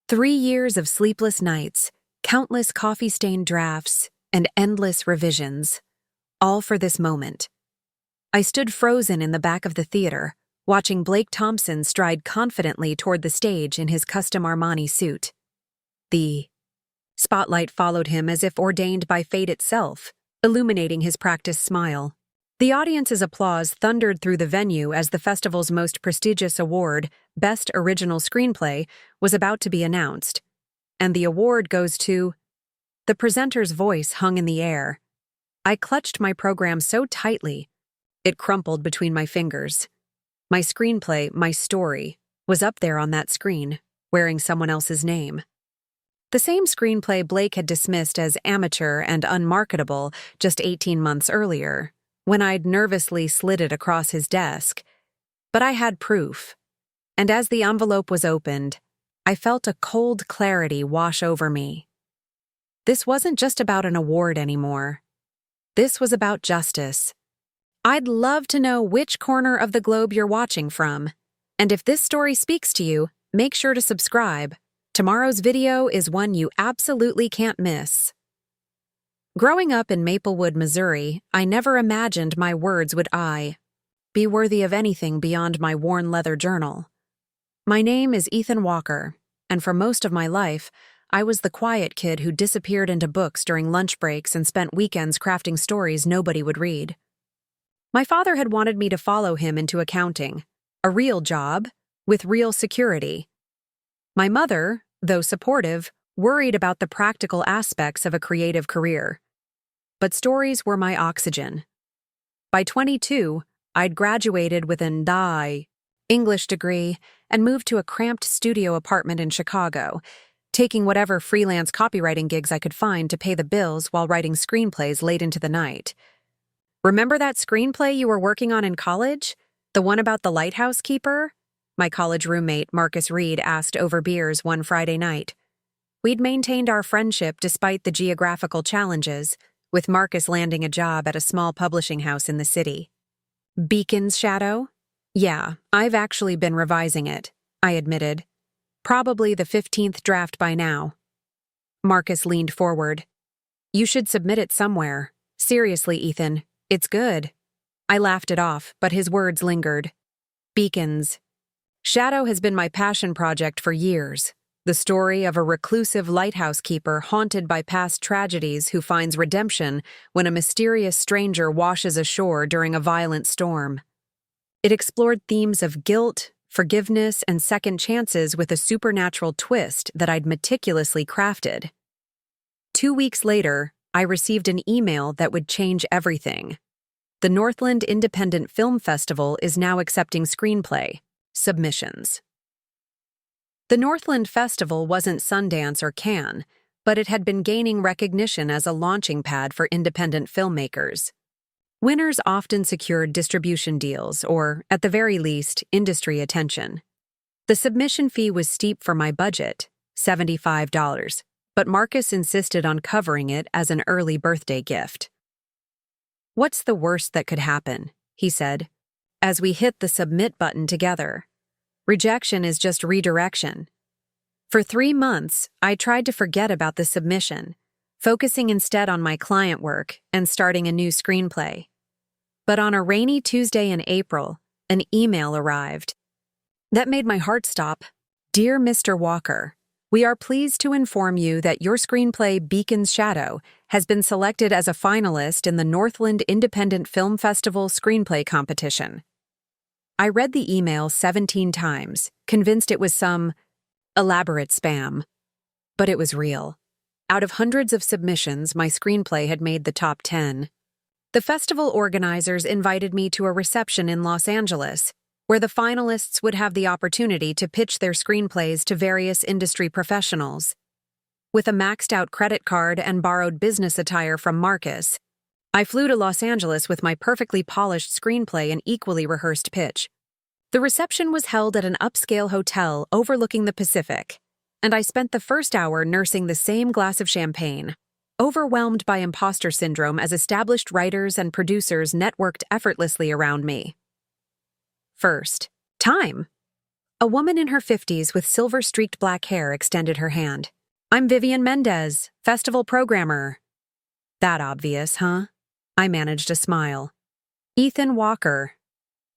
3 years of sleepless nights, countless coffee-stained drafts, and endless revisions, all for this moment. I stood frozen in the back of the theater, watching Blake Thompson stride confidently toward the stage in his custom Armani suit. The spotlight followed him as if ordained by fate itself, illuminating his practiced smile. The audience's applause thundered through the venue as the festival's most prestigious award, Best Original Screenplay, was about to be announced. And the award goes to... The presenter's voice hung in the air. I clutched my program so tightly, it crumpled between my fingers. My screenplay, my story, was up there on that screen, wearing someone else's name. The same screenplay Blake had dismissed as amateur and unmarketable just 18 months earlier, when I'd nervously slid it across his desk. But I had proof. And as the envelope was opened, I felt a cold clarity wash over me. This wasn't just about an award anymore. This was about justice. I'd love to know which corner of the globe you're watching from. And if this story speaks to you, make sure to subscribe. Tomorrow's video is one you absolutely can't miss. Growing up in Maplewood, Missouri, I never imagined my words would be worthy of anything beyond my worn leather journal. My name is Ethan Walker, and for most of my life, I was the quiet kid who disappeared into books during lunch breaks and spent weekends crafting stories nobody would read. My father had wanted me to follow him into accounting, a real job, with real security. My mother, though supportive, worried about the practical aspects of a creative career. But stories were my oxygen. By 22, I'd graduated with an English degree and moved to a cramped studio apartment in Chicago, taking whatever freelance copywriting gigs I could find to pay the bills while writing screenplays late into the night. Remember that screenplay you were working on in college? The one about the lighthouse keeper? My college roommate, Marcus Reed, asked over beers one Friday night. We'd maintained our friendship despite the geographical challenges, with Marcus landing a job at a small publishing house in the city. Beacon's Shadow? Yeah, I've actually been revising it, I admitted. Probably the 15th draft by now. Marcus leaned forward. You should submit it somewhere. Seriously, Ethan, it's good. I laughed it off, but his words lingered. Beacons. Shadow has been my passion project for years. The story of a reclusive lighthouse keeper haunted by past tragedies who finds redemption when a mysterious stranger washes ashore during a violent storm. It explored themes of guilt, forgiveness, and second chances with a supernatural twist that I'd meticulously crafted. 2 weeks later, I received an email that would change everything. The Northland Independent Film Festival is now accepting screenplay submissions. The Northland Festival wasn't Sundance or Cannes, but it had been gaining recognition as a launching pad for independent filmmakers. Winners often secured distribution deals or, at the very least, industry attention. The submission fee was steep for my budget, $75, but Marcus insisted on covering it as an early birthday gift. What's the worst that could happen? He said, as we hit the submit button together. Rejection is just redirection. For 3 months, I tried to forget about the submission, focusing instead on my client work and starting a new screenplay. But on a rainy Tuesday in April, an email arrived. That made my heart stop. Dear Mr. Walker, we are pleased to inform you that your screenplay Beacon's Shadow has been selected as a finalist in the Northland Independent Film Festival Screenplay Competition. I read the email 17 times, convinced it was some elaborate spam. But it was real. Out of hundreds of submissions, my screenplay had made the top 10. The festival organizers invited me to a reception in Los Angeles, where the finalists would have the opportunity to pitch their screenplays to various industry professionals. With a maxed-out credit card and borrowed business attire from Marcus, I flew to Los Angeles with my perfectly polished screenplay and equally rehearsed pitch. The reception was held at an upscale hotel overlooking the Pacific, and I spent the first hour nursing the same glass of champagne, overwhelmed by imposter syndrome as established writers and producers networked effortlessly around me. First, time. A woman in her 50s with silver-streaked black hair extended her hand. "I'm Vivian Mendez, festival programmer." That obvious, huh? I managed a smile. "Ethan Walker."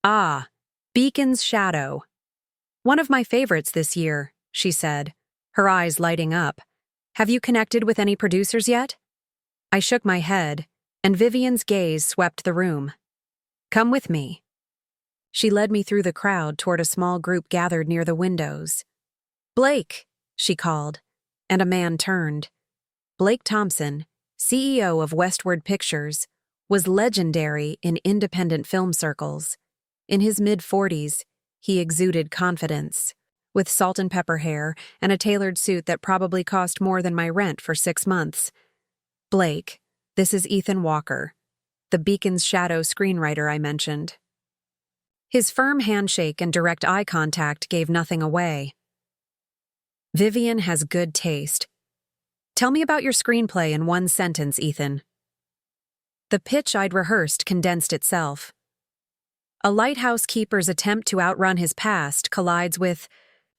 "Ah, Beacon's Shadow." "One of my favorites this year," she said, her eyes lighting up. "Have you connected with any producers yet?" I shook my head, and Vivian's gaze swept the room. "Come with me." She led me through the crowd toward a small group gathered near the windows. "Blake," she called, and a man turned. Blake Thompson, CEO of Westward Pictures, was legendary in independent film circles. In his mid-40s, he exuded confidence, with salt and pepper hair and a tailored suit that probably cost more than my rent for 6 months. "Blake, this is Ethan Walker, the Beacon's Shadow screenwriter I mentioned." His firm handshake and direct eye contact gave nothing away. "Vivian has good taste. Tell me about your screenplay in 1 sentence, Ethan." The pitch I'd rehearsed condensed itself. A lighthouse keeper's attempt to outrun his past collides with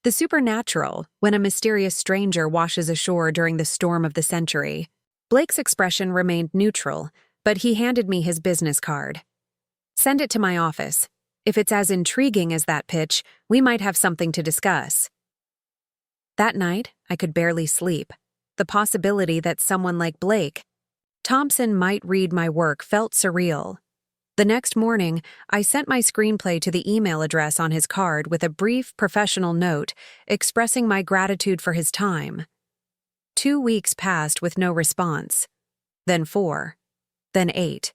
the supernatural when a mysterious stranger washes ashore during the storm of the century. Blake's expression remained neutral, but he handed me his business card. "Send it to my office. If it's as intriguing as that pitch, we might have something to discuss." That night, I could barely sleep. The possibility that someone like Blake Thompson might read my work felt surreal. The next morning, I sent my screenplay to the email address on his card with a brief professional note expressing my gratitude for his time. 2 weeks passed with no response. Then 4. Then 8.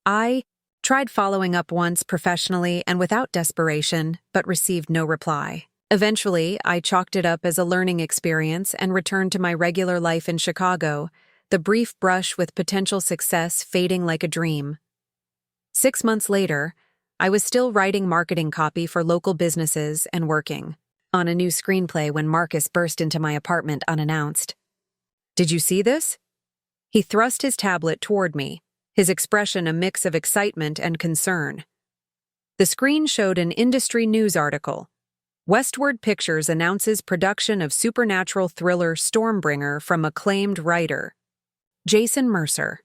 I tried following up once professionally and without desperation, but received no reply. Eventually, I chalked it up as a learning experience and returned to my regular life in Chicago, the brief brush with potential success fading like a dream. 6 months later, I was still writing marketing copy for local businesses and working on a new screenplay when Marcus burst into my apartment unannounced. "Did you see this?" He thrust his tablet toward me, his expression a mix of excitement and concern. The screen showed an industry news article. "Westward Pictures announces production of supernatural thriller Stormbringer from acclaimed writer Jason Mercer."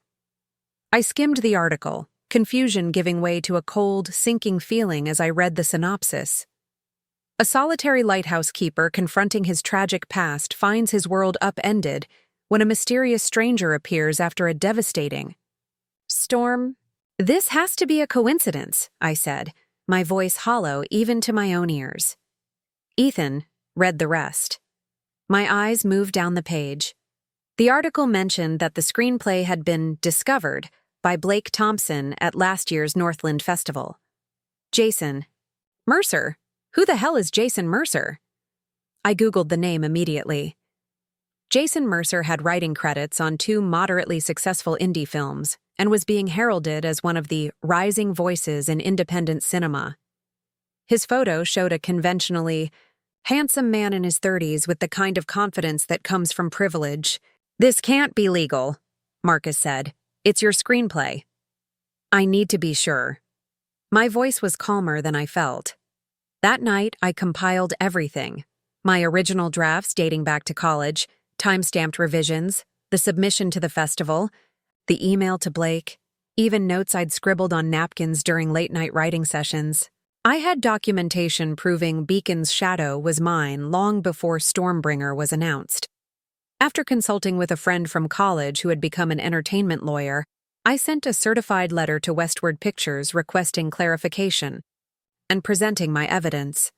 I skimmed the article, confusion giving way to a cold, sinking feeling as I read the synopsis. A solitary lighthouse keeper confronting his tragic past finds his world upended when a mysterious stranger appears after a devastating storm. "This has to be a coincidence," I said, my voice hollow even to my own ears. Ethan read the rest. My eyes moved down the page. The article mentioned that the screenplay had been discovered by Blake Thompson at last year's Northland Festival. Jason Mercer? Who the hell is Jason Mercer? I Googled the name immediately. Jason Mercer had writing credits on 2 moderately successful indie films and was being heralded as one of the rising voices in independent cinema. His photo showed a conventionally handsome man in his 30s with the kind of confidence that comes from privilege. "This can't be legal," Marcus said. "It's your screenplay." "I need to be sure." My voice was calmer than I felt. That night, I compiled everything. My original drafts dating back to college, time-stamped revisions, the submission to the festival, the email to Blake, even notes I'd scribbled on napkins during late-night writing sessions. I had documentation proving Beacon's Shadow was mine long before Stormbringer was announced. After consulting with a friend from college who had become an entertainment lawyer, I sent a certified letter to Westward Pictures requesting clarification and presenting my evidence.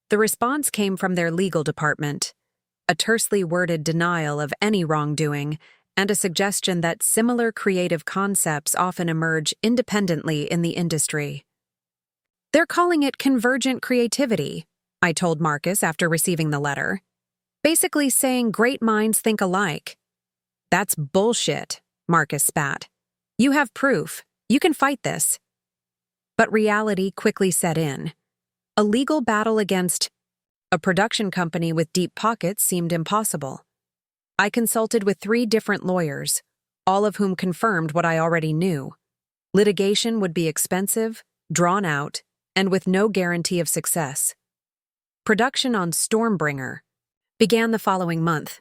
The response came from their legal department, a tersely worded denial of any wrongdoing and a suggestion that similar creative concepts often emerge independently in the industry. "They're calling it convergent creativity," I told Marcus after receiving the letter. "Basically saying great minds think alike." "That's bullshit," Marcus spat. "You have proof. You can fight this." But reality quickly set in. A legal battle against a production company with deep pockets seemed impossible. I consulted with 3 different lawyers, all of whom confirmed what I already knew. Litigation would be expensive, drawn out, and with no guarantee of success. Production on Stormbringer began the following month.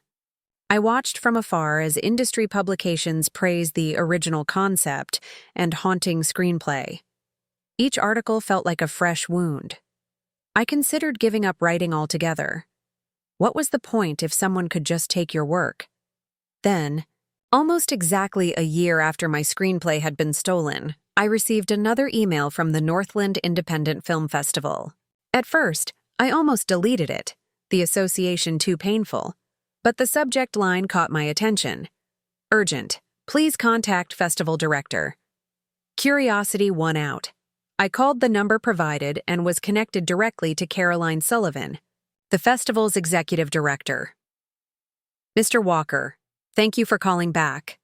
I watched from afar as industry publications praised the original concept and haunting screenplay. Each article felt like a fresh wound. I considered giving up writing altogether. What was the point if someone could just take your work? Then, almost exactly a year after my screenplay had been stolen, I received another email from the Northland Independent Film Festival. At first, I almost deleted it, the association too painful. But the subject line caught my attention. Urgent. Please contact festival director. Curiosity won out. I called the number provided and was connected directly to Caroline Sullivan, the festival's executive director. Mr. Walker, thank you for calling back.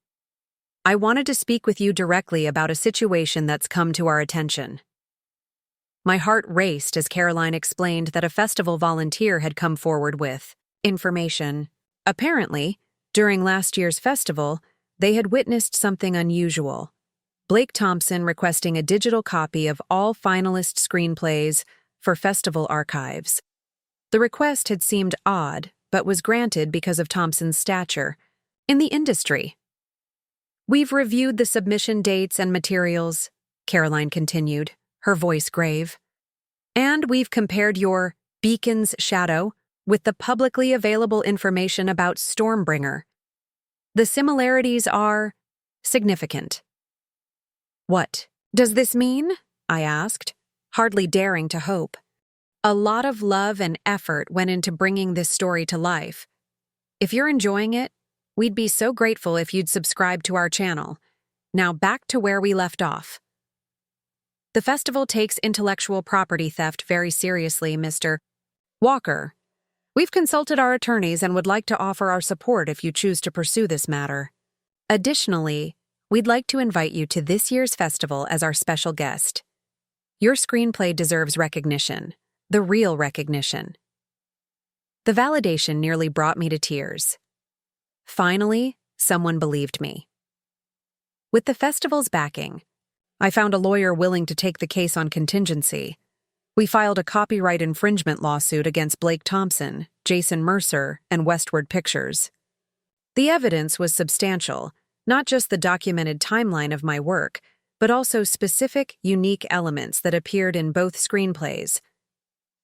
I wanted to speak with you directly about a situation that's come to our attention. My heart raced as Caroline explained that a festival volunteer had come forward with information. Apparently, during last year's festival, they had witnessed something unusual. Blake Thompson requesting a digital copy of all finalist screenplays for festival archives. The request had seemed odd, but was granted because of Thompson's stature in the industry. We've reviewed the submission dates and materials, Caroline continued, her voice grave. And we've compared your Beacon's Shadow with the publicly available information about Stormbringer. The similarities are significant. What does this mean? I asked, hardly daring to hope. A lot of love and effort went into bringing this story to life. If you're enjoying it, we'd be so grateful if you'd subscribe to our channel. Now back to where we left off. The festival takes intellectual property theft very seriously, Mr. Walker. We've consulted our attorneys and would like to offer our support if you choose to pursue this matter. Additionally, we'd like to invite you to this year's festival as our special guest. Your screenplay deserves recognition, the real recognition. The validation nearly brought me to tears. Finally, someone believed me. With the festival's backing, I found a lawyer willing to take the case on contingency. We filed a copyright infringement lawsuit against Blake Thompson, Jason Mercer, and Westward Pictures. The evidence was substantial, not just the documented timeline of my work, but also specific, unique elements that appeared in both screenplays.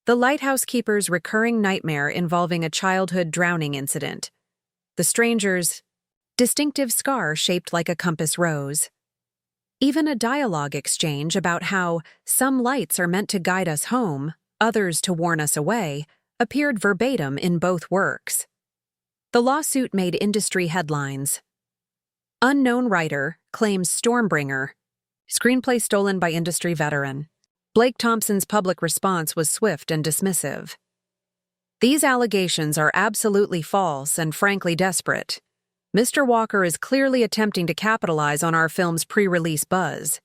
The lighthouse keeper's recurring nightmare involving a childhood drowning incident. The stranger's distinctive scar shaped like a compass rose. Even a dialogue exchange about how some lights are meant to guide us home, others to warn us away, appeared verbatim in both works. The lawsuit made industry headlines. Unknown writer claims Stormbringer. Screenplay stolen by industry veteran. Blake Thompson's public response was swift and dismissive. These allegations are absolutely false and frankly desperate. Mr. Walker is clearly attempting to capitalize on our film's pre-release buzz.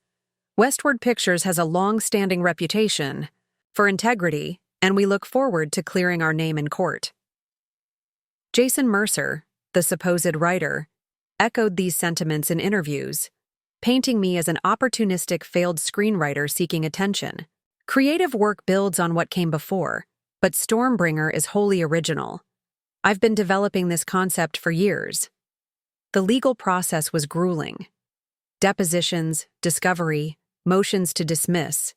Westward Pictures has a long-standing reputation for integrity, and we look forward to clearing our name in court. Jason Mercer, the supposed writer, echoed these sentiments in interviews, painting me as an opportunistic failed screenwriter seeking attention. Creative work builds on what came before, but Stormbringer is wholly original. I've been developing this concept for years. The legal process was grueling. Depositions, discovery, motions to dismiss.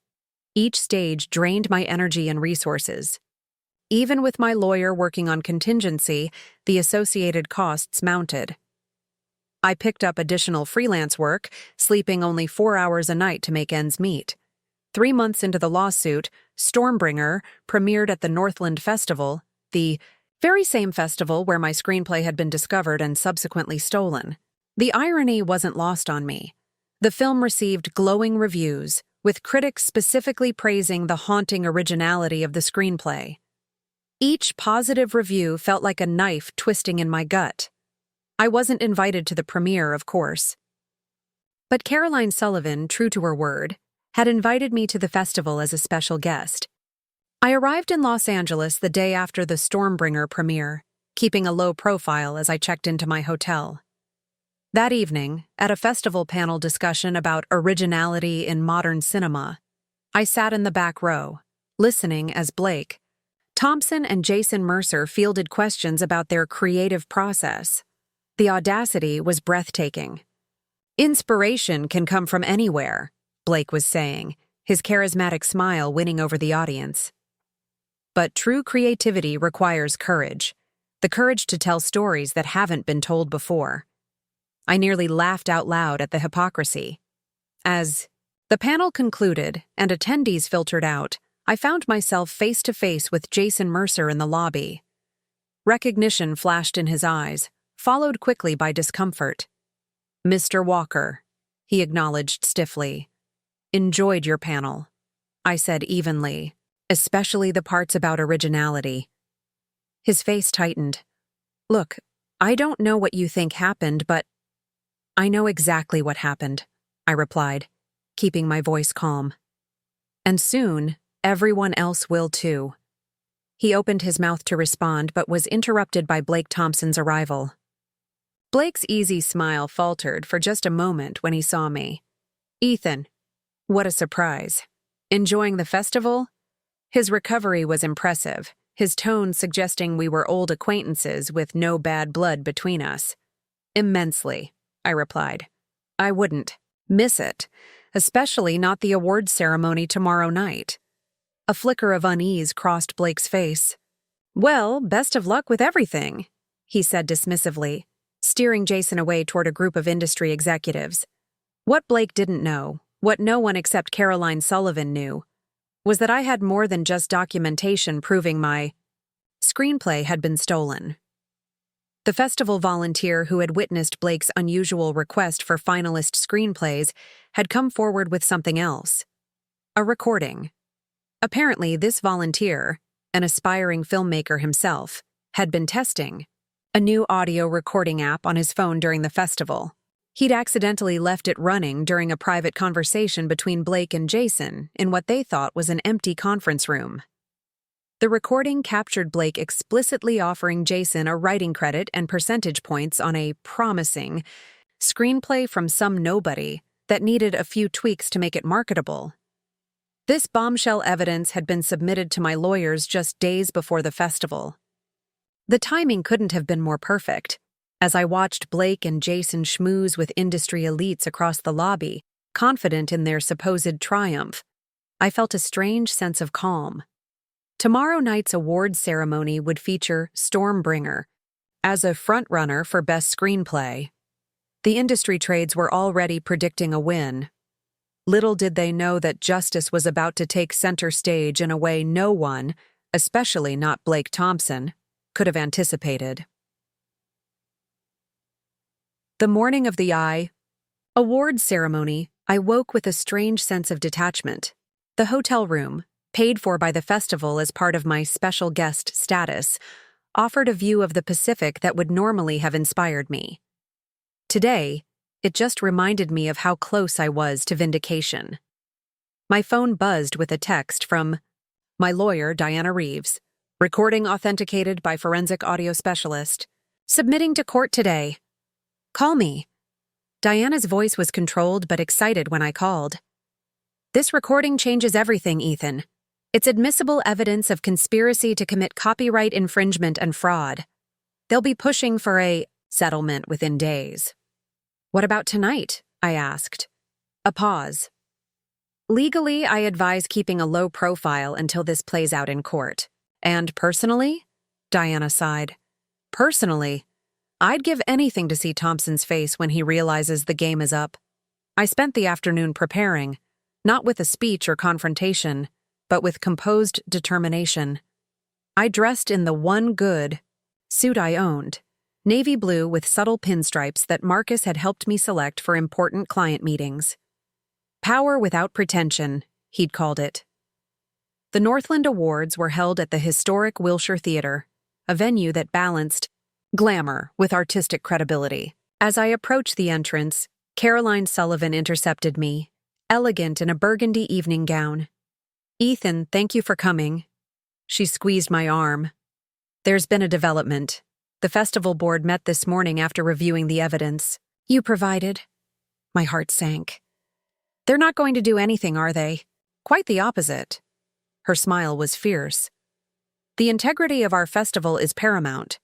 Each stage drained my energy and resources. Even with my lawyer working on contingency, the associated costs mounted. I picked up additional freelance work, sleeping only 4 hours a night to make ends meet. 3 months into the lawsuit, Stormbringer premiered at the Northland Festival, the very same festival where my screenplay had been discovered and subsequently stolen. The irony wasn't lost on me. The film received glowing reviews, with critics specifically praising the haunting originality of the screenplay. Each positive review felt like a knife twisting in my gut. I wasn't invited to the premiere, of course. But Caroline Sullivan, true to her word, had invited me to the festival as a special guest. I arrived in Los Angeles the day after the Stormbringer premiere, keeping a low profile as I checked into my hotel. That evening, at a festival panel discussion about originality in modern cinema, I sat in the back row, listening as Blake, Thompson and Jason Mercer fielded questions about their creative process. The audacity was breathtaking. Inspiration can come from anywhere, Blake was saying, his charismatic smile winning over the audience. But true creativity requires courage, the courage to tell stories that haven't been told before. I nearly laughed out loud at the hypocrisy. As the panel concluded and attendees filtered out, I found myself face to face with Jason Mercer in the lobby. Recognition flashed in his eyes, followed quickly by discomfort. "Mr. Walker," he acknowledged stiffly. "Enjoyed your panel," I said evenly, "especially the parts about originality." His face tightened. "Look, I don't know what you think happened, but—" "I know exactly what happened," I replied, keeping my voice calm. "And soon, everyone else will too." He opened his mouth to respond but was interrupted by Blake Thompson's arrival. Blake's easy smile faltered for just a moment when he saw me. "Ethan, what a surprise. Enjoying the festival?" His recovery was impressive, his tone suggesting we were old acquaintances with no bad blood between us. "Immensely," I replied. "I wouldn't miss it, especially not the awards ceremony tomorrow night." A flicker of unease crossed Blake's face. "Well, best of luck with everything," he said dismissively, steering Jason away toward a group of industry executives. What Blake didn't know, what no one except Caroline Sullivan knew, was that I had more than just documentation proving my screenplay had been stolen. The festival volunteer who had witnessed Blake's unusual request for finalist screenplays had come forward with something else. A recording. Apparently, this volunteer, an aspiring filmmaker himself, had been testing a new audio recording app on his phone during the festival. He'd accidentally left it running during a private conversation between Blake and Jason in what they thought was an empty conference room. The recording captured Blake explicitly offering Jason a writing credit and percentage points on a promising screenplay from some nobody that needed a few tweaks to make it marketable. This bombshell evidence had been submitted to my lawyers just days before the festival. The timing couldn't have been more perfect. As I watched Blake and Jason schmooze with industry elites across the lobby, confident in their supposed triumph, I felt a strange sense of calm. Tomorrow night's awards ceremony would feature Stormbringer as a frontrunner for Best Screenplay. The industry trades were already predicting a win. Little did they know that justice was about to take center stage in a way no one, especially not Blake Thompson, could have anticipated. The morning of the awards ceremony, I woke with a strange sense of detachment. The hotel room, paid for by the festival as part of my special guest status, offered a view of the Pacific that would normally have inspired me. Today, it just reminded me of how close I was to vindication. My phone buzzed with a text from my lawyer, Diana Reeves, recording authenticated by forensic audio specialist, submitting to court today. "Call me." Diana's voice was controlled but excited when I called. "This recording changes everything, Ethan. It's admissible evidence of conspiracy to commit copyright infringement and fraud. They'll be pushing for a settlement within days." "What about tonight?" I asked. A pause. "Legally, I advise keeping a low profile until this plays out in court. And personally?" Diana sighed. "Personally, I'd give anything to see Thompson's face when he realizes the game is up. I spent the afternoon preparing, not with a speech or confrontation, but with composed determination. I dressed in the one good suit I owned, navy blue with subtle pinstripes that Marcus had helped me select for important client meetings. Power without pretension, he'd called it. The Northland Awards were held at the historic Wilshire Theatre, a venue that balanced glamour with artistic credibility. As I approached the entrance, Caroline Sullivan intercepted me, elegant in a burgundy evening gown. "Ethan, thank you for coming." She squeezed my arm. "There's been a development. The festival board met this morning after reviewing the evidence you provided." My heart sank. "They're not going to do anything, are they? Quite the opposite." Her smile was fierce. The integrity of our festival is paramount.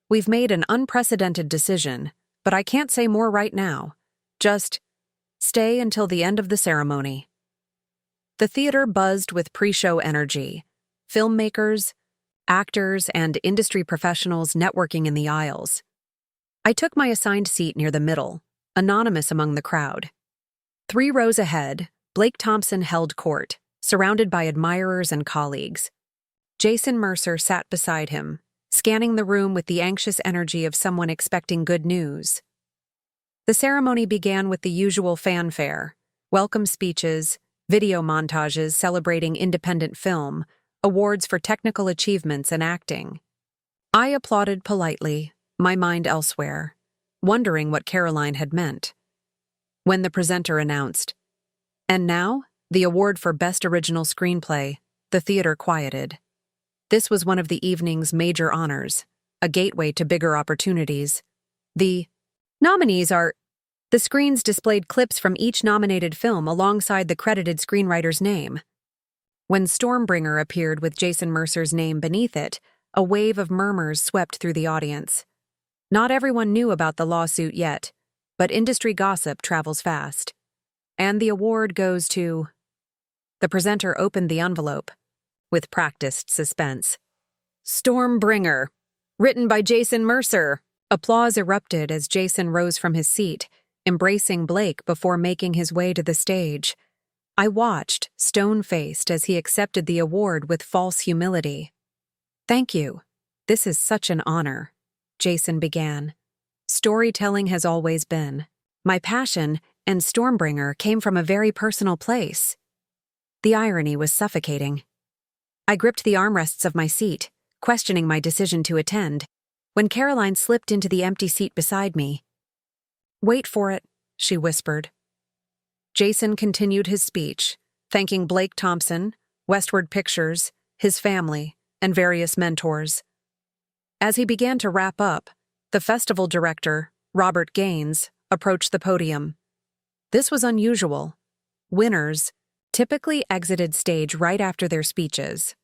We've made an unprecedented decision, but I can't say more right now. Just stay until the end of the ceremony. The theater buzzed with pre-show energy. Filmmakers, actors, and industry professionals networking in the aisles. I took my assigned seat near the middle, anonymous among the crowd. 3 rows ahead, Blake Thompson held court, surrounded by admirers and colleagues. Jason Mercer sat beside him, scanning the room with the anxious energy of someone expecting good news. The ceremony began with the usual fanfare, welcome speeches, video montages celebrating independent film, awards for technical achievements and acting. I applauded politely, my mind elsewhere, wondering what Caroline had meant. When the presenter announced, "And now, the award for Best Original Screenplay," the theater quieted. This was one of the evening's major honors, a gateway to bigger opportunities. The nominees are... The screens displayed clips from each nominated film alongside the credited screenwriter's name. When Stormbringer appeared with Jason Mercer's name beneath it, a wave of murmurs swept through the audience. Not everyone knew about the lawsuit yet, but industry gossip travels fast. And the award goes to... The presenter opened the envelope, with practiced suspense. Stormbringer, written by Jason Mercer. Applause erupted as Jason rose from his seat, embracing Blake before making his way to the stage. I watched, stone-faced, as he accepted the award with false humility. "Thank you. This is such an honor," Jason began. "Storytelling has always been my passion, and Stormbringer came from a very personal place." The irony was suffocating. I gripped the armrests of my seat, questioning my decision to attend, when Caroline slipped into the empty seat beside me. "Wait for it," she whispered. Jason continued his speech, thanking Blake Thompson, Westward Pictures, his family, and various mentors. As he began to wrap up, the festival director, Robert Gaines, approached the podium. This was unusual. Winners typically exited stage right after their speeches.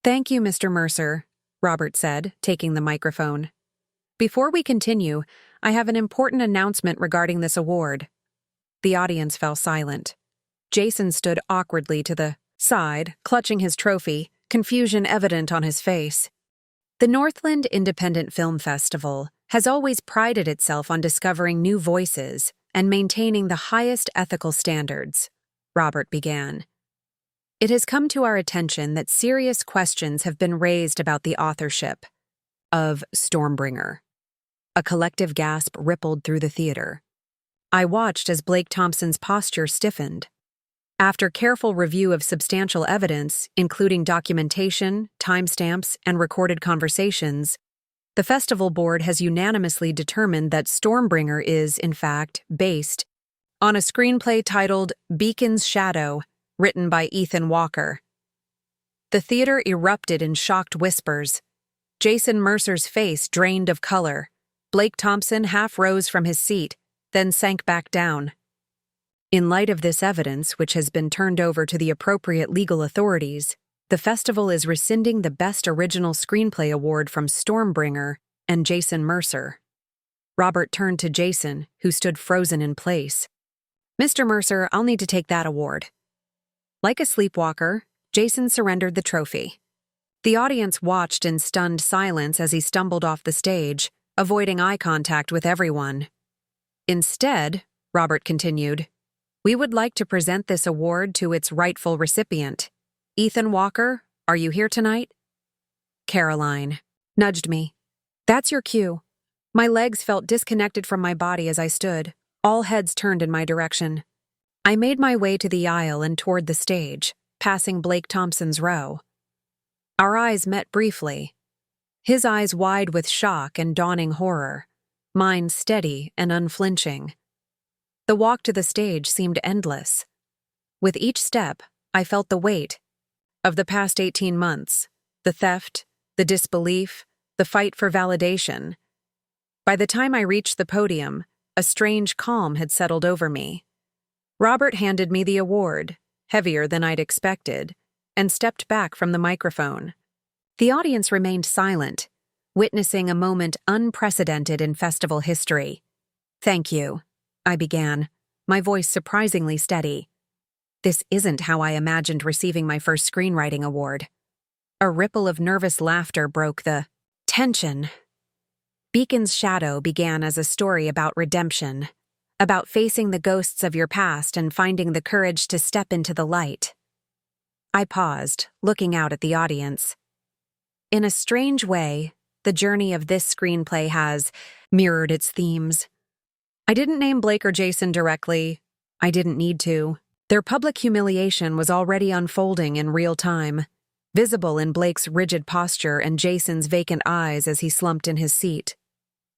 "Thank you, Mr. Mercer," Robert said, taking the microphone. "Before we continue, I have an important announcement regarding this award." The audience fell silent. Jason stood awkwardly to the side, clutching his trophy, confusion evident on his face. The Northland Independent Film Festival has always prided itself on discovering new voices and maintaining the highest ethical standards, Robert began. "It has come to our attention that serious questions have been raised about the authorship of Stormbringer." A collective gasp rippled through the theater. I watched as Blake Thompson's posture stiffened. After careful review of substantial evidence, including documentation, timestamps, and recorded conversations, the festival board has unanimously determined that Stormbringer is, in fact, based on a screenplay titled Beacon's Shadow, written by Ethan Walker. The theater erupted in shocked whispers. Jason Mercer's face drained of color. Blake Thompson half rose from his seat, then sank back down. In light of this evidence, which has been turned over to the appropriate legal authorities, the festival is rescinding the Best Original Screenplay Award from Stormbringer and Jason Mercer. Robert turned to Jason, who stood frozen in place. "Mr. Mercer, I'll need to take that award." Like a sleepwalker, Jason surrendered the trophy. The audience watched in stunned silence as he stumbled off the stage, avoiding eye contact with everyone. "Instead," Robert continued, "we would like to present this award to its rightful recipient. Ethan Walker, are you here tonight?" Caroline nudged me. "That's your cue." My legs felt disconnected from my body as I stood, all heads turned in my direction. I made my way to the aisle and toward the stage, passing Blake Thompson's row. Our eyes met briefly. His eyes wide with shock and dawning horror, mine steady and unflinching. The walk to the stage seemed endless. With each step, I felt the weight of the past 18 months, the theft, the disbelief, the fight for validation. By the time I reached the podium, a strange calm had settled over me. Robert handed me the award, heavier than I'd expected, and stepped back from the microphone. The audience remained silent, witnessing a moment unprecedented in festival history. "Thank you," I began, my voice surprisingly steady. "This isn't how I imagined receiving my first screenwriting award." A ripple of nervous laughter broke the tension. Beacon's Shadow began as a story about redemption, about facing the ghosts of your past and finding the courage to step into the light. I paused, looking out at the audience. In a strange way, the journey of this screenplay has mirrored its themes. I didn't name Blake or Jason directly. I didn't need to. Their public humiliation was already unfolding in real time, visible in Blake's rigid posture and Jason's vacant eyes as he slumped in his seat.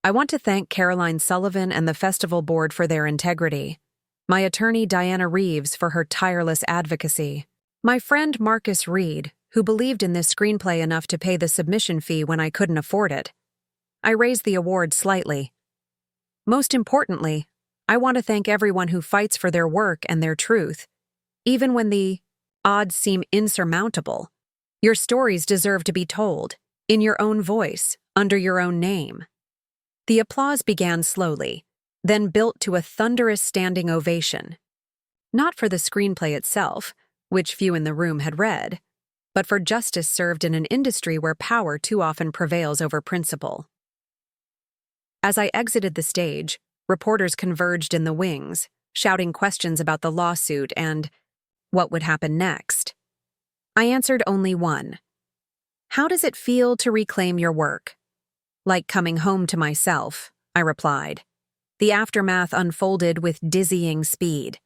I want to thank Caroline Sullivan and the festival board for their integrity, my attorney Diana Reeves for her tireless advocacy, my friend Marcus Reed, who believed in this screenplay enough to pay the submission fee when I couldn't afford it. I raised the award slightly. Most importantly, I want to thank everyone who fights for their work and their truth, even when the odds seem insurmountable. Your stories deserve to be told, in your own voice, under your own name. The applause began slowly, then built to a thunderous standing ovation. Not for the screenplay itself, which few in the room had read, but for justice served in an industry where power too often prevails over principle. As I exited the stage, reporters converged in the wings, shouting questions about the lawsuit and what would happen next. I answered only one. "How does it feel to reclaim your work?" "Like coming home to myself," I replied. The aftermath unfolded with dizzying speed.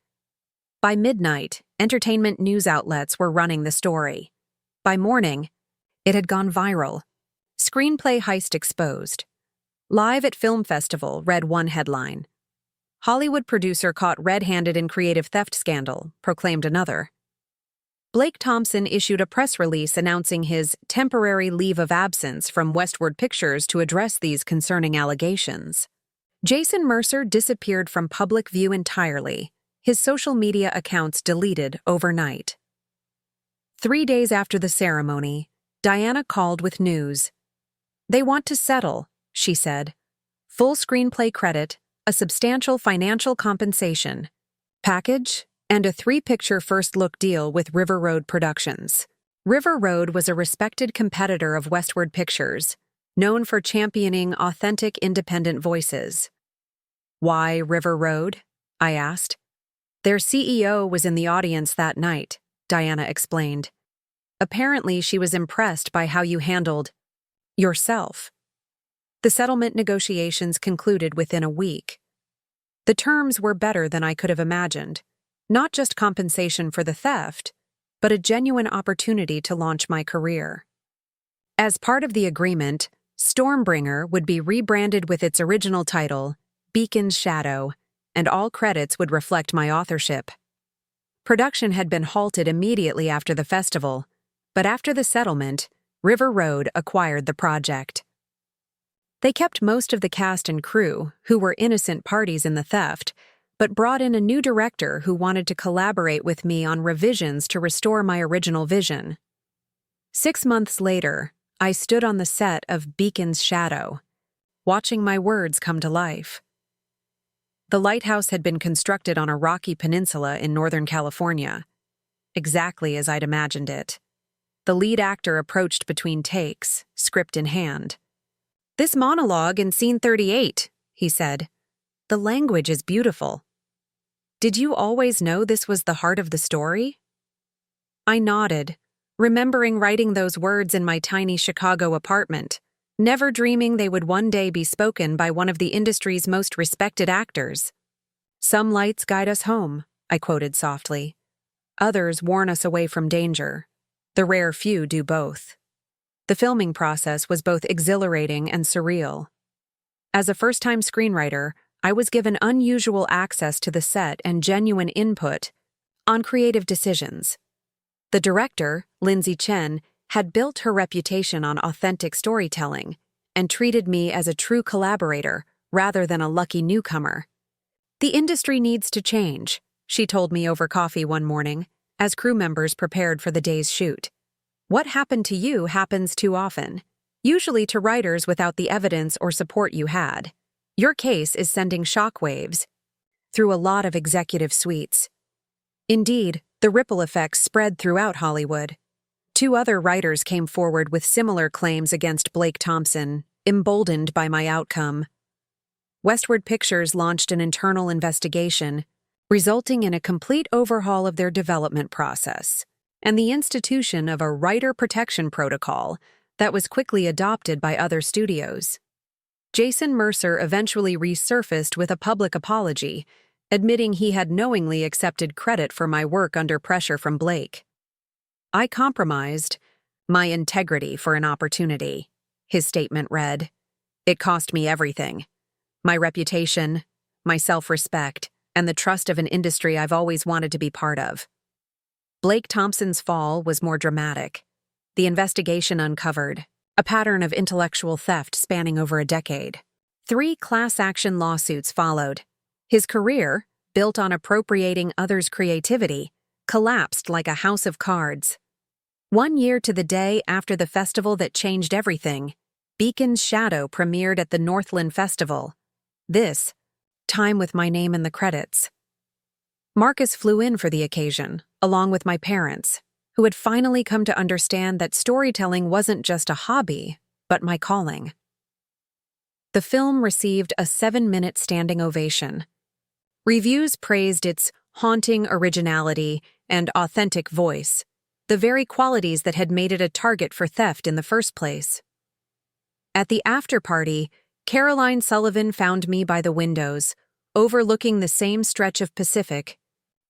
By midnight, entertainment news outlets were running the story. By morning, it had gone viral. "Screenplay heist exposed." "Live at Film Festival," read one headline. "Hollywood producer caught red-handed in creative theft scandal," proclaimed another. Blake Thompson issued a press release announcing his temporary leave of absence from Westward Pictures to address these concerning allegations. Jason Mercer disappeared from public view entirely, his social media accounts deleted overnight. 3 days after the ceremony, Diana called with news. "They want to settle," she said. "Full screenplay credit, a substantial financial compensation package, and a 3-picture first-look deal with River Road Productions." River Road was a respected competitor of Westward Pictures, known for championing authentic independent voices. "Why River Road?" I asked. "Their CEO was in the audience that night," Diana explained. "Apparently she was impressed by how you handled yourself." The settlement negotiations concluded within a week. The terms were better than I could have imagined. Not just compensation for the theft, but a genuine opportunity to launch my career. As part of the agreement, Stormbringer would be rebranded with its original title, Beacon's Shadow, and all credits would reflect my authorship. Production had been halted immediately after the festival, but after the settlement, River Road acquired the project. They kept most of the cast and crew, who were innocent parties in the theft, but brought in a new director who wanted to collaborate with me on revisions to restore my original vision. 6 months later, I stood on the set of Beacon's Shadow, watching my words come to life. The lighthouse had been constructed on a rocky peninsula in Northern California, exactly as I'd imagined it. The lead actor approached between takes, script in hand. "This monologue in scene 38, he said. "The language is beautiful." "Did you always know this was the heart of the story?" I nodded, remembering writing those words in my tiny Chicago apartment, never dreaming they would one day be spoken by one of the industry's most respected actors. "Some lights guide us home," I quoted softly. "Others warn us away from danger. The rare few do both." The filming process was both exhilarating and surreal. As a first-time screenwriter, I was given unusual access to the set and genuine input on creative decisions. The director, Lindsay Chen, had built her reputation on authentic storytelling and treated me as a true collaborator rather than a lucky newcomer. "The industry needs to change," she told me over coffee one morning, as crew members prepared for the day's shoot. What happened to you happens too often, usually to writers without the evidence or support you had. Your case is sending shockwaves through a lot of executive suites. Indeed, the ripple effects spread throughout Hollywood. 2 other writers came forward with similar claims against Blake Thompson, emboldened by my outcome. Westward Pictures launched an internal investigation, resulting in a complete overhaul of their development process and the institution of a writer protection protocol that was quickly adopted by other studios. Jason Mercer eventually resurfaced with a public apology, admitting he had knowingly accepted credit for my work under pressure from Blake. "I compromised my integrity for an opportunity," his statement read. "It cost me everything. My reputation, my self-respect, and the trust of an industry I've always wanted to be part of." Blake Thompson's fall was more dramatic. The investigation uncovered a pattern of intellectual theft spanning over a decade. 3 class action lawsuits followed. His career, built on appropriating others' creativity, collapsed like a house of cards. 1 year to the day after the festival that changed everything, Beacon's Shadow premiered at the Northland Festival. This time with my name in the credits. Marcus flew in for the occasion, along with my parents, who had finally come to understand that storytelling wasn't just a hobby, but my calling. The film received a 7-minute standing ovation. Reviews praised its haunting originality and authentic voice, the very qualities that had made it a target for theft in the first place. At the after-party, Caroline Sullivan found me by the windows, overlooking the same stretch of Pacific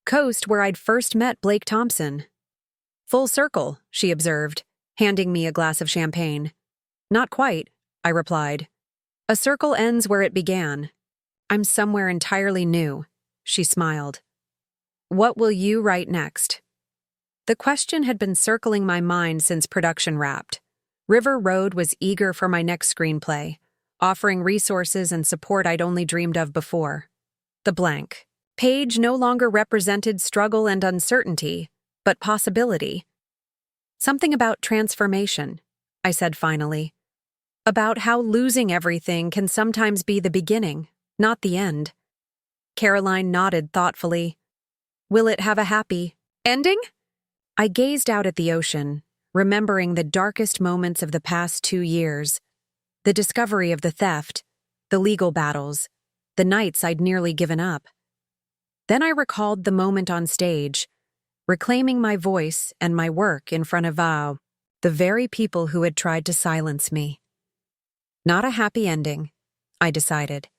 coast where I'd first met Blake Thompson. "Full circle," she observed, handing me a glass of champagne. "Not quite," I replied. "A circle ends where it began. I'm somewhere entirely new," she smiled. "What will you write next?" The question had been circling my mind since production wrapped. River Road was eager for my next screenplay, offering resources and support I'd only dreamed of before. The blank page no longer represented struggle and uncertainty, but possibility. "Something about transformation," I said finally. "About how losing everything can sometimes be the beginning, not the end." Caroline nodded thoughtfully. "Will it have a happy ending?" I gazed out at the ocean, remembering the darkest moments of the past 2 years. The discovery of the theft, the legal battles, the nights I'd nearly given up. Then I recalled the moment on stage, reclaiming my voice and my work in front of the very people who had tried to silence me. Not a happy ending, I decided.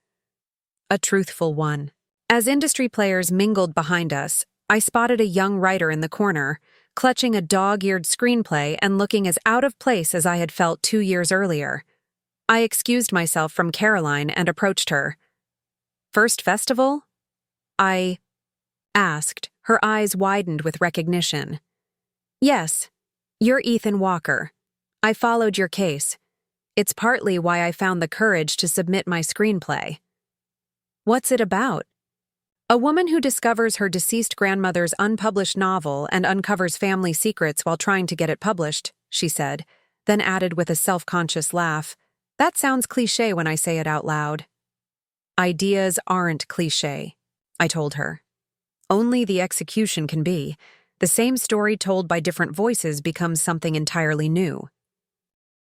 A truthful one. As industry players mingled behind us, I spotted a young writer in the corner, clutching a dog-eared screenplay and looking as out of place as I had felt 2 years earlier. I excused myself from Caroline and approached her. "First festival?" I asked, her eyes widened with recognition. "Yes, you're Ethan Walker. I followed your case. It's partly why I found the courage to submit my screenplay." "What's it about?" "A woman who discovers her deceased grandmother's unpublished novel and uncovers family secrets while trying to get it published," she said, then added with a self-conscious laugh, "That sounds cliché when I say it out loud." "Ideas aren't cliché," I told her. "Only the execution can be. The same story told by different voices becomes something entirely new."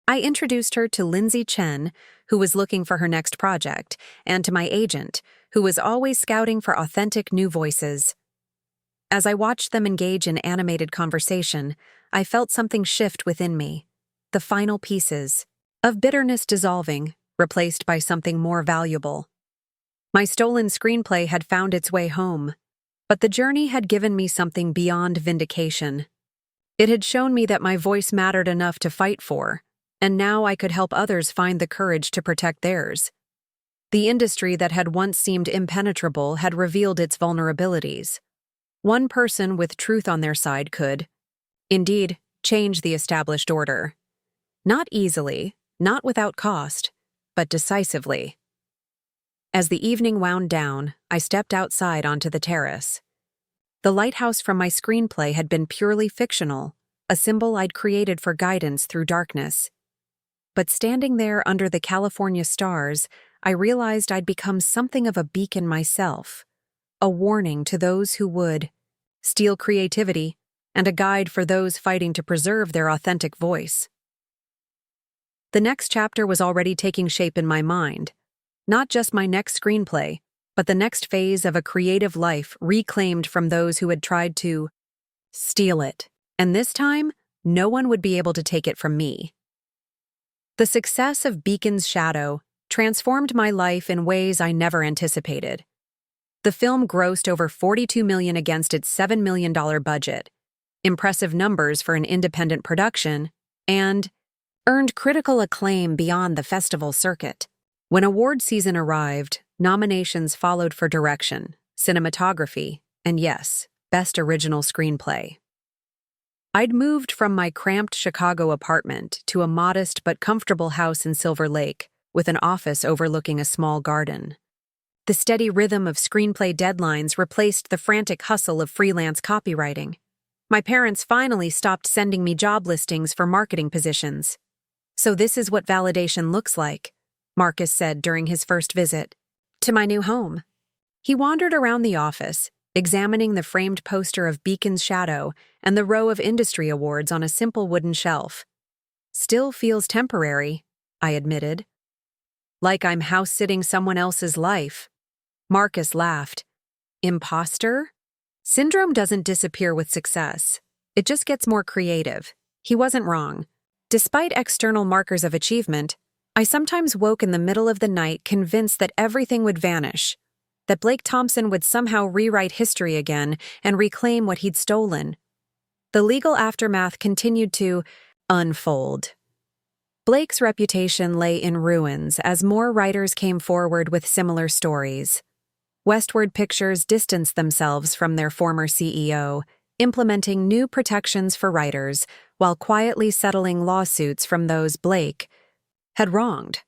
I introduced her to Lindsay Chen, who was looking for her next project, and to my agent, who was always scouting for authentic new voices. As I watched them engage in animated conversation, I felt something shift within me. The final pieces of bitterness dissolving, replaced by something more valuable. My stolen screenplay had found its way home, but the journey had given me something beyond vindication. It had shown me that my voice mattered enough to fight for, and now I could help others find the courage to protect theirs. The industry that had once seemed impenetrable had revealed its vulnerabilities. One person with truth on their side could, indeed, change the established order. Not easily, not without cost, but decisively. As the evening wound down, I stepped outside onto the terrace. The lighthouse from my screenplay had been purely fictional, a symbol I'd created for guidance through darkness. But standing there under the California stars, I realized I'd become something of a beacon myself, a warning to those who would steal creativity, and a guide for those fighting to preserve their authentic voice. The next chapter was already taking shape in my mind, not just my next screenplay, but the next phase of a creative life reclaimed from those who had tried to steal it. And this time, no one would be able to take it from me. The success of Beacon's Shadow transformed my life in ways I never anticipated. The film grossed over $42 million against its $7 million budget, impressive numbers for an independent production, and earned critical acclaim beyond the festival circuit. When award season arrived, nominations followed for direction, cinematography, and yes, Best Original Screenplay. I'd moved from my cramped Chicago apartment to a modest but comfortable house in Silver Lake, with an office overlooking a small garden. The steady rhythm of screenplay deadlines replaced the frantic hustle of freelance copywriting. My parents finally stopped sending me job listings for marketing positions. "So this is what validation looks like," Marcus said during his first visit to my new home. He wandered around the office, examining the framed poster of Beacon's Shadow and the row of industry awards on a simple wooden shelf. "Still feels temporary," I admitted. "Like I'm house-sitting someone else's life." Marcus laughed. "Imposter? Syndrome doesn't disappear with success. It just gets more creative." He wasn't wrong. Despite external markers of achievement, I sometimes woke in the middle of the night convinced that everything would vanish, that Blake Thompson would somehow rewrite history again and reclaim what he'd stolen. The legal aftermath continued to unfold. Blake's reputation lay in ruins as more writers came forward with similar stories. Westward Pictures distanced themselves from their former CEO, implementing new protections for writers while quietly settling lawsuits from those Blake had wronged.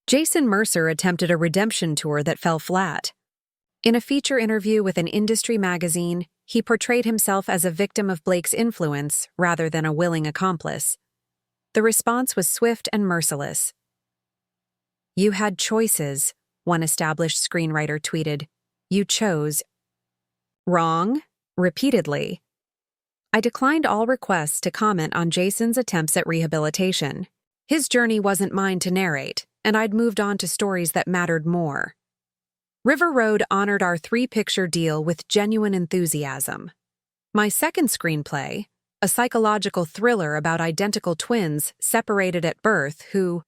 Jason Mercer attempted a redemption tour that fell flat. In a feature interview with an industry magazine, he portrayed himself as a victim of Blake's influence rather than a willing accomplice. The response was swift and merciless. "You had choices," one established screenwriter tweeted. "You chose wrong," repeatedly. I declined all requests to comment on Jason's attempts at rehabilitation. His journey wasn't mine to narrate, and I'd moved on to stories that mattered more. River Road honored our 3-picture deal with genuine enthusiasm. My second screenplay, a psychological thriller about identical twins separated at birth who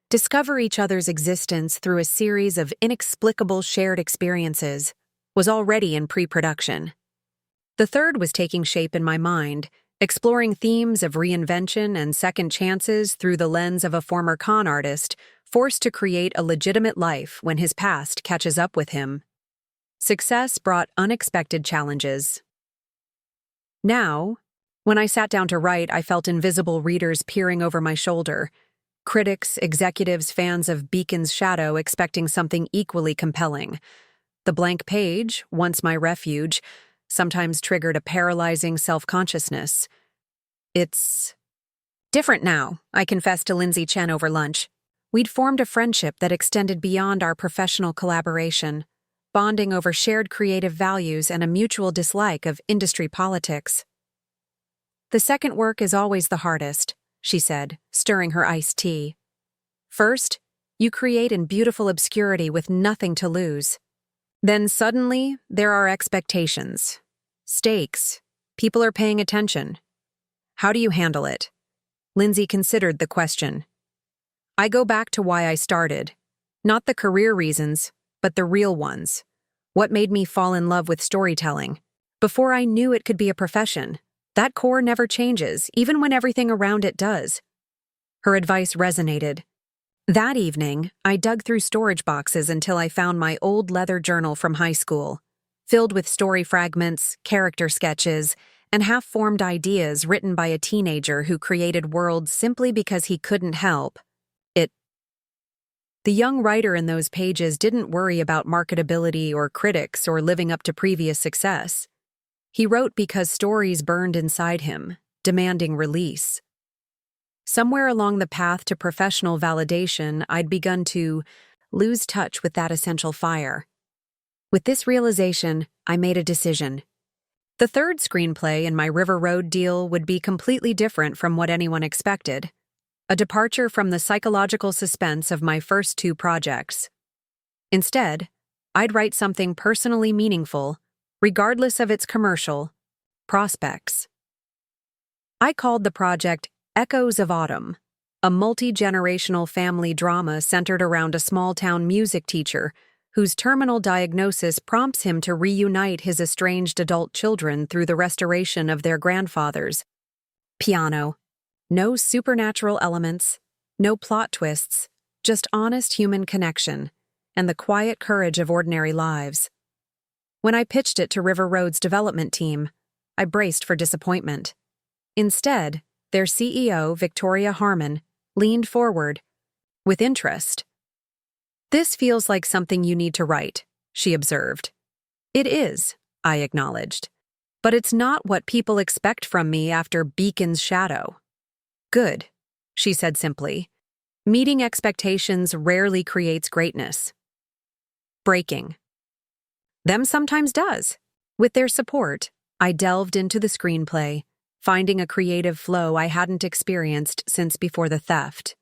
discover each other's existence through a series of inexplicable shared experiences, was already in pre-production. The third was taking shape in my mind, exploring themes of reinvention and second chances through the lens of a former con artist forced to create a legitimate life when his past catches up with him. Success brought unexpected challenges. Now, when I sat down to write, I felt invisible readers peering over my shoulder. Critics, executives, fans of Beacon's Shadow expecting something equally compelling. The blank page, once my refuge, sometimes triggered a paralyzing self-consciousness. "It's different now," I confessed to Lindsay Chen over lunch. We'd formed a friendship that extended beyond our professional collaboration, bonding over shared creative values and a mutual dislike of industry politics. "The second work is always the hardest," she said, stirring her iced tea. "First, you create in beautiful obscurity with nothing to lose. Then suddenly, there are expectations. Stakes. People are paying attention. How do you handle it?" Lindsay considered the question. "I go back to why I started. Not the career reasons, but the real ones. What made me fall in love with storytelling? Before I knew it could be a profession. That core never changes, even when everything around it does." Her advice resonated. That evening, I dug through storage boxes until I found my old leather journal from high school, filled with story fragments, character sketches, and half-formed ideas written by a teenager who created worlds simply because he couldn't help it. The young writer in those pages didn't worry about marketability or critics or living up to previous success. He wrote because stories burned inside him, demanding release. Somewhere along the path to professional validation, I'd begun to lose touch with that essential fire. With this realization, I made a decision. The third screenplay in my River Road deal would be completely different from what anyone expected. A departure from the psychological suspense of my first two projects. Instead, I'd write something personally meaningful, regardless of its commercial prospects. I called the project Echoes of Autumn, a multi-generational family drama centered around a small-town music teacher whose terminal diagnosis prompts him to reunite his estranged adult children through the restoration of their grandfathers. Piano. No supernatural elements, no plot twists, just honest human connection and the quiet courage of ordinary lives. When I pitched it to River Road's development team, I braced for disappointment. Instead, their CEO, Victoria Harmon, leaned forward with interest. "This feels like something you need to write," she observed. "It is," I acknowledged. "But it's not what people expect from me after Beacon's Shadow." "Good," she said simply. "Meeting expectations rarely creates greatness." Breaking. Them sometimes does. With their support, I delved into the screenplay, finding a creative flow I hadn't experienced since before the theft.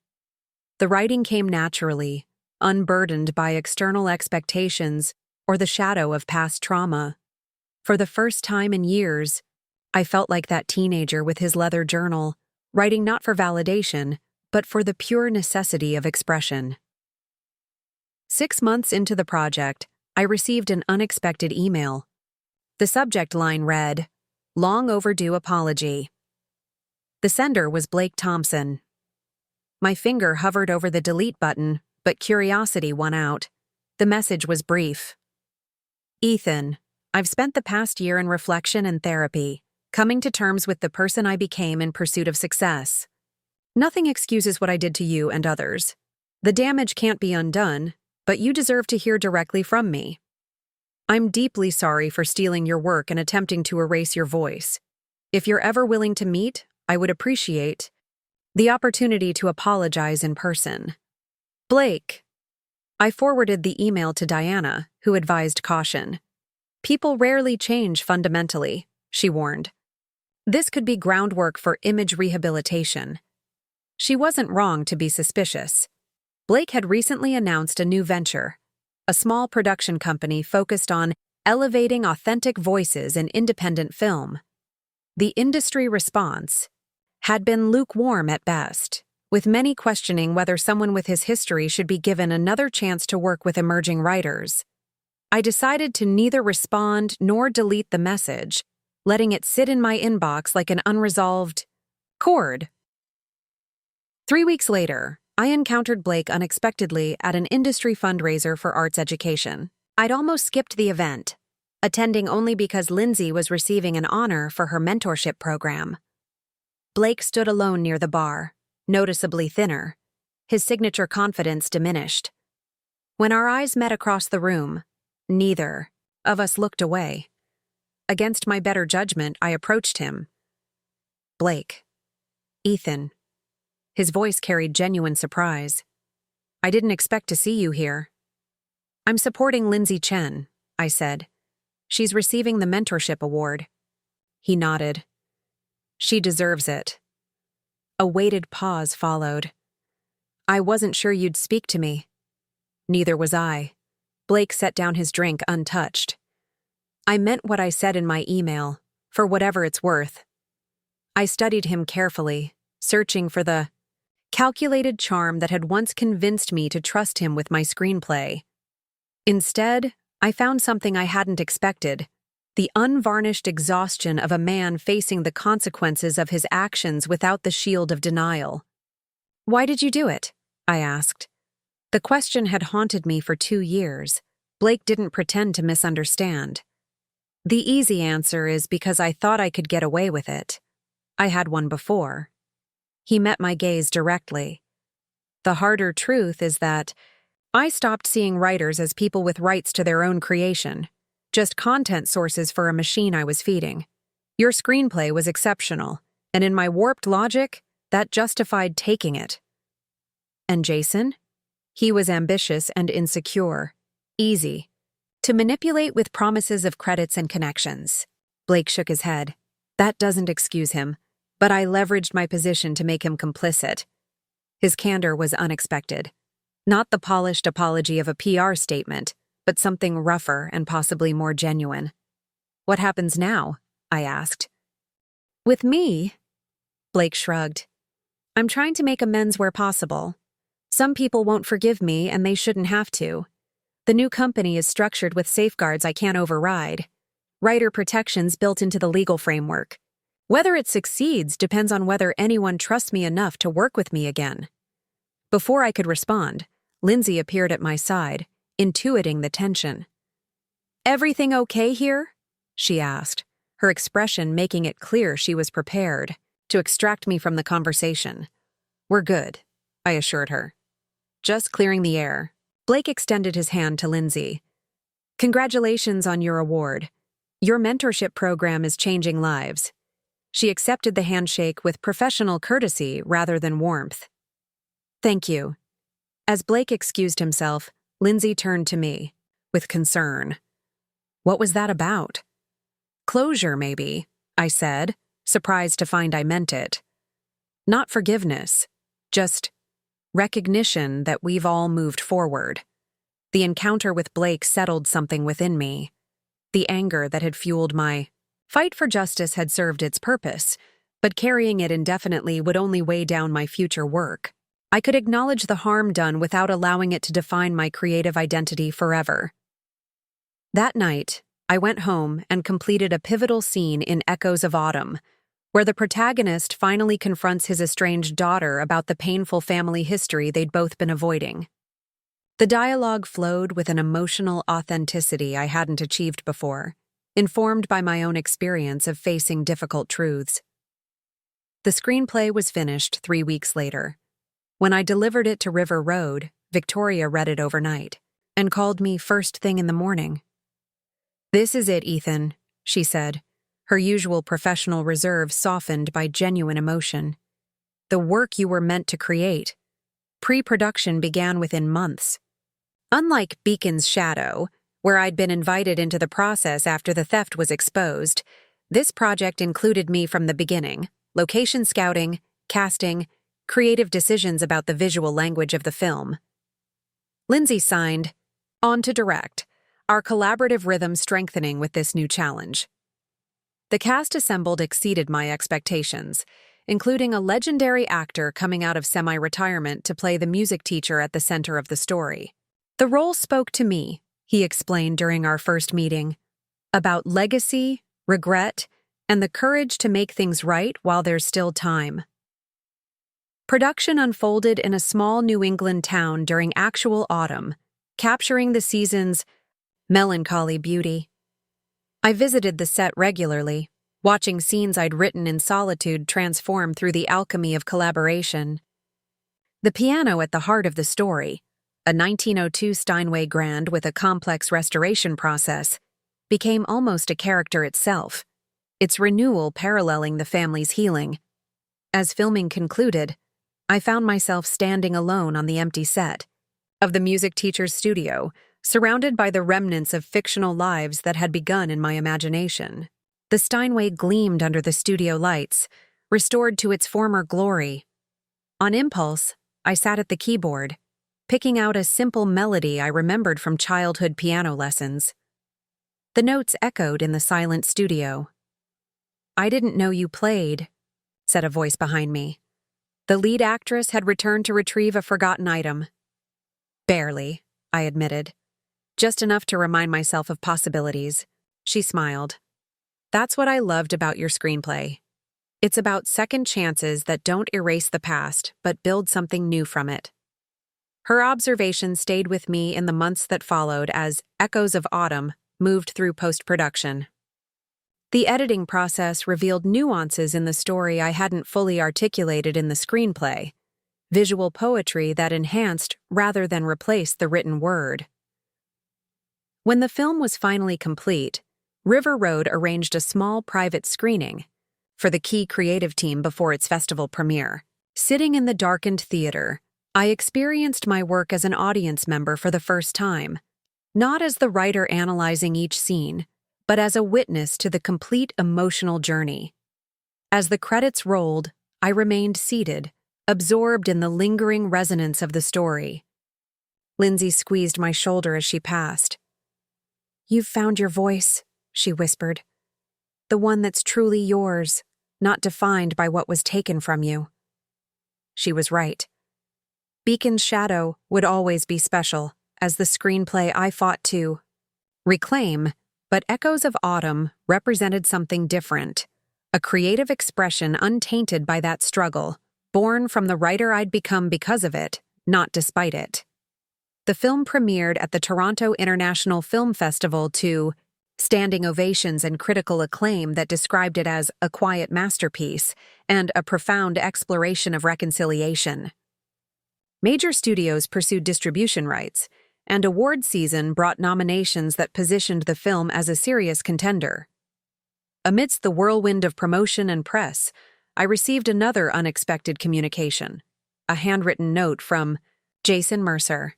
The writing came naturally, unburdened by external expectations or the shadow of past trauma. For the first time in years, I felt like that teenager with his leather journal, writing not for validation, but for the pure necessity of expression. 6 months into the project, I received an unexpected email. The subject line read, "Long overdue apology." The sender was Blake Thompson. My finger hovered over the delete button, but curiosity won out. The message was brief. "Ethan, I've spent the past year in reflection and therapy, coming to terms with the person I became in pursuit of success. Nothing excuses what I did to you and others. The damage can't be undone, but you deserve to hear directly from me. I'm deeply sorry for stealing your work and attempting to erase your voice. If you're ever willing to meet, I would appreciate the opportunity to apologize in person. Blake." I forwarded the email to Diana, who advised caution. "People rarely change fundamentally," she warned. "This could be groundwork for image rehabilitation." She wasn't wrong to be suspicious. Blake had recently announced a new venture, a small production company focused on elevating authentic voices in independent film. The industry response had been lukewarm at best, with many questioning whether someone with his history should be given another chance to work with emerging writers. I decided to neither respond nor delete the message, letting it sit in my inbox like an unresolved chord. 3 weeks later, I encountered Blake unexpectedly at an industry fundraiser for arts education. I'd almost skipped the event, attending only because Lindsay was receiving an honor for her mentorship program. Blake stood alone near the bar, noticeably thinner, his signature confidence diminished. When our eyes met across the room, neither of us looked away. Against my better judgment, I approached him. "Blake. Ethan." His voice carried genuine surprise. "I didn't expect to see you here." "I'm supporting Lindsay Chen," I said. "She's receiving the mentorship award." He nodded. "She deserves it." A weighted pause followed. "I wasn't sure you'd speak to me." Neither was I. Blake set down his drink untouched. "I meant what I said in my email, for whatever it's worth." I studied him carefully, searching for the calculated charm that had once convinced me to trust him with my screenplay. Instead, I found something I hadn't expected, the unvarnished exhaustion of a man facing the consequences of his actions without the shield of denial. "Why did you do it?" I asked. The question had haunted me for 2 years. Blake didn't pretend to misunderstand. "The easy answer is because I thought I could get away with it. I had one before." He met my gaze directly. "The harder truth is that I stopped seeing writers as people with rights to their own creation, just content sources for a machine I was feeding. Your screenplay was exceptional, and in my warped logic, that justified taking it. And Jason? He was ambitious and insecure. Easy. To manipulate with promises of credits and connections. Blake shook his head. That doesn't excuse him, but I leveraged my position to make him complicit. His candor was unexpected. Not the polished apology of a PR statement, but something rougher and possibly more genuine. What happens now? I asked. With me? Blake shrugged. I'm trying to make amends where possible. Some people won't forgive me, and they shouldn't have to. The new company is structured with safeguards I can't override. Writer protections built into the legal framework. Whether it succeeds depends on whether anyone trusts me enough to work with me again. Before I could respond, Lindsay appeared at my side, intuiting the tension. Everything okay here? She asked, her expression making it clear she was prepared to extract me from the conversation. We're good, I assured her. Just clearing the air. Blake extended his hand to Lindsay. Congratulations on your award. Your mentorship program is changing lives. She accepted the handshake with professional courtesy rather than warmth. Thank you. As Blake excused himself, Lindsay turned to me, with concern. What was that about? Closure, maybe, I said, surprised to find I meant it. Not forgiveness, just recognition that we've all moved forward. The encounter with Blake settled something within me. The anger that had fueled my fight for justice had served its purpose, but carrying it indefinitely would only weigh down my future work. I could acknowledge the harm done without allowing it to define my creative identity forever. That night, I went home and completed a pivotal scene in Echoes of Autumn, where the protagonist finally confronts his estranged daughter about the painful family history they'd both been avoiding. The dialogue flowed with an emotional authenticity I hadn't achieved before, informed by my own experience of facing difficult truths. The screenplay was finished 3 weeks later. When I delivered it to River Road, Victoria read it overnight and called me first thing in the morning. This is it, Ethan, she said, her usual professional reserve softened by genuine emotion. The work you were meant to create. Pre-production began within months. Unlike Beacon's Shadow, where I'd been invited into the process after the theft was exposed, this project included me from the beginning: location scouting, casting, creative decisions about the visual language of the film. Lindsay signed, on to direct, our collaborative rhythm strengthening with this new challenge. The cast assembled exceeded my expectations, including a legendary actor coming out of semi-retirement to play the music teacher at the center of the story. The role spoke to me, he explained during our first meeting, about legacy, regret, and the courage to make things right while there's still time. Production unfolded in a small New England town during actual autumn, capturing the season's melancholy beauty. I visited the set regularly, watching scenes I'd written in solitude transform through the alchemy of collaboration. The piano at the heart of the story, a 1902 Steinway grand with a complex restoration process, became almost a character itself, its renewal paralleling the family's healing. As filming concluded, I found myself standing alone on the empty set of the music teacher's studio, surrounded by the remnants of fictional lives that had begun in my imagination. The Steinway gleamed under the studio lights, restored to its former glory. On impulse, I sat at the keyboard, picking out a simple melody I remembered from childhood piano lessons. The notes echoed in the silent studio. I didn't know you played, said a voice behind me. The lead actress had returned to retrieve a forgotten item. Barely, I admitted. Just enough to remind myself of possibilities. She smiled. That's what I loved about your screenplay. It's about second chances that don't erase the past, but build something new from it. Her observation stayed with me in the months that followed as Echoes of Autumn moved through post-production. The editing process revealed nuances in the story I hadn't fully articulated in the screenplay, visual poetry that enhanced rather than replaced the written word. When the film was finally complete, River Road arranged a small private screening, for the key creative team before its festival premiere. Sitting in the darkened theater, I experienced my work as an audience member for the first time, not as the writer analyzing each scene, but as a witness to the complete emotional journey. As the credits rolled, I remained seated, absorbed in the lingering resonance of the story. Lindsay squeezed my shoulder as she passed. "You've found your voice," she whispered. "The one that's truly yours, not defined by what was taken from you." She was right. Beacon's shadow would always be special, as the screenplay I fought to reclaim, but Echoes of Autumn represented something different, a creative expression untainted by that struggle, born from the writer I'd become because of it, not despite it. The film premiered at the Toronto International Film Festival to standing ovations and critical acclaim that described it as a quiet masterpiece and a profound exploration of reconciliation. Major studios pursued distribution rights, and award season brought nominations that positioned the film as a serious contender. Amidst the whirlwind of promotion and press, I received another unexpected communication, a handwritten note from Jason Mercer.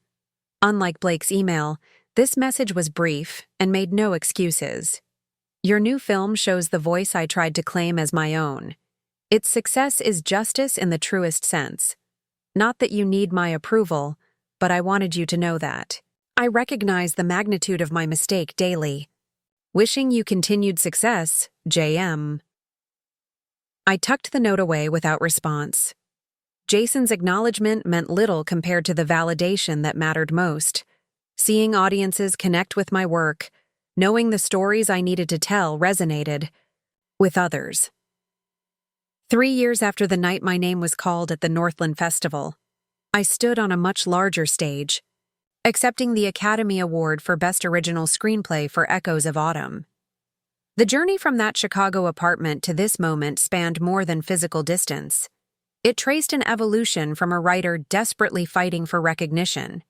Unlike Blake's email, this message was brief and made no excuses. "Your new film shows the voice I tried to claim as my own. Its success is justice in the truest sense. Not that you need my approval, but I wanted you to know that. I recognize the magnitude of my mistake daily. Wishing you continued success, JM." I tucked the note away without response. Jason's acknowledgement meant little compared to the validation that mattered most. Seeing audiences connect with my work, knowing the stories I needed to tell resonated with others. 3 years after the night my name was called at the Northland Festival, I stood on a much larger stage, accepting the Academy Award for Best Original Screenplay for Echoes of Autumn. The journey from that Chicago apartment to this moment spanned more than physical distance. It traced an evolution from a writer desperately fighting for recognition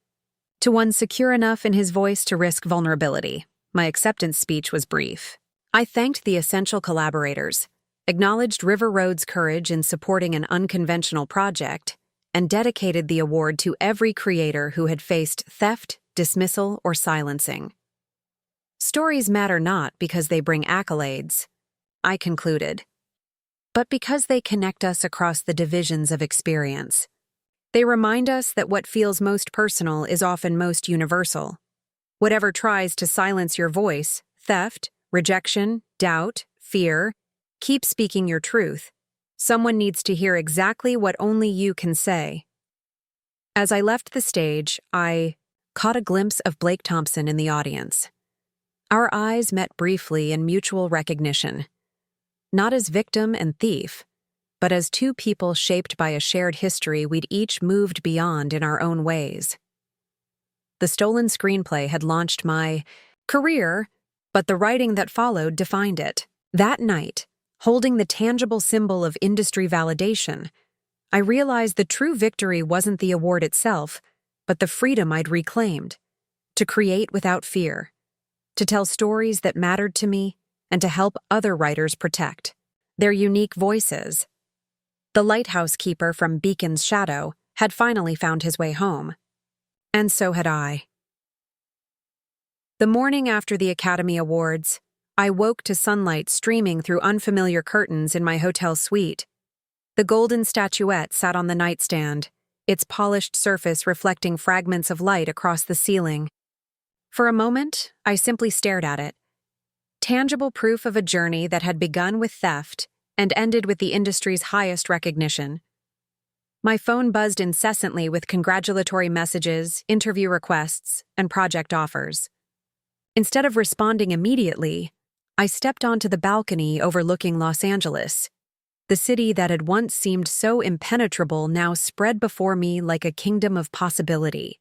to one secure enough in his voice to risk vulnerability. My acceptance speech was brief. I thanked the essential collaborators, acknowledged River Road's courage in supporting an unconventional project, and dedicated the award to every creator who had faced theft, dismissal, or silencing. Stories matter not because they bring accolades, I concluded, but because they connect us across the divisions of experience. They remind us that what feels most personal is often most universal. Whatever tries to silence your voice, theft, rejection, doubt, fear, keep speaking your truth. Someone needs to hear exactly what only you can say. As I left the stage, I caught a glimpse of Blake Thompson in the audience. Our eyes met briefly in mutual recognition, not as victim and thief, but as two people shaped by a shared history we'd each moved beyond in our own ways. The stolen screenplay had launched my career, but the writing that followed defined it. That night, holding the tangible symbol of industry validation, I realized the true victory wasn't the award itself, but the freedom I'd reclaimed, to create without fear, to tell stories that mattered to me, and to help other writers protect their unique voices. The lighthouse keeper from Beacon's shadow had finally found his way home. And so had I. The morning after the Academy Awards, I woke to sunlight streaming through unfamiliar curtains in my hotel suite. The golden statuette sat on the nightstand, its polished surface reflecting fragments of light across the ceiling. For a moment, I simply stared at it. Tangible proof of a journey that had begun with theft and ended with the industry's highest recognition. My phone buzzed incessantly with congratulatory messages, interview requests, and project offers. Instead of responding immediately, I stepped onto the balcony overlooking Los Angeles. The city that had once seemed so impenetrable now spread before me like a kingdom of possibility.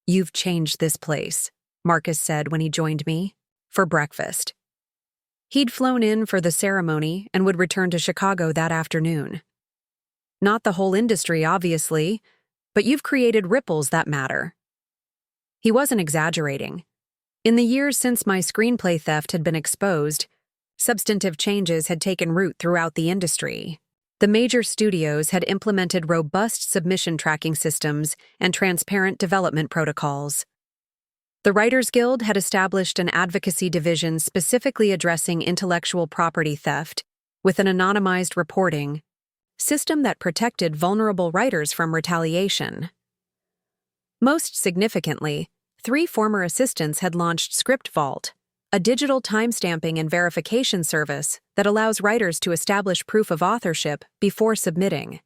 "You've changed this place," Marcus said when he joined me, for breakfast. He'd flown in for the ceremony and would return to Chicago that afternoon. "Not the whole industry, obviously, but you've created ripples that matter." He wasn't exaggerating. In the years since my screenplay theft had been exposed, Substantive changes had taken root throughout the industry. The major studios had implemented robust submission tracking systems and transparent development protocols. The Writers Guild had established an advocacy division specifically addressing intellectual property theft with an anonymized reporting system that protected vulnerable writers from retaliation. Most significantly, 3 former assistants had launched Script Vault, a digital timestamping and verification service that allows writers to establish proof of authorship before submitting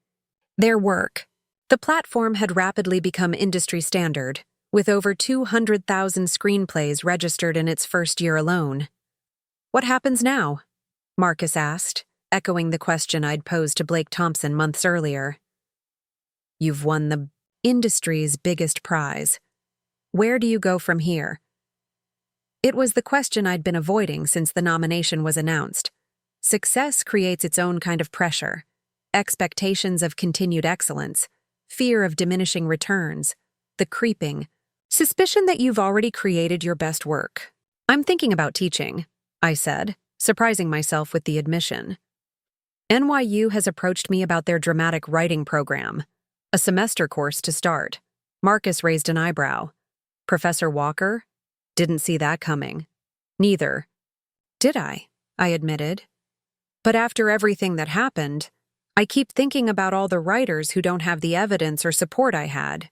their work. The platform had rapidly become industry standard, with over 200,000 screenplays registered in its first year alone. "What happens now?" Marcus asked, echoing the question I'd posed to Blake Thompson months earlier. "You've won the industry's biggest prize. Where do you go from here?" It was the question I'd been avoiding since the nomination was announced. Success creates its own kind of pressure. Expectations of continued excellence, fear of diminishing returns, the creeping suspicion that you've already created your best work. "I'm thinking about teaching," I said, surprising myself with the admission. "NYU has approached me about their dramatic writing program, a semester course to start." Marcus raised an eyebrow. "Professor Walker? Didn't see that coming." "Neither." "Did I?" I admitted. "But after everything that happened, I keep thinking about all the writers who don't have the evidence or support I had,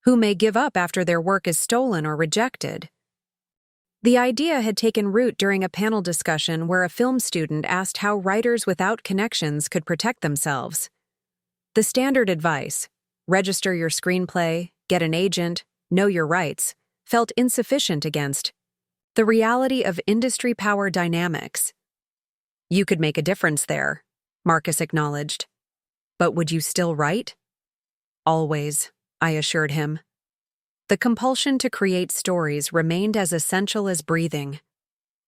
who may give up after their work is stolen or rejected." The idea had taken root during a panel discussion where a film student asked how writers without connections could protect themselves. The standard advice, register your screenplay, get an agent, know your rights, felt insufficient against the reality of industry power dynamics. "You could make a difference there," Marcus acknowledged. "But would you still write?" "Always," I assured him. The compulsion to create stories remained as essential as breathing,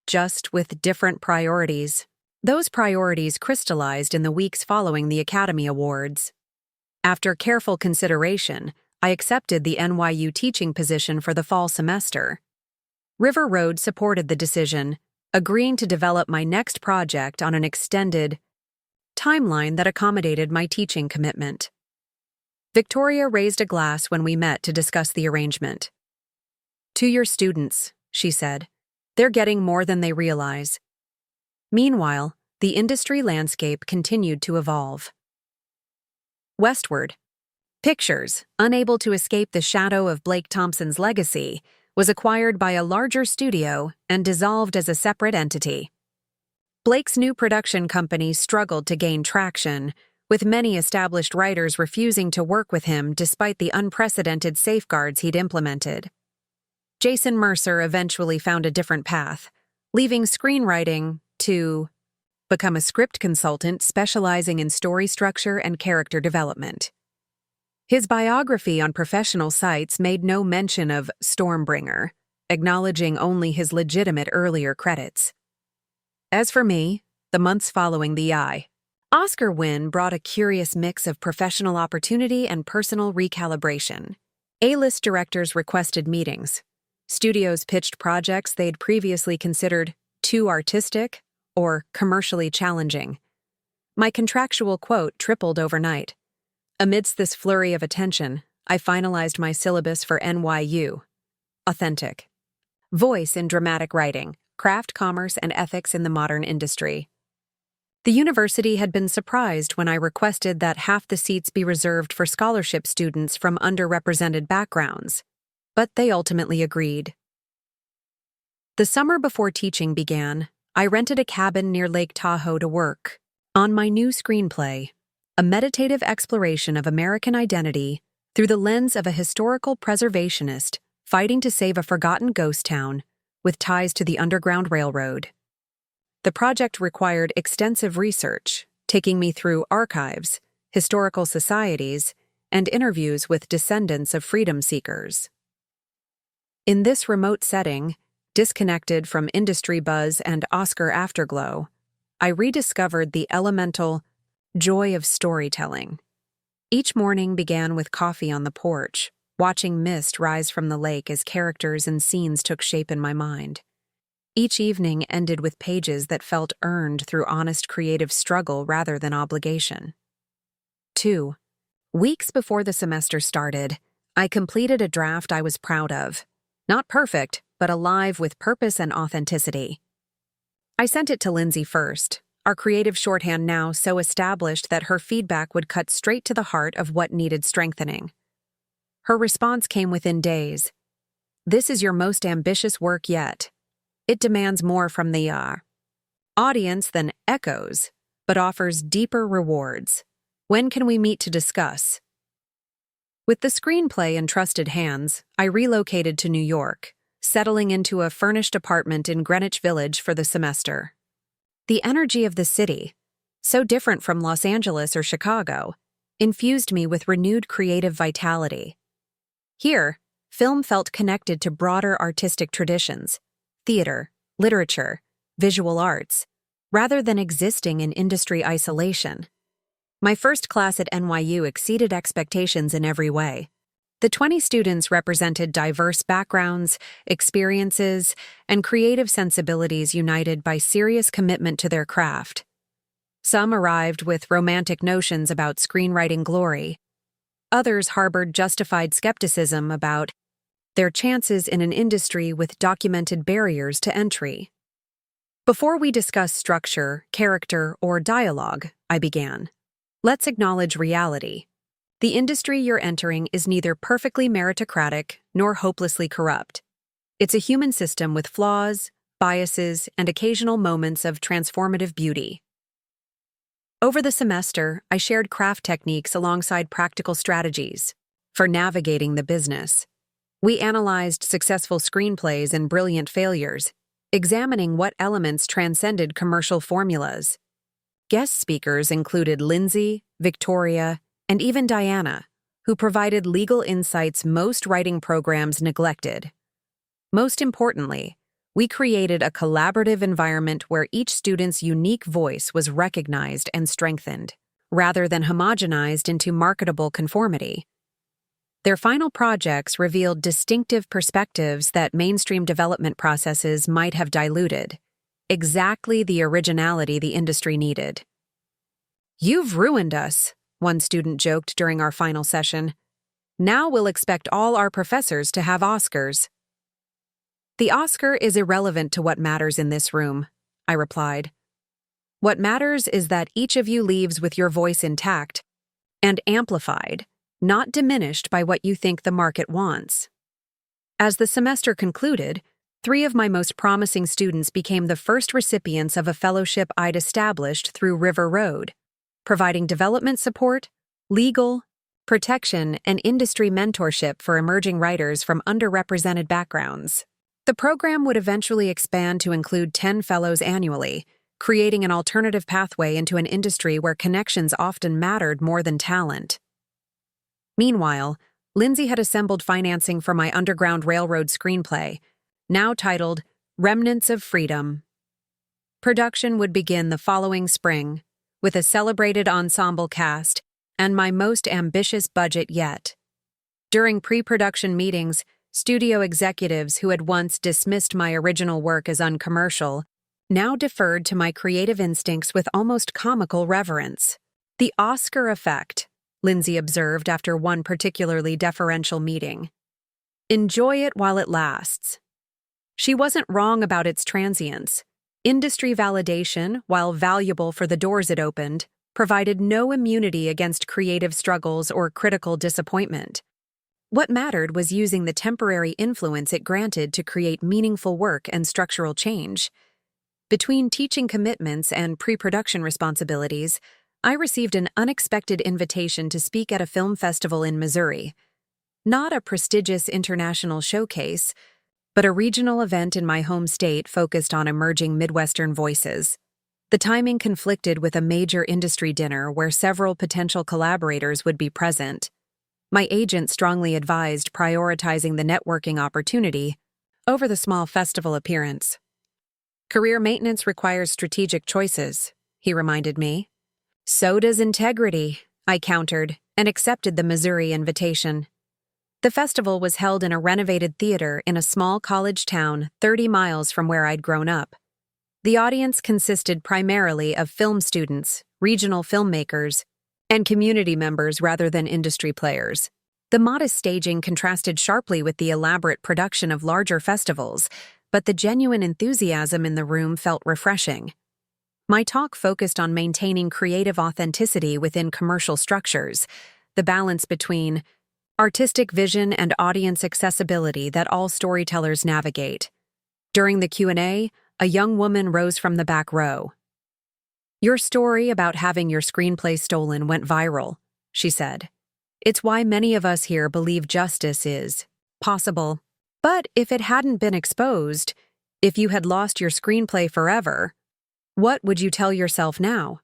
just with different priorities. Those priorities crystallized in the weeks following the Academy Awards. After careful consideration, I accepted the NYU teaching position for the fall semester. River Road supported the decision, agreeing to develop my next project on an extended timeline that accommodated my teaching commitment. Victoria raised a glass when we met to discuss the arrangement. "To your students," she said. "They're getting more than they realize." Meanwhile, the industry landscape continued to evolve. Westward Pictures, unable to escape the shadow of Blake Thompson's legacy, was acquired by a larger studio and dissolved as a separate entity. Blake's new production company struggled to gain traction, with many established writers refusing to work with him despite the unprecedented safeguards he'd implemented. Jason Mercer eventually found a different path, leaving screenwriting to become a script consultant specializing in story structure and character development. His biography on professional sites made no mention of Stormbringer, acknowledging only his legitimate earlier credits. As for me, the months following the Oscar win brought a curious mix of professional opportunity and personal recalibration. A-list directors requested meetings. Studios pitched projects they'd previously considered too artistic or commercially challenging. My contractual quote tripled overnight. Amidst this flurry of attention, I finalized my syllabus for NYU. Authentic. Voice in dramatic writing, craft commerce and ethics in the modern industry. The university had been surprised when I requested that half the seats be reserved for scholarship students from underrepresented backgrounds, but they ultimately agreed. The summer before teaching began, I rented a cabin near Lake Tahoe to work on my new screenplay, a meditative exploration of American identity through the lens of a historical preservationist fighting to save a forgotten ghost town with ties to the Underground Railroad. The project required extensive research, taking me through archives, historical societies, and interviews with descendants of freedom seekers. In this remote setting, disconnected from industry buzz and Oscar afterglow, I rediscovered the elemental joy of storytelling. Each morning began with coffee on the porch, watching mist rise from the lake as characters and scenes took shape in my mind. Each evening ended with pages that felt earned through honest creative struggle rather than obligation. 2. Weeks before the semester started, I completed a draft I was proud of. Not perfect, but alive with purpose and authenticity. I sent it to Lindsay first, our creative shorthand now so established that her feedback would cut straight to the heart of what needed strengthening. Her response came within days. "This is your most ambitious work yet. It demands more from the audience than echoes, but offers deeper rewards. When can we meet to discuss?" With the screenplay in trusted hands, I relocated to New York, settling into a furnished apartment in Greenwich Village for the semester. The energy of the city, so different from Los Angeles or Chicago, infused me with renewed creative vitality. Here, film felt connected to broader artistic traditions, theater, literature, visual arts, rather than existing in industry isolation. My first class at NYU exceeded expectations in every way. The 20 students represented diverse backgrounds, experiences, and creative sensibilities united by serious commitment to their craft. Some arrived with romantic notions about screenwriting glory. Others harbored justified skepticism about their chances in an industry with documented barriers to entry. Before we discuss structure, character, or dialogue, I began. Let's acknowledge reality. The industry you're entering is neither perfectly meritocratic nor hopelessly corrupt. It's a human system with flaws, biases, and occasional moments of transformative beauty. Over the semester, I shared craft techniques alongside practical strategies for navigating the business. We analyzed successful screenplays and brilliant failures, examining what elements transcended commercial formulas. Guest speakers included Lindsay, Victoria, and even Diana, who provided legal insights most writing programs neglected. Most importantly, we created a collaborative environment where each student's unique voice was recognized and strengthened, rather than homogenized into marketable conformity. Their final projects revealed distinctive perspectives that mainstream development processes might have diluted, exactly the originality the industry needed. "You've ruined us," one student joked during our final session. "Now we'll expect all our professors to have Oscars." "The Oscar is irrelevant to what matters in this room," I replied. "What matters is that each of you leaves with your voice intact and amplified, not diminished by what you think the market wants." As the semester concluded, 3 of my most promising students became the first recipients of a fellowship I'd established through River Road, providing development support, legal, protection, and industry mentorship for emerging writers from underrepresented backgrounds. The program would eventually expand to include 10 fellows annually, creating an alternative pathway into an industry where connections often mattered more than talent. Meanwhile, Lindsay had assembled financing for my Underground Railroad screenplay, now titled Remnants of Freedom. Production would begin the following spring, with a celebrated ensemble cast and my most ambitious budget yet. During pre-production meetings, studio executives who had once dismissed my original work as uncommercial now deferred to my creative instincts with almost comical reverence. "The Oscar effect," Lindsay observed after one particularly deferential meeting. "Enjoy it while it lasts." She wasn't wrong about its transience. Industry validation, while valuable for the doors it opened, provided no immunity against creative struggles or critical disappointment. What mattered was using the temporary influence it granted to create meaningful work and structural change. Between teaching commitments and pre-production responsibilities, I received an unexpected invitation to speak at a film festival in Missouri. Not a prestigious international showcase, but a regional event in my home state focused on emerging Midwestern voices. The timing conflicted with a major industry dinner where several potential collaborators would be present. My agent strongly advised prioritizing the networking opportunity over the small festival appearance. "Career maintenance requires strategic choices," he reminded me. "So does integrity," I countered, and accepted the Missouri invitation. The festival was held in a renovated theater in a small college town 30 miles from where I'd grown up. The audience consisted primarily of film students, regional filmmakers, and community members rather than industry players. The modest staging contrasted sharply with the elaborate production of larger festivals, but the genuine enthusiasm in the room felt refreshing. My talk focused on maintaining creative authenticity within commercial structures, the balance between artistic vision and audience accessibility that all storytellers navigate. During the Q&A, a young woman rose from the back row. "Your story about having your screenplay stolen went viral," she said. "It's why many of us here believe justice is possible. But if it hadn't been exposed, if you had lost your screenplay forever, what would you tell yourself now?"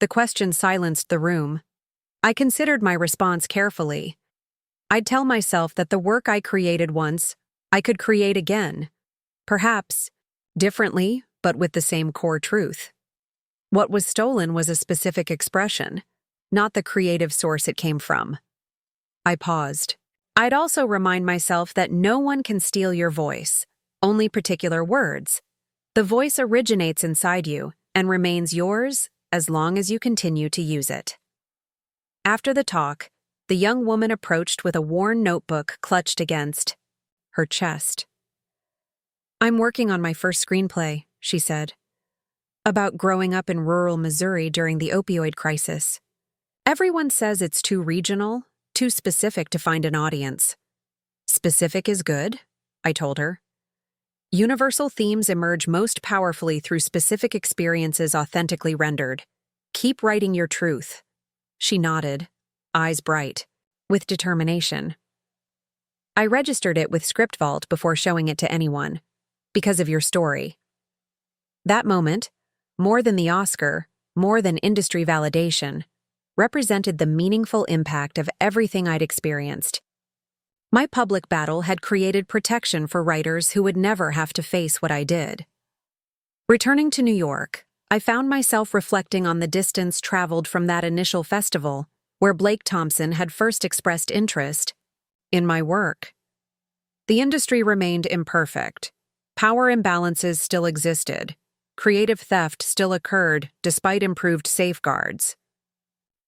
The question silenced the room. I considered my response carefully. I'd tell myself that the work I created once, I could create again. Perhaps differently, but with the same core truth. What was stolen was a specific expression, not the creative source it came from. I paused. I'd also remind myself that no one can steal your voice, only particular words. The voice originates inside you and remains yours as long as you continue to use it. After the talk, the young woman approached with a worn notebook clutched against her chest. "I'm working on my first screenplay," she said, "about growing up in rural Missouri during the opioid crisis. Everyone says it's too regional, too specific to find an audience." "Specific is good," I told her. "Universal themes emerge most powerfully through specific experiences authentically rendered. Keep writing your truth." She nodded, eyes bright, with determination. I registered it with ScriptVault before showing it to anyone, because of your story. That moment, more than the Oscar, more than industry validation, represented the meaningful impact of everything I'd experienced. My public battle had created protection for writers who would never have to face what I did. Returning to New York, I found myself reflecting on the distance traveled from that initial festival, where Blake Thompson had first expressed interest in my work. The industry remained imperfect. Power imbalances still existed. Creative theft still occurred despite improved safeguards.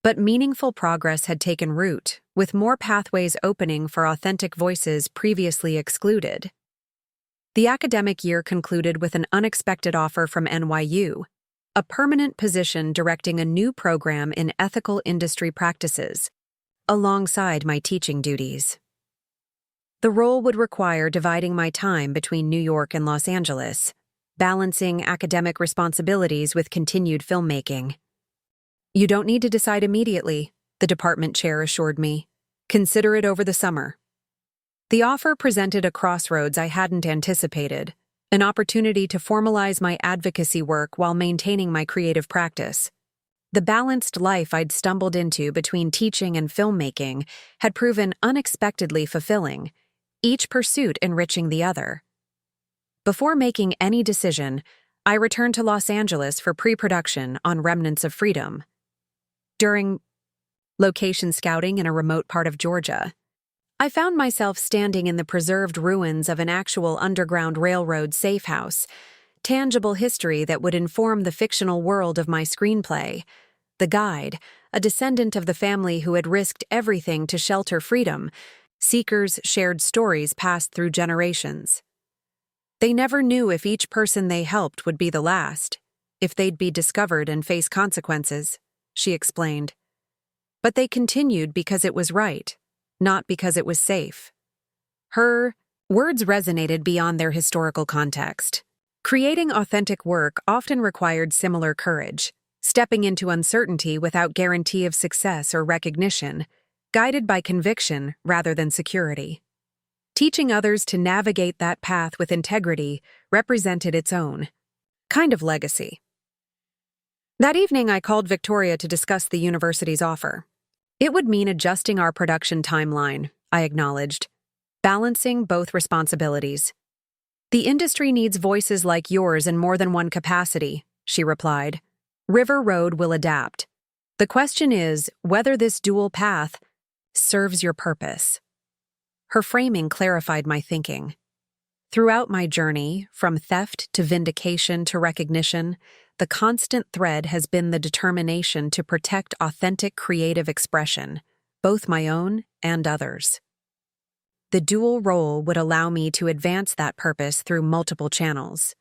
But meaningful progress had taken root, with more pathways opening for authentic voices previously excluded. The academic year concluded with an unexpected offer from NYU, a permanent position directing a new program in ethical industry practices, alongside my teaching duties. The role would require dividing my time between New York and Los Angeles, balancing academic responsibilities with continued filmmaking. "You don't need to decide immediately," the department chair assured me. "Consider it over the summer." The offer presented a crossroads I hadn't anticipated, an opportunity to formalize my advocacy work while maintaining my creative practice. The balanced life I'd stumbled into between teaching and filmmaking had proven unexpectedly fulfilling, each pursuit enriching the other. Before making any decision, I returned to Los Angeles for pre-production on Remnants of Freedom. During location scouting in a remote part of Georgia, I found myself standing in the preserved ruins of an actual Underground Railroad safe house, tangible history that would inform the fictional world of my screenplay. The guide, a descendant of the family who had risked everything to shelter freedom, seekers shared stories passed through generations. They never knew if each person they helped would be the last, if they'd be discovered and face consequences, she explained. But they continued because it was right, not because it was safe. Her words resonated beyond their historical context. Creating authentic work often required similar courage, stepping into uncertainty without guarantee of success or recognition, guided by conviction rather than security. Teaching others to navigate that path with integrity represented its own kind of legacy. That evening, I called Victoria to discuss the university's offer. It would mean adjusting our production timeline, I acknowledged, balancing both responsibilities. "The industry needs voices like yours in more than one capacity," she replied. "River Road will adapt. The question is whether this dual path serves your purpose." Her framing clarified my thinking. Throughout my journey, from theft to vindication to recognition, the constant thread has been the determination to protect authentic creative expression, both my own and others. The dual role would allow me to advance that purpose through multiple channels.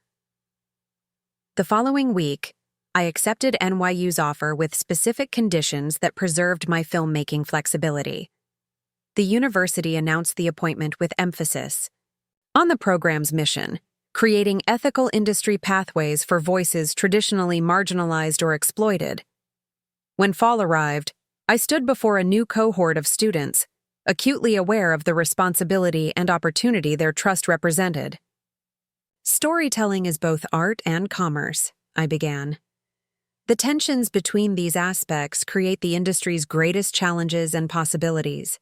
The following week, I accepted NYU's offer with specific conditions that preserved my filmmaking flexibility. The university announced the appointment with emphasis on the program's mission, creating ethical industry pathways for voices traditionally marginalized or exploited. When fall arrived, I stood before a new cohort of students, acutely aware of the responsibility and opportunity their trust represented. Storytelling is both art and commerce, I began. The tensions between these aspects create the industry's greatest challenges and possibilities.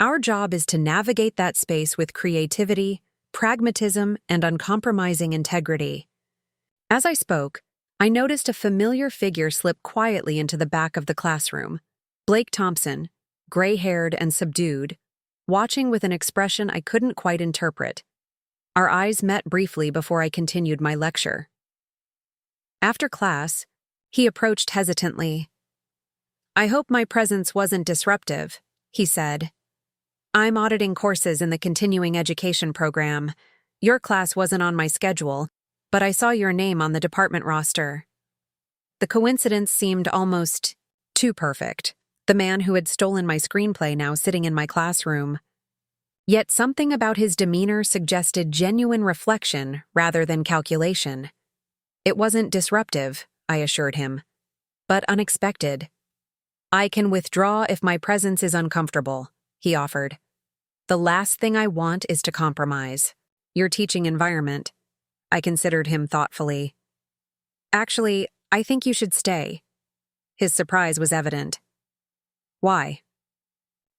Our job is to navigate that space with creativity, pragmatism, and uncompromising integrity. As I spoke, I noticed a familiar figure slip quietly into the back of the classroom. Blake Thompson, gray-haired and subdued, watching with an expression I couldn't quite interpret. Our eyes met briefly before I continued my lecture. After class, he approached hesitantly. "I hope my presence wasn't disruptive," he said. "I'm auditing courses in the continuing education program. Your class wasn't on my schedule, but I saw your name on the department roster." The coincidence seemed almost too perfect. The man who had stolen my screenplay now sitting in my classroom. Yet something about his demeanor suggested genuine reflection rather than calculation. It wasn't disruptive, I assured him, but unexpected. "I can withdraw if my presence is uncomfortable," he offered. "The last thing I want is to compromise your teaching environment." I considered him thoughtfully. "Actually, I think you should stay." His surprise was evident. "Why?"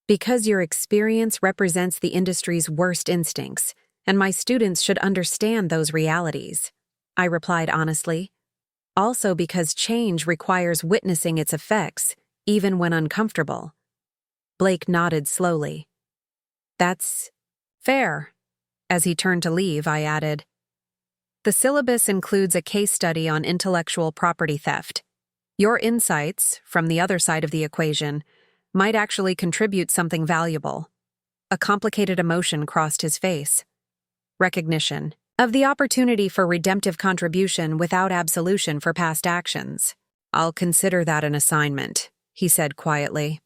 "Because your experience represents the industry's worst instincts, and my students should understand those realities," I replied honestly. "Also because change requires witnessing its effects, even when uncomfortable." Blake nodded slowly. "That's fair." As he turned to leave, I added, "The syllabus includes a case study on intellectual property theft. Your insights, from the other side of the equation, might actually contribute something valuable." A complicated emotion crossed his face. Recognition of the opportunity for redemptive contribution without absolution for past actions. "I'll consider that an assignment," he said quietly.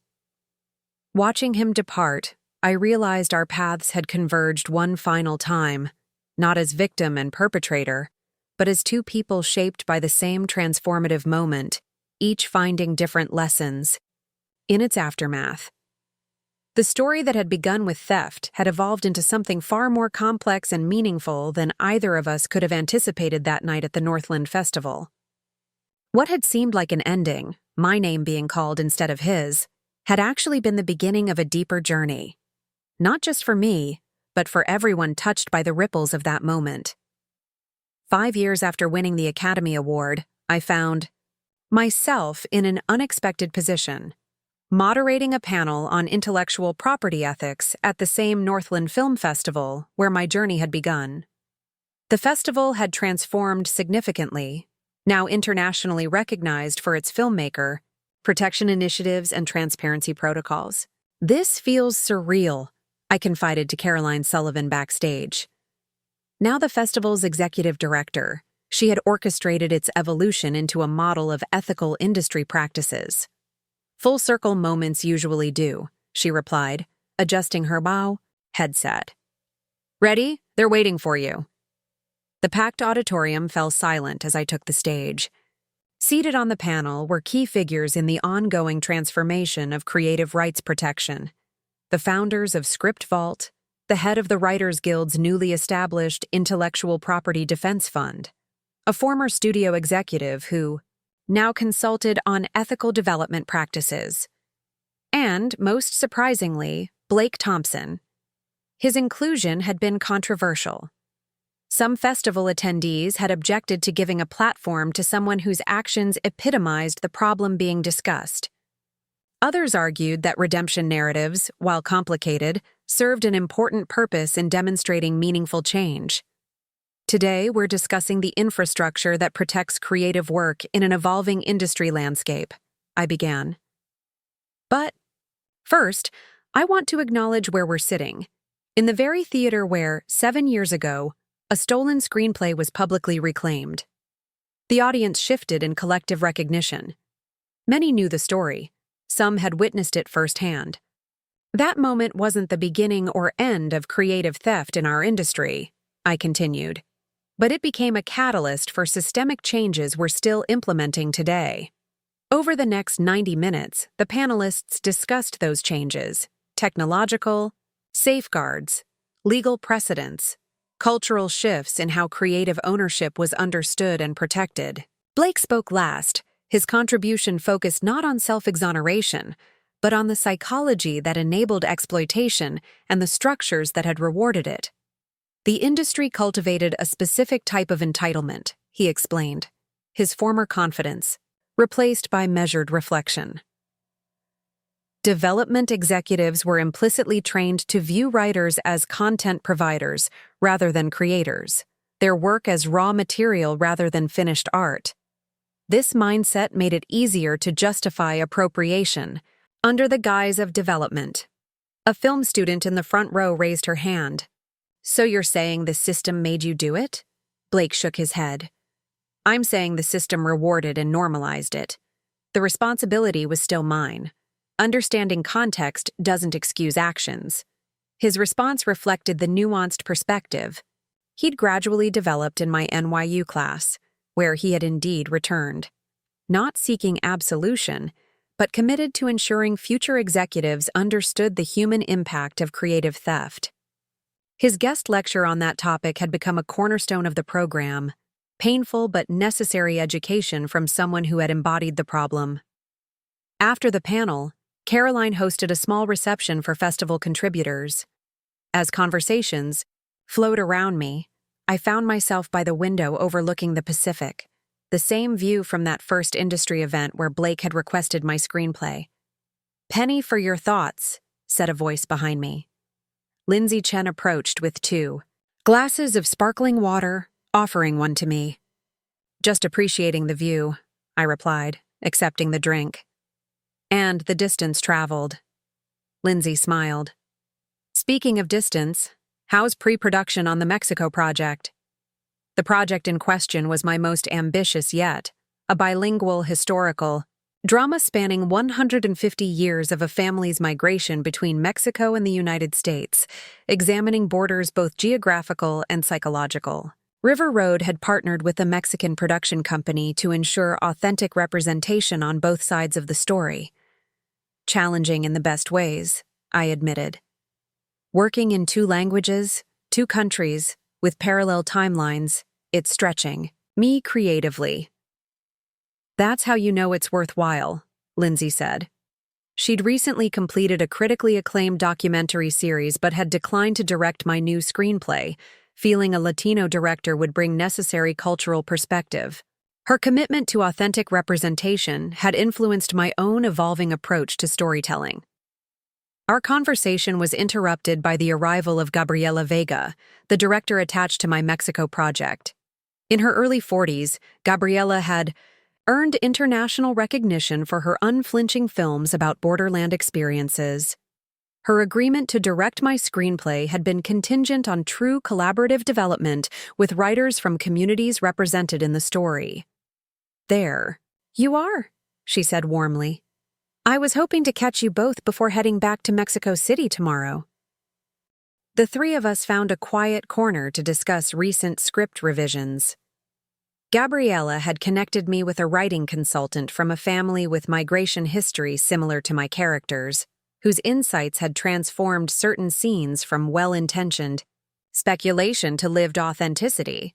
Watching him depart, I realized our paths had converged one final time, not as victim and perpetrator, but as two people shaped by the same transformative moment, each finding different lessons. In its aftermath, the story that had begun with theft had evolved into something far more complex and meaningful than either of us could have anticipated that night at the Northland Festival. What had seemed like an ending, my name being called instead of his, had actually been the beginning of a deeper journey. Not just for me, but for everyone touched by the ripples of that moment. 5 years after winning the Academy Award, I found myself in an unexpected position, moderating a panel on intellectual property ethics at the same Northland Film Festival where my journey had begun. The festival had transformed significantly, now internationally recognized for its filmmaker, protection initiatives, and transparency protocols. "This feels surreal," I confided to Caroline Sullivan backstage. Now the festival's executive director, she had orchestrated its evolution into a model of ethical industry practices. "Full circle moments usually do," she replied, adjusting her bow headset. "Ready? They're waiting for you." The packed auditorium fell silent as I took the stage. Seated on the panel were key figures in the ongoing transformation of creative rights protection. The founders of Script Vault, the head of the Writers Guild's newly established Intellectual Property Defense Fund, a former studio executive who now consulted on ethical development practices, and, most surprisingly, Blake Thompson. His inclusion had been controversial. Some festival attendees had objected to giving a platform to someone whose actions epitomized the problem being discussed. Others argued that redemption narratives, while complicated, served an important purpose in demonstrating meaningful change. Today, we're discussing the infrastructure that protects creative work in an evolving industry landscape, I began. But first, I want to acknowledge where we're sitting. In the very theater where, 7 years ago, a stolen screenplay was publicly reclaimed. The audience shifted in collective recognition. Many knew the story. Some had witnessed it firsthand. That moment wasn't the beginning or end of creative theft in our industry, I continued, but it became a catalyst for systemic changes we're still implementing today. Over the next 90 minutes, the panelists discussed those changes: technological, safeguards, legal precedents, cultural shifts in how creative ownership was understood and protected. Blake spoke last. His contribution focused not on self-exoneration, but on the psychology that enabled exploitation and the structures that had rewarded it. The industry cultivated a specific type of entitlement, he explained, his former confidence, replaced by measured reflection. Development executives were implicitly trained to view writers as content providers rather than creators, their work as raw material rather than finished art. This mindset made it easier to justify appropriation under the guise of development. A film student in the front row raised her hand. "So you're saying the system made you do it?" Blake shook his head. "I'm saying the system rewarded and normalized it. The responsibility was still mine. Understanding context doesn't excuse actions." His response reflected the nuanced perspective he'd gradually developed in my NYU class, where he had indeed returned. Not seeking absolution, but committed to ensuring future executives understood the human impact of creative theft. His guest lecture on that topic had become a cornerstone of the program, painful but necessary education from someone who had embodied the problem. After the panel, Caroline hosted a small reception for festival contributors. As conversations flowed around me, I found myself by the window overlooking the Pacific, the same view from that first industry event where Blake had requested my screenplay. "Penny for your thoughts," said a voice behind me. Lindsay Chen approached with 2 glasses of sparkling water, offering one to me. "Just appreciating the view," I replied, accepting the drink. "And the distance traveled." Lindsay smiled. "Speaking of distance, how's pre-production on the Mexico project?" The project in question was my most ambitious yet, a bilingual historical drama spanning 150 years of a family's migration between Mexico and the United States, examining borders both geographical and psychological. River Road had partnered with a Mexican production company to ensure authentic representation on both sides of the story. Challenging in the best ways, I admitted. Working in 2 languages, 2 countries, with parallel timelines, it's stretching me creatively. "That's how you know it's worthwhile," Lindsay said. She'd recently completed a critically acclaimed documentary series but had declined to direct my new screenplay, feeling a Latino director would bring necessary cultural perspective. Her commitment to authentic representation had influenced my own evolving approach to storytelling. Our conversation was interrupted by the arrival of Gabriela Vega, the director attached to my Mexico project. In her early 40s, Gabriela had earned international recognition for her unflinching films about borderland experiences. Her agreement to direct my screenplay had been contingent on true collaborative development with writers from communities represented in the story. "There you are," she said warmly. "I was hoping to catch you both before heading back to Mexico City tomorrow." The 3 of us found a quiet corner to discuss recent script revisions. Gabriela had connected me with a writing consultant from a family with migration history similar to my characters, whose insights had transformed certain scenes from well-intentioned speculation to lived authenticity.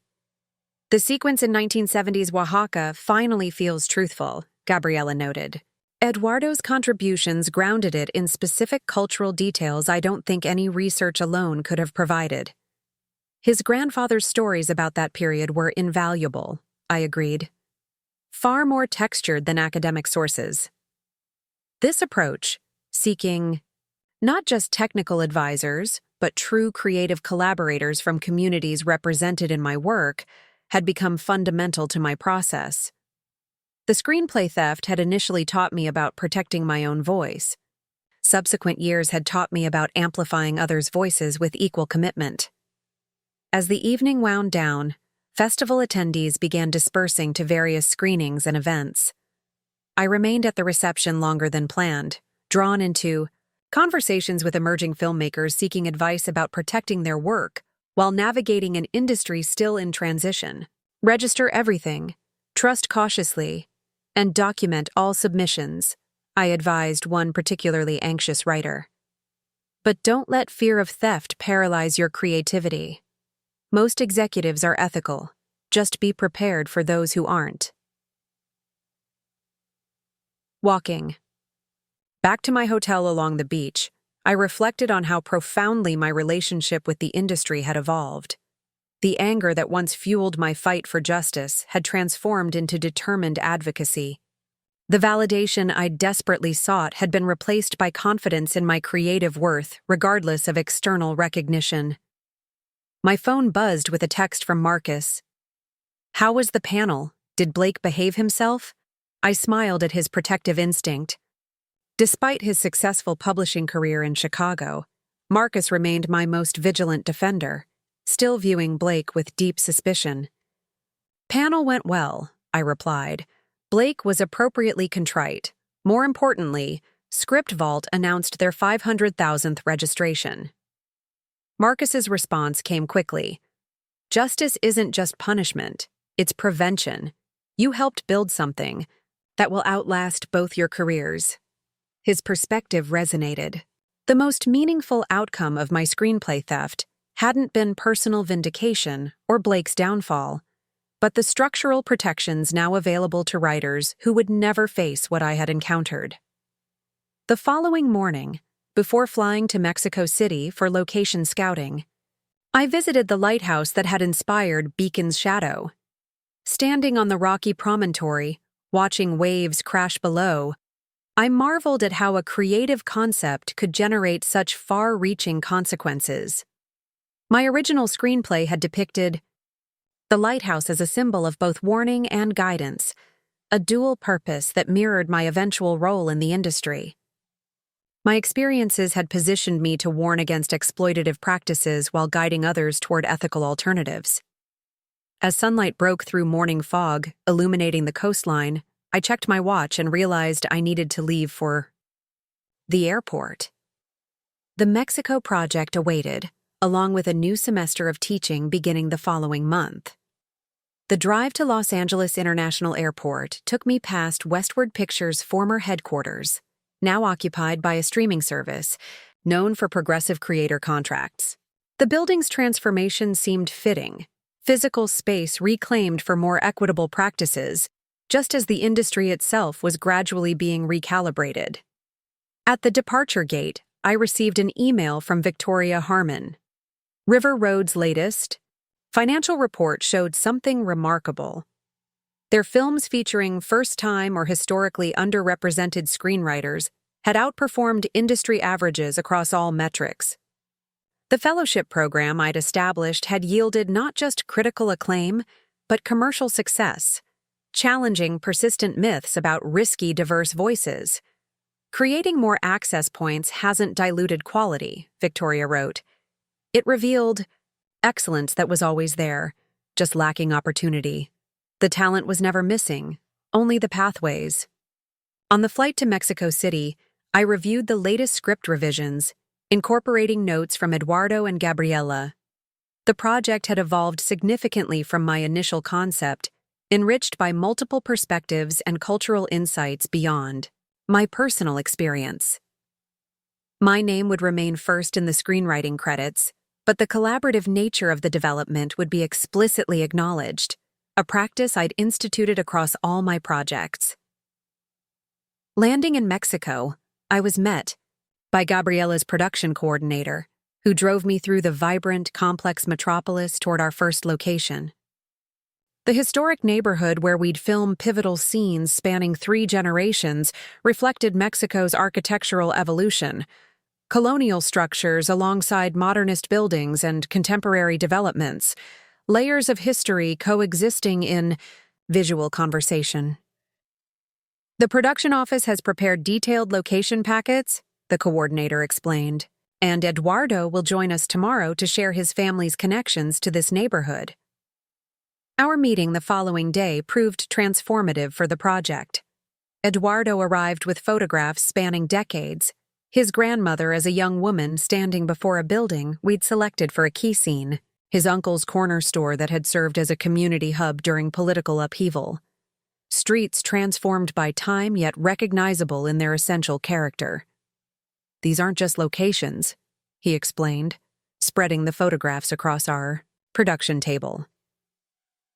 "The sequence in 1970s Oaxaca finally feels truthful," Gabriela noted. "Eduardo's contributions grounded it in specific cultural details I don't think any research alone could have provided." His grandfather's stories about that period were invaluable, I agreed. "Far more textured than academic sources." This approach, seeking Not just technical advisors, but true creative collaborators from communities represented in my work, had become fundamental to my process. The screenplay theft had initially taught me about protecting my own voice. Subsequent years had taught me about amplifying others' voices with equal commitment. As the evening wound down, festival attendees began dispersing to various screenings and events. I remained at the reception longer than planned, drawn into conversations with emerging filmmakers seeking advice about protecting their work while navigating an industry still in transition. Register everything, trust cautiously, and document all submissions, I advised one particularly anxious writer. But don't let fear of theft paralyze your creativity. Most executives are ethical. Just be prepared for those who aren't. Walking. Back to my hotel along the beach, I reflected on how profoundly my relationship with the industry had evolved. The anger that once fueled my fight for justice had transformed into determined advocacy. The validation I desperately sought had been replaced by confidence in my creative worth, regardless of external recognition. My phone buzzed with a text from Marcus. "How was the panel? Did Blake behave himself?" I smiled at his protective instinct. Despite his successful publishing career in Chicago, Marcus remained my most vigilant defender, still viewing Blake with deep suspicion. "Panel went well," I replied. Blake was appropriately contrite. More importantly, Script Vault announced their 500,000th registration. Marcus's response came quickly. "Justice isn't just punishment, it's prevention. You helped build something that will outlast both your careers." His perspective resonated. The most meaningful outcome of my screenplay theft hadn't been personal vindication or Blake's downfall, but the structural protections now available to writers who would never face what I had encountered. The following morning, before flying to Mexico City for location scouting, I visited the lighthouse that had inspired Beacon's Shadow. Standing on the rocky promontory, watching waves crash below, I marveled at how a creative concept could generate such far-reaching consequences. My original screenplay had depicted the lighthouse as a symbol of both warning and guidance, a dual purpose that mirrored my eventual role in the industry. My experiences had positioned me to warn against exploitative practices while guiding others toward ethical alternatives. As sunlight broke through morning fog, illuminating the coastline, I checked my watch and realized I needed to leave for the airport. The Mexico project awaited, along with a new semester of teaching beginning the following month. The drive to Los Angeles International Airport took me past Westward Pictures' former headquarters, now occupied by a streaming service known for progressive creator contracts. The building's transformation seemed fitting, physical space reclaimed for more equitable practices, just as the industry itself was gradually being recalibrated. At the departure gate, I received an email from Victoria Harmon. River Road's latest financial report showed something remarkable. Their films featuring first-time or historically underrepresented screenwriters had outperformed industry averages across all metrics. The fellowship program I'd established had yielded not just critical acclaim, but commercial success, challenging persistent myths about risky, diverse voices. "Creating more access points hasn't diluted quality," Victoria wrote. "It revealed excellence that was always there, just lacking opportunity. The talent was never missing, only the pathways." On the flight to Mexico City, I reviewed the latest script revisions, incorporating notes from Eduardo and Gabriela. The project had evolved significantly from my initial concept, enriched by multiple perspectives and cultural insights beyond my personal experience. My name would remain first in the screenwriting credits, but the collaborative nature of the development would be explicitly acknowledged, a practice I'd instituted across all my projects. Landing in Mexico, I was met by Gabriela's production coordinator, who drove me through the vibrant, complex metropolis toward our first location. The historic neighborhood where we'd film pivotal scenes spanning 3 generations reflected Mexico's architectural evolution, colonial structures alongside modernist buildings and contemporary developments, layers of history coexisting in visual conversation. The production office has prepared detailed location packets, the coordinator explained, and Eduardo will join us tomorrow to share his family's connections to this neighborhood. Our meeting the following day proved transformative for the project. Eduardo arrived with photographs spanning decades, his grandmother as a young woman standing before a building we'd selected for a key scene, his uncle's corner store that had served as a community hub during political upheaval. Streets transformed by time yet recognizable in their essential character. These aren't just locations, he explained, spreading the photographs across our production table.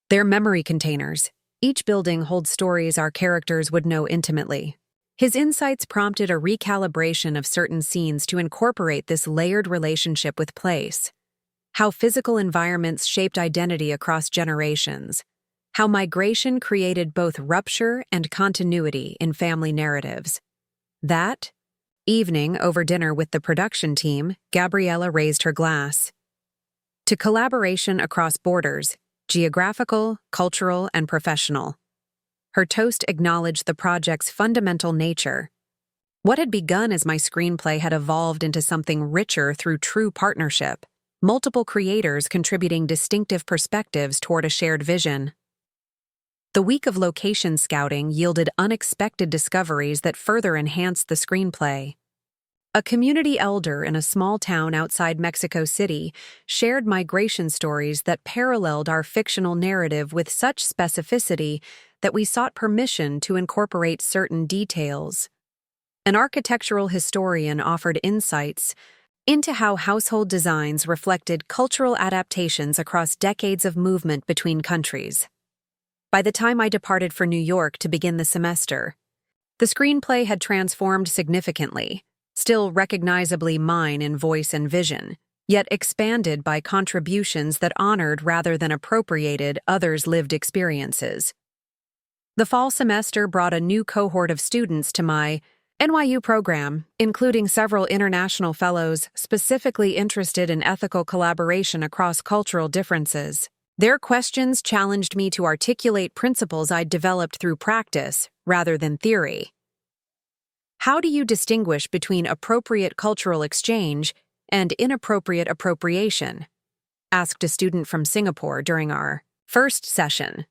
They're memory containers. Each building holds stories our characters would know intimately. His insights prompted a recalibration of certain scenes to incorporate this layered relationship with place. How physical environments shaped identity across generations. How migration created both rupture and continuity in family narratives. That evening, over dinner with the production team, Gabriella raised her glass. To collaboration across borders, geographical, cultural, and professional. Her toast acknowledged the project's fundamental nature. What had begun as my screenplay had evolved into something richer through true partnership, multiple creators contributing distinctive perspectives toward a shared vision. The week of location scouting yielded unexpected discoveries that further enhanced the screenplay. A community elder in a small town outside Mexico City shared migration stories that paralleled our fictional narrative with such specificity that we sought permission to incorporate certain details. An architectural historian offered insights into how household designs reflected cultural adaptations across decades of movement between countries. By the time I departed for New York to begin the semester, the screenplay had transformed significantly, still recognizably mine in voice and vision, yet expanded by contributions that honored rather than appropriated others' lived experiences. The fall semester brought a new cohort of students to my NYU program, including several international fellows specifically interested in ethical collaboration across cultural differences. Their questions challenged me to articulate principles I'd developed through practice rather than theory. How do you distinguish between appropriate cultural exchange and inappropriate appropriation? Asked a student from Singapore during our first session.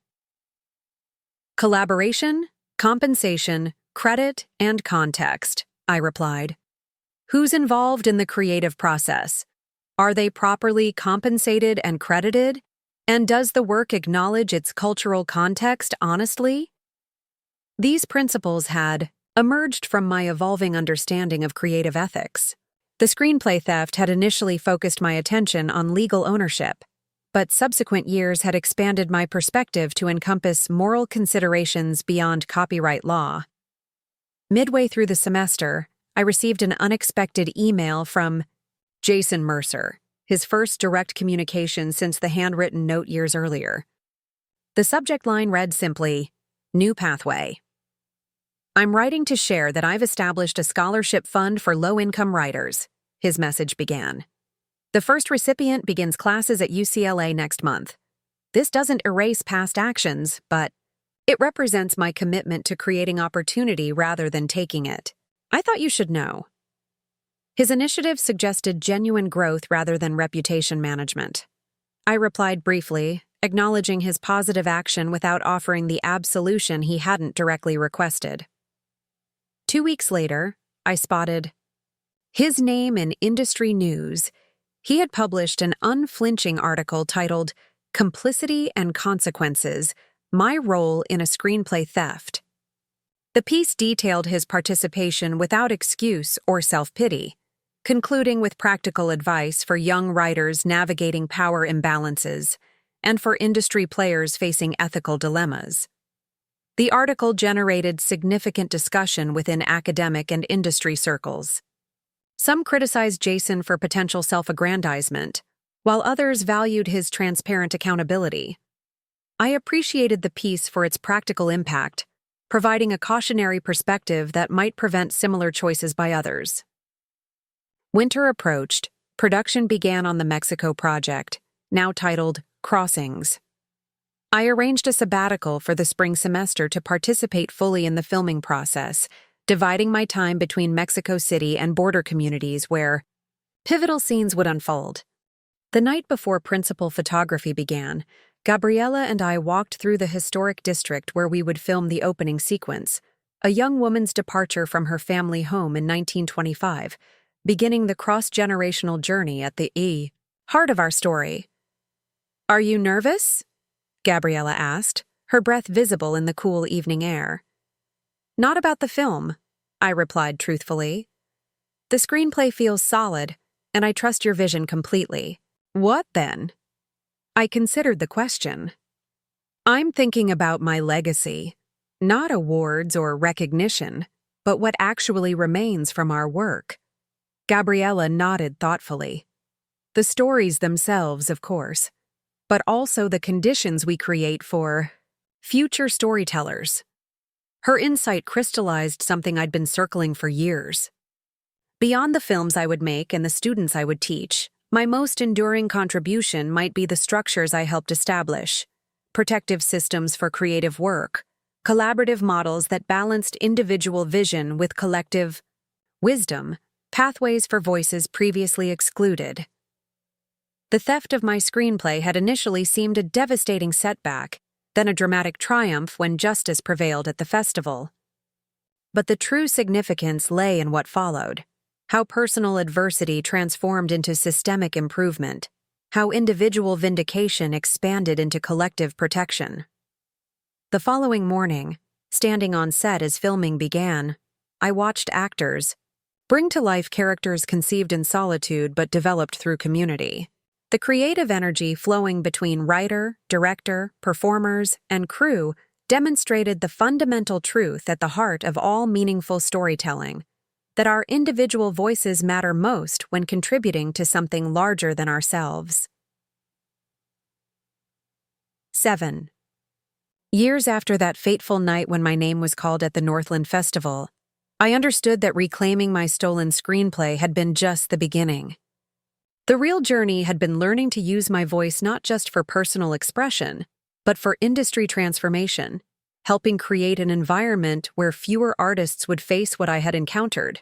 Collaboration, compensation, credit, and context, I replied. Who's involved in the creative process? Are they properly compensated and credited? And does the work acknowledge its cultural context honestly? These principles had emerged from my evolving understanding of creative ethics. The screenplay theft had initially focused my attention on legal ownership, but subsequent years had expanded my perspective to encompass moral considerations beyond copyright law. Midway through the semester, I received an unexpected email from Jason Mercer, his first direct communication since the handwritten note years earlier. The subject line read simply, "New Pathway." "I'm writing to share that I've established a scholarship fund for low-income writers," his message began. "The first recipient begins classes at UCLA next month. This doesn't erase past actions, but it represents my commitment to creating opportunity rather than taking it. I thought you should know." His initiative suggested genuine growth rather than reputation management. I replied briefly, acknowledging his positive action without offering the absolution he hadn't directly requested. 2 weeks later, I spotted his name in industry news. He had published an unflinching article titled "Complicity and Consequences: My Role in a Screenplay Theft." The piece detailed his participation without excuse or self-pity, concluding with practical advice for young writers navigating power imbalances and for industry players facing ethical dilemmas. The article generated significant discussion within academic and industry circles. Some criticized Jason for potential self-aggrandizement, while others valued his transparent accountability. I appreciated the piece for its practical impact, providing a cautionary perspective that might prevent similar choices by others. Winter approached. Production began on the Mexico project, now titled Crossings. I arranged a sabbatical for the spring semester to participate fully in the filming process, dividing my time between Mexico City and border communities where pivotal scenes would unfold. The night before principal photography began, Gabriella and I walked through the historic district where we would film the opening sequence, a young woman's departure from her family home in 1925, beginning the cross-generational journey at the heart of our story. "Are you nervous?" Gabriella asked, her breath visible in the cool evening air. "Not about the film," I replied truthfully. "The screenplay feels solid, and I trust your vision completely." "What then?" I considered the question. "I'm thinking about my legacy, not awards or recognition, but what actually remains from our work." Gabriella nodded thoughtfully. "The stories themselves, of course, but also the conditions we create for future storytellers." Her insight crystallized something I'd been circling for years. Beyond the films I would make and the students I would teach, my most enduring contribution might be the structures I helped establish: protective systems for creative work, collaborative models that balanced individual vision with collective wisdom, pathways for voices previously excluded. The theft of my screenplay had initially seemed a devastating setback, then a dramatic triumph when justice prevailed at the festival. But the true significance lay in what followed: how personal adversity transformed into systemic improvement, how individual vindication expanded into collective protection. The following morning, standing on set as filming began, I watched actors bring to life characters conceived in solitude but developed through community. The creative energy flowing between writer, director, performers, and crew demonstrated the fundamental truth at the heart of all meaningful storytelling: that our individual voices matter most when contributing to something larger than ourselves. 7. Years after that fateful night when my name was called at the Northland Festival, I understood that reclaiming my stolen screenplay had been just the beginning. The real journey had been learning to use my voice not just for personal expression, but for industry transformation, helping create an environment where fewer artists would face what I had encountered,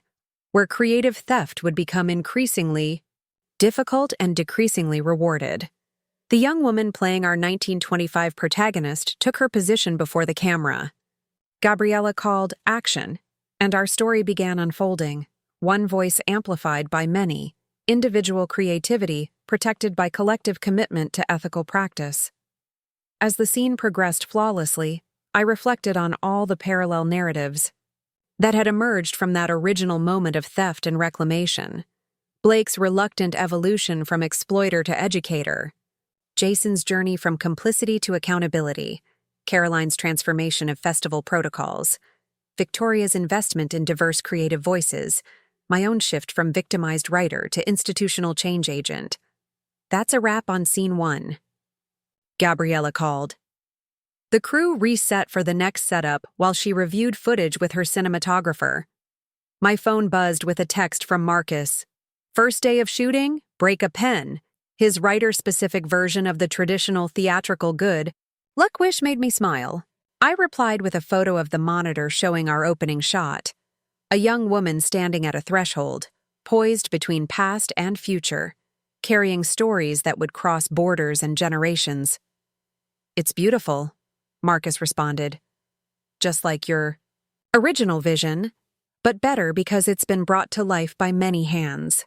where creative theft would become increasingly difficult and decreasingly rewarded. The young woman playing our 1925 protagonist took her position before the camera. Gabriella called action, and our story began unfolding, one voice amplified by many, individual creativity protected by collective commitment to ethical practice. As the scene progressed flawlessly, I reflected on all the parallel narratives that had emerged from that original moment of theft and reclamation. Blake's reluctant evolution from exploiter to educator, Jason's journey from complicity to accountability, Caroline's transformation of festival protocols, Victoria's investment in diverse creative voices, my own shift from victimized writer to institutional change agent. "That's a wrap on scene 1," Gabriella called. The crew reset for the next setup while she reviewed footage with her cinematographer. My phone buzzed with a text from Marcus. "First day of shooting? Break a pen." His writer-specific version of the traditional theatrical good. Luck wish made me smile. I replied with a photo of the monitor showing our opening shot. A young woman standing at a threshold, poised between past and future, carrying stories that would cross borders and generations. "It's beautiful," Marcus responded. "Just like your original vision, but better because it's been brought to life by many hands."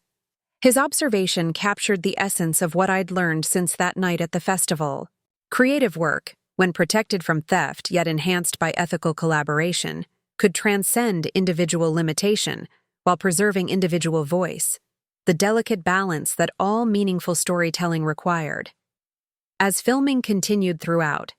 His observation captured the essence of what I'd learned since that night at the festival. Creative work, when protected from theft yet enhanced by ethical collaboration, could transcend individual limitation while preserving individual voice, the delicate balance that all meaningful storytelling required. As filming continued throughout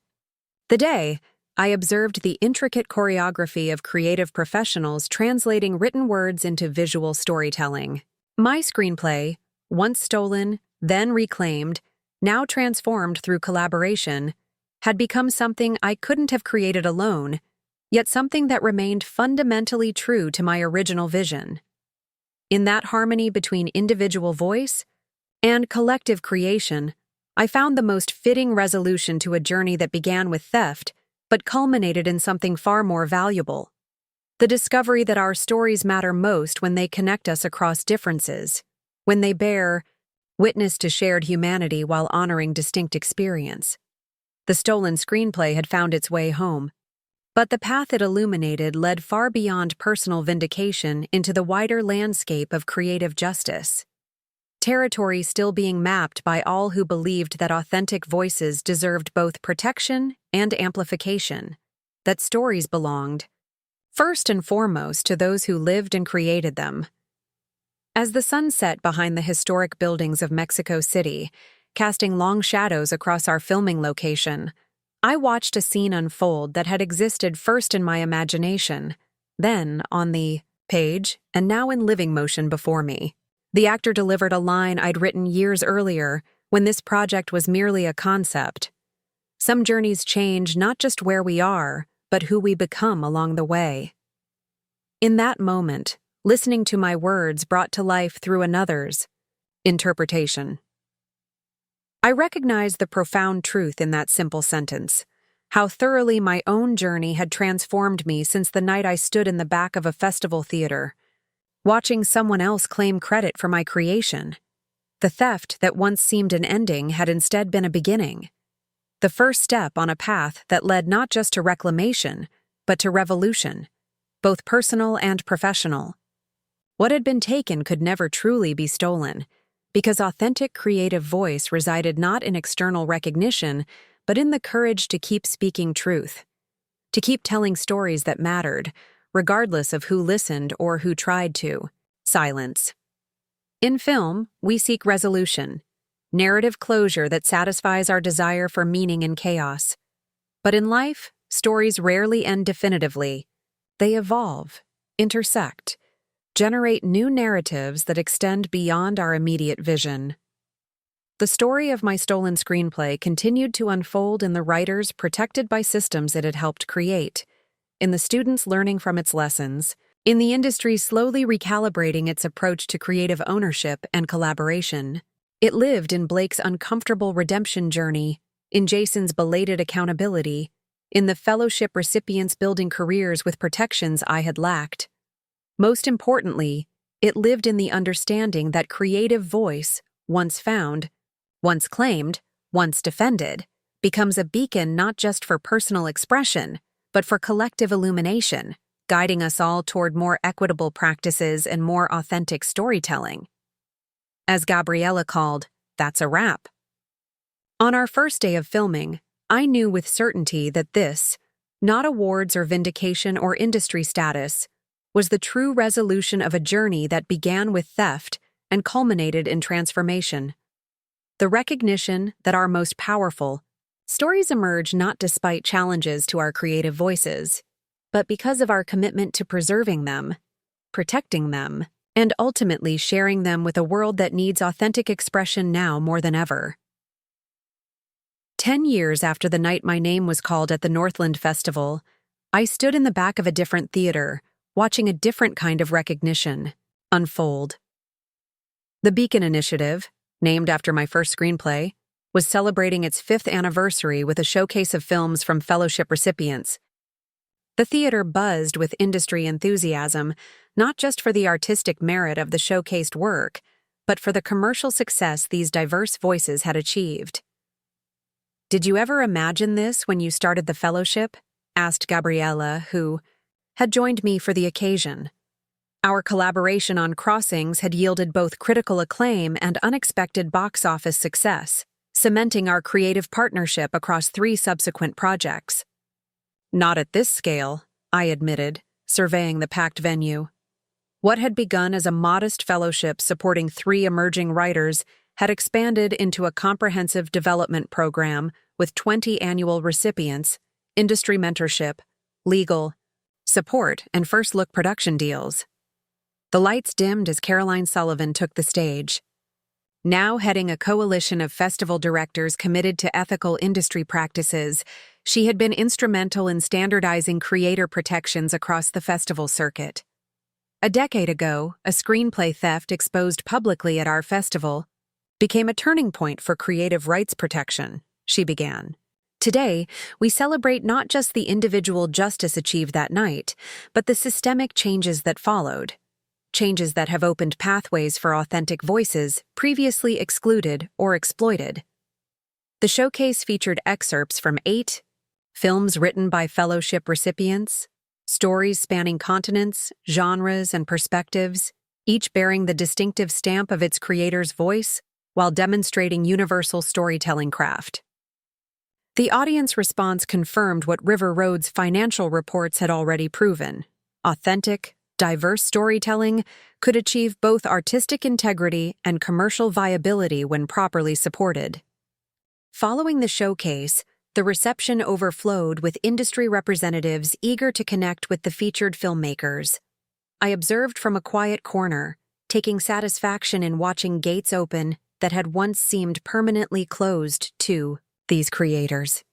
the day, I observed the intricate choreography of creative professionals translating written words into visual storytelling. My screenplay, once stolen, then reclaimed, now transformed through collaboration, had become something I couldn't have created alone, yet something that remained fundamentally true to my original vision. In that harmony between individual voice and collective creation, I found the most fitting resolution to a journey that began with theft but culminated in something far more valuable. The discovery that our stories matter most when they connect us across differences, when they bear witness to shared humanity while honoring distinct experience. The stolen screenplay had found its way home, but the path it illuminated led far beyond personal vindication into the wider landscape of creative justice. Territory still being mapped by all who believed that authentic voices deserved both protection and amplification, that stories belonged, first and foremost, to those who lived and created them. As the sun set behind the historic buildings of Mexico City, casting long shadows across our filming location, I watched a scene unfold that had existed first in my imagination, then on the page, and now in living motion before me. The actor delivered a line I'd written years earlier when this project was merely a concept. Some journeys change not just where we are, but who we become along the way. In that moment, listening to my words brought to life through another's interpretation. I recognized the profound truth in that simple sentence, how thoroughly my own journey had transformed me since the night I stood in the back of a festival theater, watching someone else claim credit for my creation. The theft that once seemed an ending had instead been a beginning, the first step on a path that led not just to reclamation, but to revolution, both personal and professional. What had been taken could never truly be stolen, because authentic creative voice resided not in external recognition, but in the courage to keep speaking truth, to keep telling stories that mattered, regardless of who listened or who tried to silence. In film, we seek resolution, narrative closure that satisfies our desire for meaning in chaos. But in life, stories rarely end definitively. They evolve, intersect, generate new narratives that extend beyond our immediate vision. The story of my stolen screenplay continued to unfold in the writers protected by systems it had helped create, in the students learning from its lessons, in the industry slowly recalibrating its approach to creative ownership and collaboration. It lived in Blake's uncomfortable redemption journey, in Jason's belated accountability, in the fellowship recipients building careers with protections I had lacked. Most importantly, it lived in the understanding that creative voice, once found, once claimed, once defended, becomes a beacon not just for personal expression, but for collective illumination, guiding us all toward more equitable practices and more authentic storytelling. As Gabriella called, that's a wrap. On our first day of filming, I knew with certainty that this, not awards or vindication or industry status, was the true resolution of a journey that began with theft and culminated in transformation. The recognition that our most powerful stories emerge not despite challenges to our creative voices, but because of our commitment to preserving them, protecting them, and ultimately sharing them with a world that needs authentic expression now more than ever. 10 years after the night my name was called at the Northland Festival, I stood in the back of a different theater, watching a different kind of recognition unfold. The Beacon Initiative, named after my first screenplay, was celebrating its 5th anniversary with a showcase of films from fellowship recipients. The theater buzzed with industry enthusiasm, not just for the artistic merit of the showcased work, but for the commercial success these diverse voices had achieved. "Did you ever imagine this when you started the fellowship?" asked Gabriella, who had joined me for the occasion. Our collaboration on Crossings had yielded both critical acclaim and unexpected box office success, cementing our creative partnership across 3 subsequent projects. "Not at this scale," I admitted, surveying the packed venue. What had begun as a modest fellowship supporting 3 emerging writers had expanded into a comprehensive development program with 20 annual recipients, industry mentorship, legal support, and first-look production deals. The lights dimmed as Caroline Sullivan took the stage. Now heading a coalition of festival directors committed to ethical industry practices, she had been instrumental in standardizing creator protections across the festival circuit. A decade ago, a screenplay theft exposed publicly at our festival became a turning point for creative rights protection, she began. Today, we celebrate not just the individual justice achieved that night, but the systemic changes that followed. Changes that have opened pathways for authentic voices previously excluded or exploited. The showcase featured excerpts from 8 films written by fellowship recipients, stories spanning continents, genres, and perspectives, each bearing the distinctive stamp of its creator's voice while demonstrating universal storytelling craft. The audience response confirmed what River Road's financial reports had already proven. Authentic, diverse storytelling could achieve both artistic integrity and commercial viability when properly supported. Following the showcase, the reception overflowed with industry representatives eager to connect with the featured filmmakers. I observed from a quiet corner, taking satisfaction in watching gates open that had once seemed permanently closed to these creators.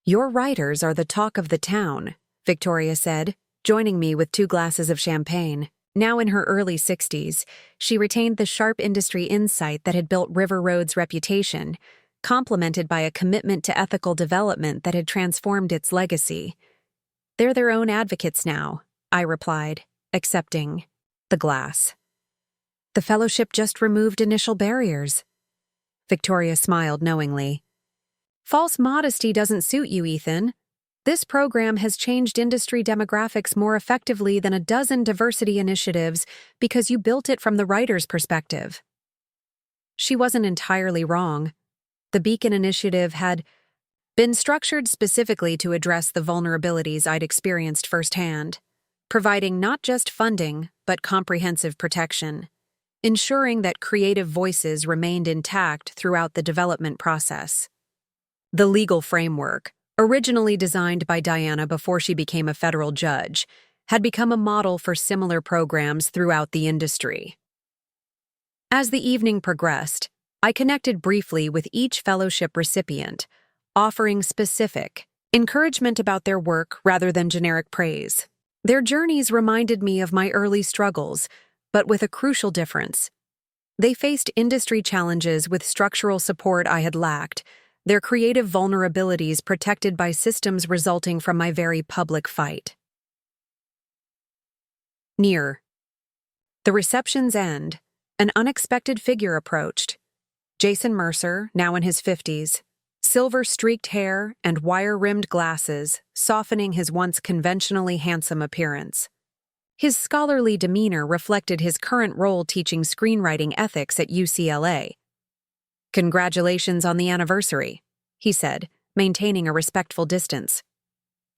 "Your writers are the talk of the town," Victoria said, joining me with 2 glasses of champagne. Now in her early 60s, she retained the sharp industry insight that had built River Road's reputation, complemented by a commitment to ethical development that had transformed its legacy. "They're their own advocates now," I replied, accepting the glass. "The fellowship just removed initial barriers." Victoria smiled knowingly. "False modesty doesn't suit you, Ethan. This program has changed industry demographics more effectively than a dozen diversity initiatives because you built it from the writer's perspective." She wasn't entirely wrong. The Beacon Initiative had been structured specifically to address the vulnerabilities I'd experienced firsthand, providing not just funding, but comprehensive protection, ensuring that creative voices remained intact throughout the development process. The legal framework, originally designed by Diana before she became a federal judge, had become a model for similar programs throughout the industry. As the evening progressed, I connected briefly with each fellowship recipient, offering specific encouragement about their work rather than generic praise. Their journeys reminded me of my early struggles, but with a crucial difference. They faced industry challenges with structural support I had lacked, their creative vulnerabilities protected by systems resulting from my very public fight. Near the reception's end, an unexpected figure approached. Jason Mercer, now in his 50s, silver-streaked hair and wire-rimmed glasses, softening his once conventionally handsome appearance. His scholarly demeanor reflected his current role teaching screenwriting ethics at UCLA. "Congratulations on the anniversary," he said, maintaining a respectful distance.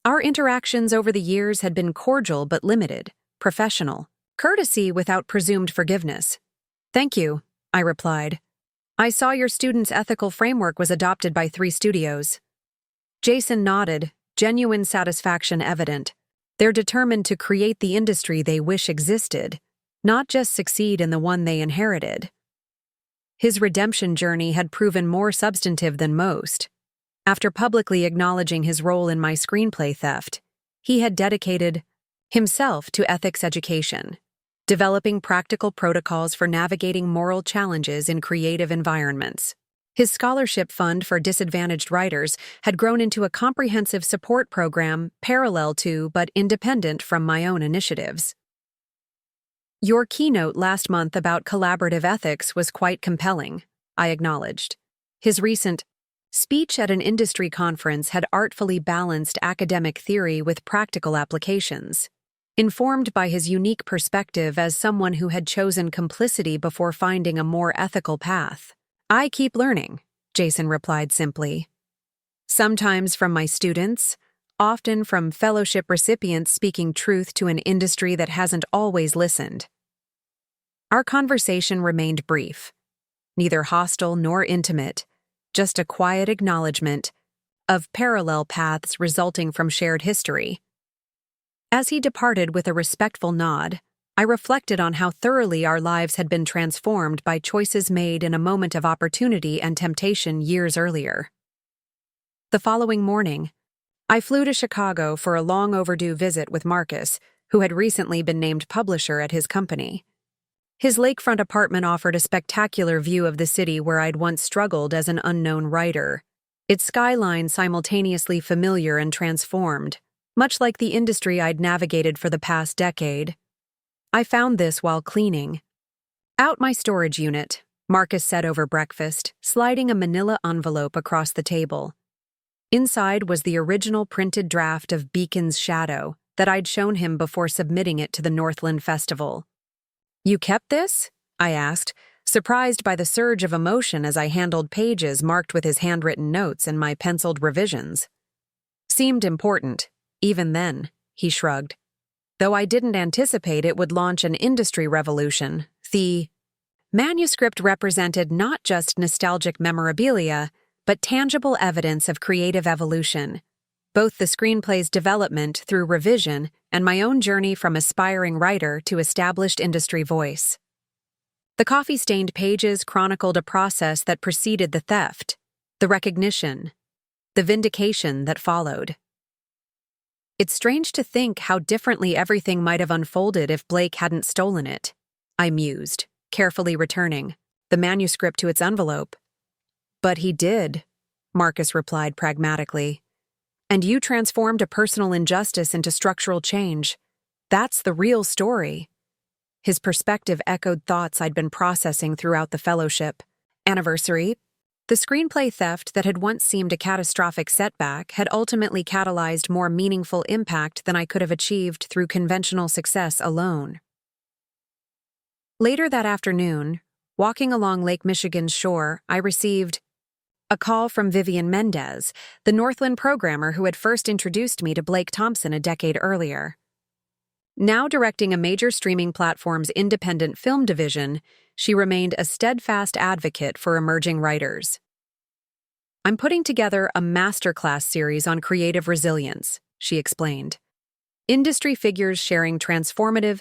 Our interactions over the years had been cordial but limited, professional, courtesy without presumed forgiveness. "Thank you," I replied. "I saw your students' ethical framework was adopted by 3 studios." Jason nodded, genuine satisfaction evident. They're determined to create the industry they wish existed, not just succeed in the one they inherited. His redemption journey had proven more substantive than most. After publicly acknowledging his role in my screenplay theft, he had dedicated himself to ethics education, developing practical protocols for navigating moral challenges in creative environments. His scholarship fund for disadvantaged writers had grown into a comprehensive support program parallel to but independent from my own initiatives. "Your keynote last month about collaborative ethics was quite compelling," I acknowledged. His recent speech at an industry conference had artfully balanced academic theory with practical applications. Informed by his unique perspective as someone who had chosen complicity before finding a more ethical path. "I keep learning," Jason replied simply. "Sometimes from my students, often from fellowship recipients speaking truth to an industry that hasn't always listened." Our conversation remained brief, neither hostile nor intimate, just a quiet acknowledgement of parallel paths resulting from shared history. As he departed with a respectful nod, I reflected on how thoroughly our lives had been transformed by choices made in a moment of opportunity and temptation years earlier. The following morning, I flew to Chicago for a long overdue visit with Marcus, who had recently been named publisher at his company. His lakefront apartment offered a spectacular view of the city where I'd once struggled as an unknown writer, its skyline simultaneously familiar and transformed, much like the industry I'd navigated for the past decade. I found this while cleaning. "Out my storage unit," Marcus said over breakfast, sliding a manila envelope across the table. Inside was the original printed draft of Beacon's Shadow that I'd shown him before submitting it to the Northland Festival. "You kept this?" I asked, surprised by the surge of emotion as I handled pages marked with his handwritten notes and my penciled revisions. "Seemed important, even then," he shrugged. "Though I didn't anticipate it would launch an industry revolution, the manuscript represented not just nostalgic memorabilia, but tangible evidence of creative evolution, both the screenplay's development through revision and my own journey from aspiring writer to established industry voice." The coffee-stained pages chronicled a process that preceded the theft, the recognition, the vindication that followed. "It's strange to think how differently everything might have unfolded if Blake hadn't stolen it," I mused, carefully returning the manuscript to its envelope. "But he did," Marcus replied pragmatically. "And you transformed a personal injustice into structural change. That's the real story." His perspective echoed thoughts I'd been processing throughout the fellowship. Anniversary. The screenplay theft that had once seemed a catastrophic setback had ultimately catalyzed more meaningful impact than I could have achieved through conventional success alone. Later that afternoon, walking along Lake Michigan's shore, I received a call from Vivian Mendez, the Northland programmer who had first introduced me to Blake Thompson a decade earlier. Now directing a major streaming platform's independent film division, she remained a steadfast advocate for emerging writers. "I'm putting together a masterclass series on creative resilience," she explained. "Industry figures sharing transformative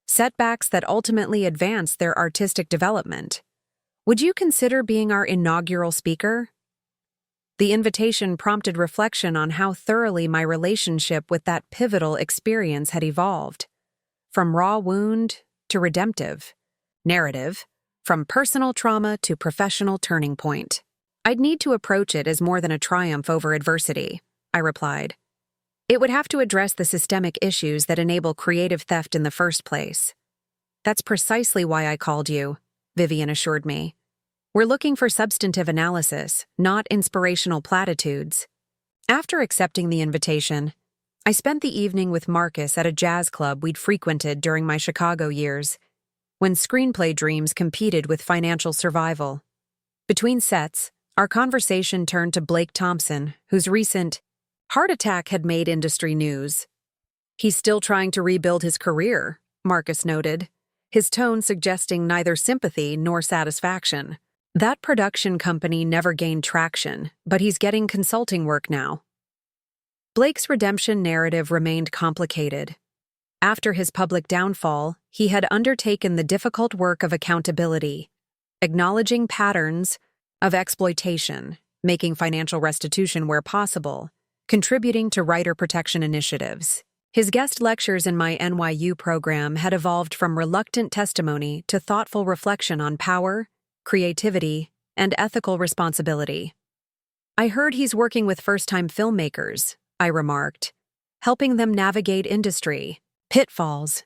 setbacks that ultimately advance their artistic development. Would you consider being our inaugural speaker?" The invitation prompted reflection on how thoroughly my relationship with that pivotal experience had evolved. From raw wound to redemptive narrative, from personal trauma to professional turning point. "I'd need to approach it as more than a triumph over adversity," I replied. "It would have to address the systemic issues that enable creative theft in the first place." "That's precisely why I called you," Vivian assured me. "We're looking for substantive analysis, not inspirational platitudes." After accepting the invitation, I spent the evening with Marcus at a jazz club we'd frequented during my Chicago years, when screenplay dreams competed with financial survival. Between sets, our conversation turned to Blake Thompson, whose recent heart attack had made industry news. "He's still trying to rebuild his career," Marcus noted, his tone suggesting neither sympathy nor satisfaction. "That production company never gained traction, but he's getting consulting work now." Blake's redemption narrative remained complicated. After his public downfall, he had undertaken the difficult work of accountability, acknowledging patterns of exploitation, making financial restitution where possible, contributing to writer protection initiatives. His guest lectures in my NYU program had evolved from reluctant testimony to thoughtful reflection on power, creativity, and ethical responsibility. "I heard he's working with first-time filmmakers," I remarked, "helping them navigate industry pitfalls."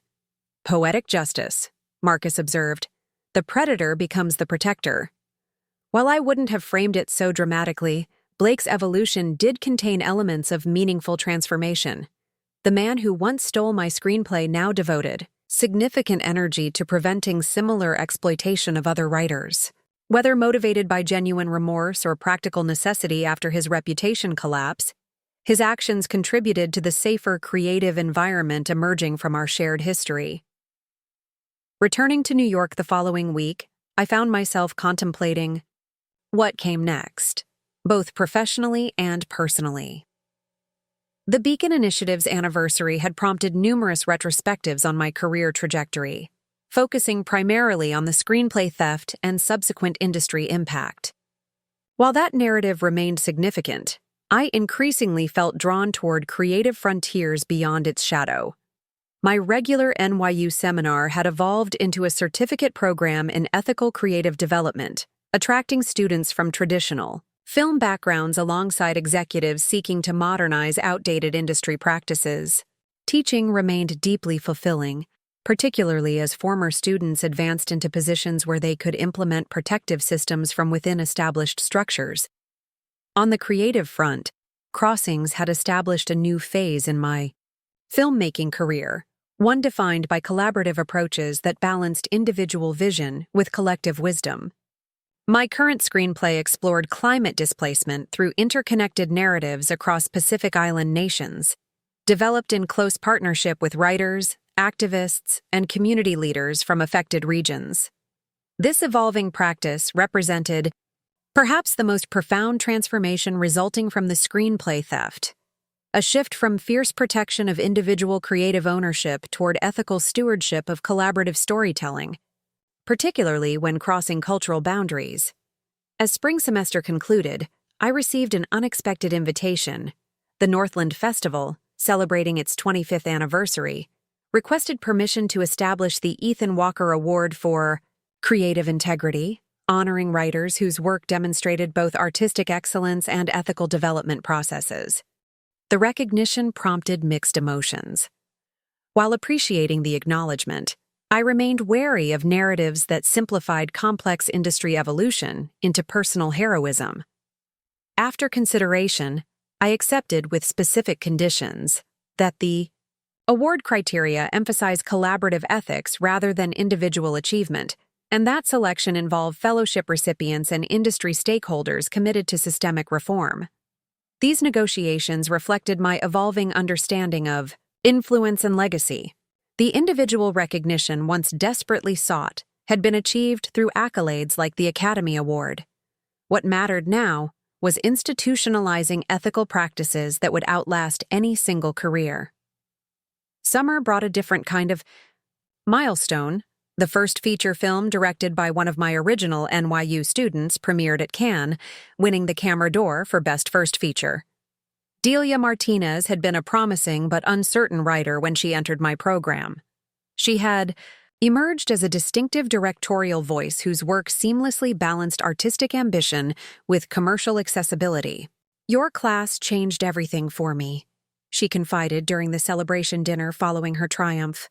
"Poetic justice," Marcus observed. "The predator becomes the protector." While I wouldn't have framed it so dramatically, Blake's evolution did contain elements of meaningful transformation. The man who once stole my screenplay now devoted significant energy to preventing similar exploitation of other writers. Whether motivated by genuine remorse or practical necessity after his reputation collapse, his actions contributed to the safer creative environment emerging from our shared history. Returning to New York the following week, I found myself contemplating what came next, both professionally and personally. The Beacon Initiative's anniversary had prompted numerous retrospectives on my career trajectory, focusing primarily on the screenplay theft and subsequent industry impact. While that narrative remained significant, I increasingly felt drawn toward creative frontiers beyond its shadow. My regular NYU seminar had evolved into a certificate program in ethical creative development, attracting students from traditional film backgrounds alongside executives seeking to modernize outdated industry practices. Teaching remained deeply fulfilling, particularly as former students advanced into positions where they could implement protective systems from within established structures. On the creative front, Crossings had established a new phase in my filmmaking career, one defined by collaborative approaches that balanced individual vision with collective wisdom. My current screenplay explored climate displacement through interconnected narratives across Pacific Island nations, developed in close partnership with writers, activists, and community leaders from affected regions. This evolving practice represented perhaps the most profound transformation resulting from the screenplay theft, a shift from fierce protection of individual creative ownership toward ethical stewardship of collaborative storytelling, particularly when crossing cultural boundaries. As spring semester concluded, I received an unexpected invitation. The Northland Festival, celebrating its 25th anniversary, requested permission to establish the Ethan Walker Award for Creative Integrity, honoring writers whose work demonstrated both artistic excellence and ethical development processes. The recognition prompted mixed emotions. While appreciating the acknowledgement, I remained wary of narratives that simplified complex industry evolution into personal heroism. After consideration, I accepted with specific conditions that the award criteria emphasize collaborative ethics rather than individual achievement, and that selection involved fellowship recipients and industry stakeholders committed to systemic reform. These negotiations reflected my evolving understanding of influence and legacy. The individual recognition once desperately sought had been achieved through accolades like the Academy Award. What mattered now was institutionalizing ethical practices that would outlast any single career. Summer brought a different kind of milestone. The first feature film directed by one of my original NYU students premiered at Cannes, winning the Camera d'Or for Best First Feature. Delia Martinez had been a promising but uncertain writer when she entered my program. She had emerged as a distinctive directorial voice whose work seamlessly balanced artistic ambition with commercial accessibility. "Your class changed everything for me," she confided during the celebration dinner following her triumph.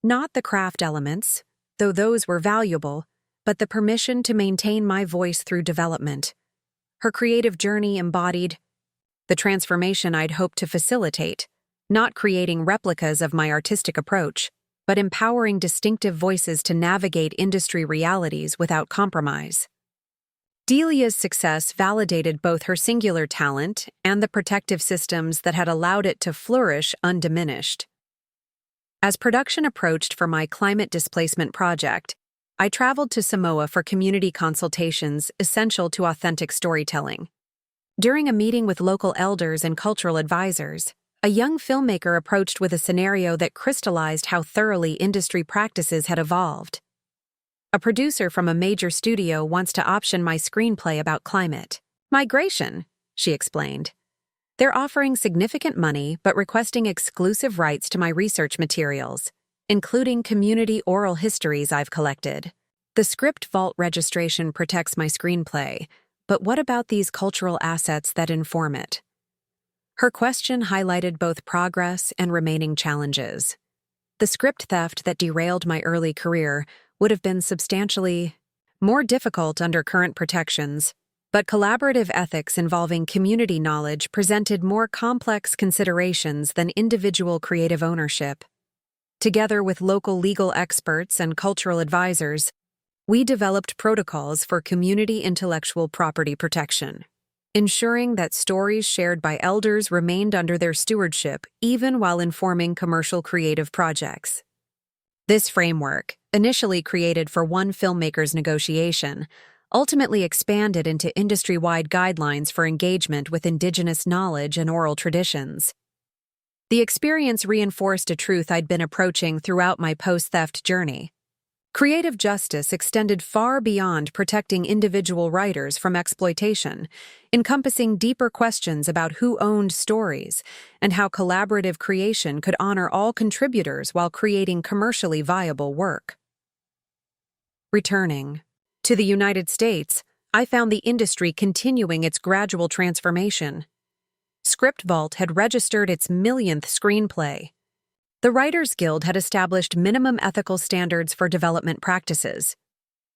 "Not the craft elements, though those were valuable, but the permission to maintain my voice through development." Her creative journey embodied the transformation I'd hoped to facilitate, not creating replicas of my artistic approach, but empowering distinctive voices to navigate industry realities without compromise. Delia's success validated both her singular talent and the protective systems that had allowed it to flourish undiminished. As production approached for my climate displacement project, I traveled to Samoa for community consultations essential to authentic storytelling. During a meeting with local elders and cultural advisors, a young filmmaker approached with a scenario that crystallized how thoroughly industry practices had evolved. "A producer from a major studio wants to option my screenplay about climate migration," she explained. "They're offering significant money but requesting exclusive rights to my research materials, including community oral histories I've collected. The script vault registration protects my screenplay, but what about these cultural assets that inform it?" Her question highlighted both progress and remaining challenges. The script theft that derailed my early career would have been substantially more difficult under current protections, but collaborative ethics involving community knowledge presented more complex considerations than individual creative ownership. Together with local legal experts and cultural advisors, we developed protocols for community intellectual property protection, ensuring that stories shared by elders remained under their stewardship even while informing commercial creative projects. This framework, initially created for one filmmaker's negotiation, ultimately expanded into industry-wide guidelines for engagement with indigenous knowledge and oral traditions. The experience reinforced a truth I'd been approaching throughout my post-theft journey. Creative justice extended far beyond protecting individual writers from exploitation, encompassing deeper questions about who owned stories and how collaborative creation could honor all contributors while creating commercially viable work. Returning to the United States, I found the industry continuing its gradual transformation. ScriptVault had registered its millionth screenplay. The Writers Guild had established minimum ethical standards for development practices.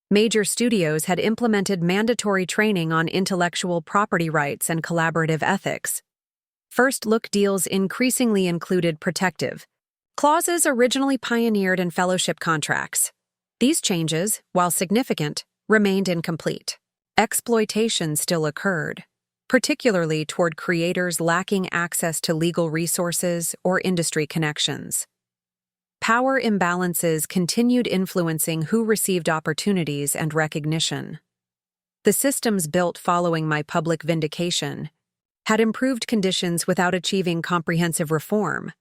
Major studios had implemented mandatory training on intellectual property rights and collaborative ethics. First-look deals increasingly included protective clauses originally pioneered in fellowship contracts. These changes, while significant, remained incomplete. Exploitation still occurred, particularly toward creators lacking access to legal resources or industry connections. Power imbalances continued influencing who received opportunities and recognition. The systems built following my public vindication had improved conditions without achieving comprehensive reform.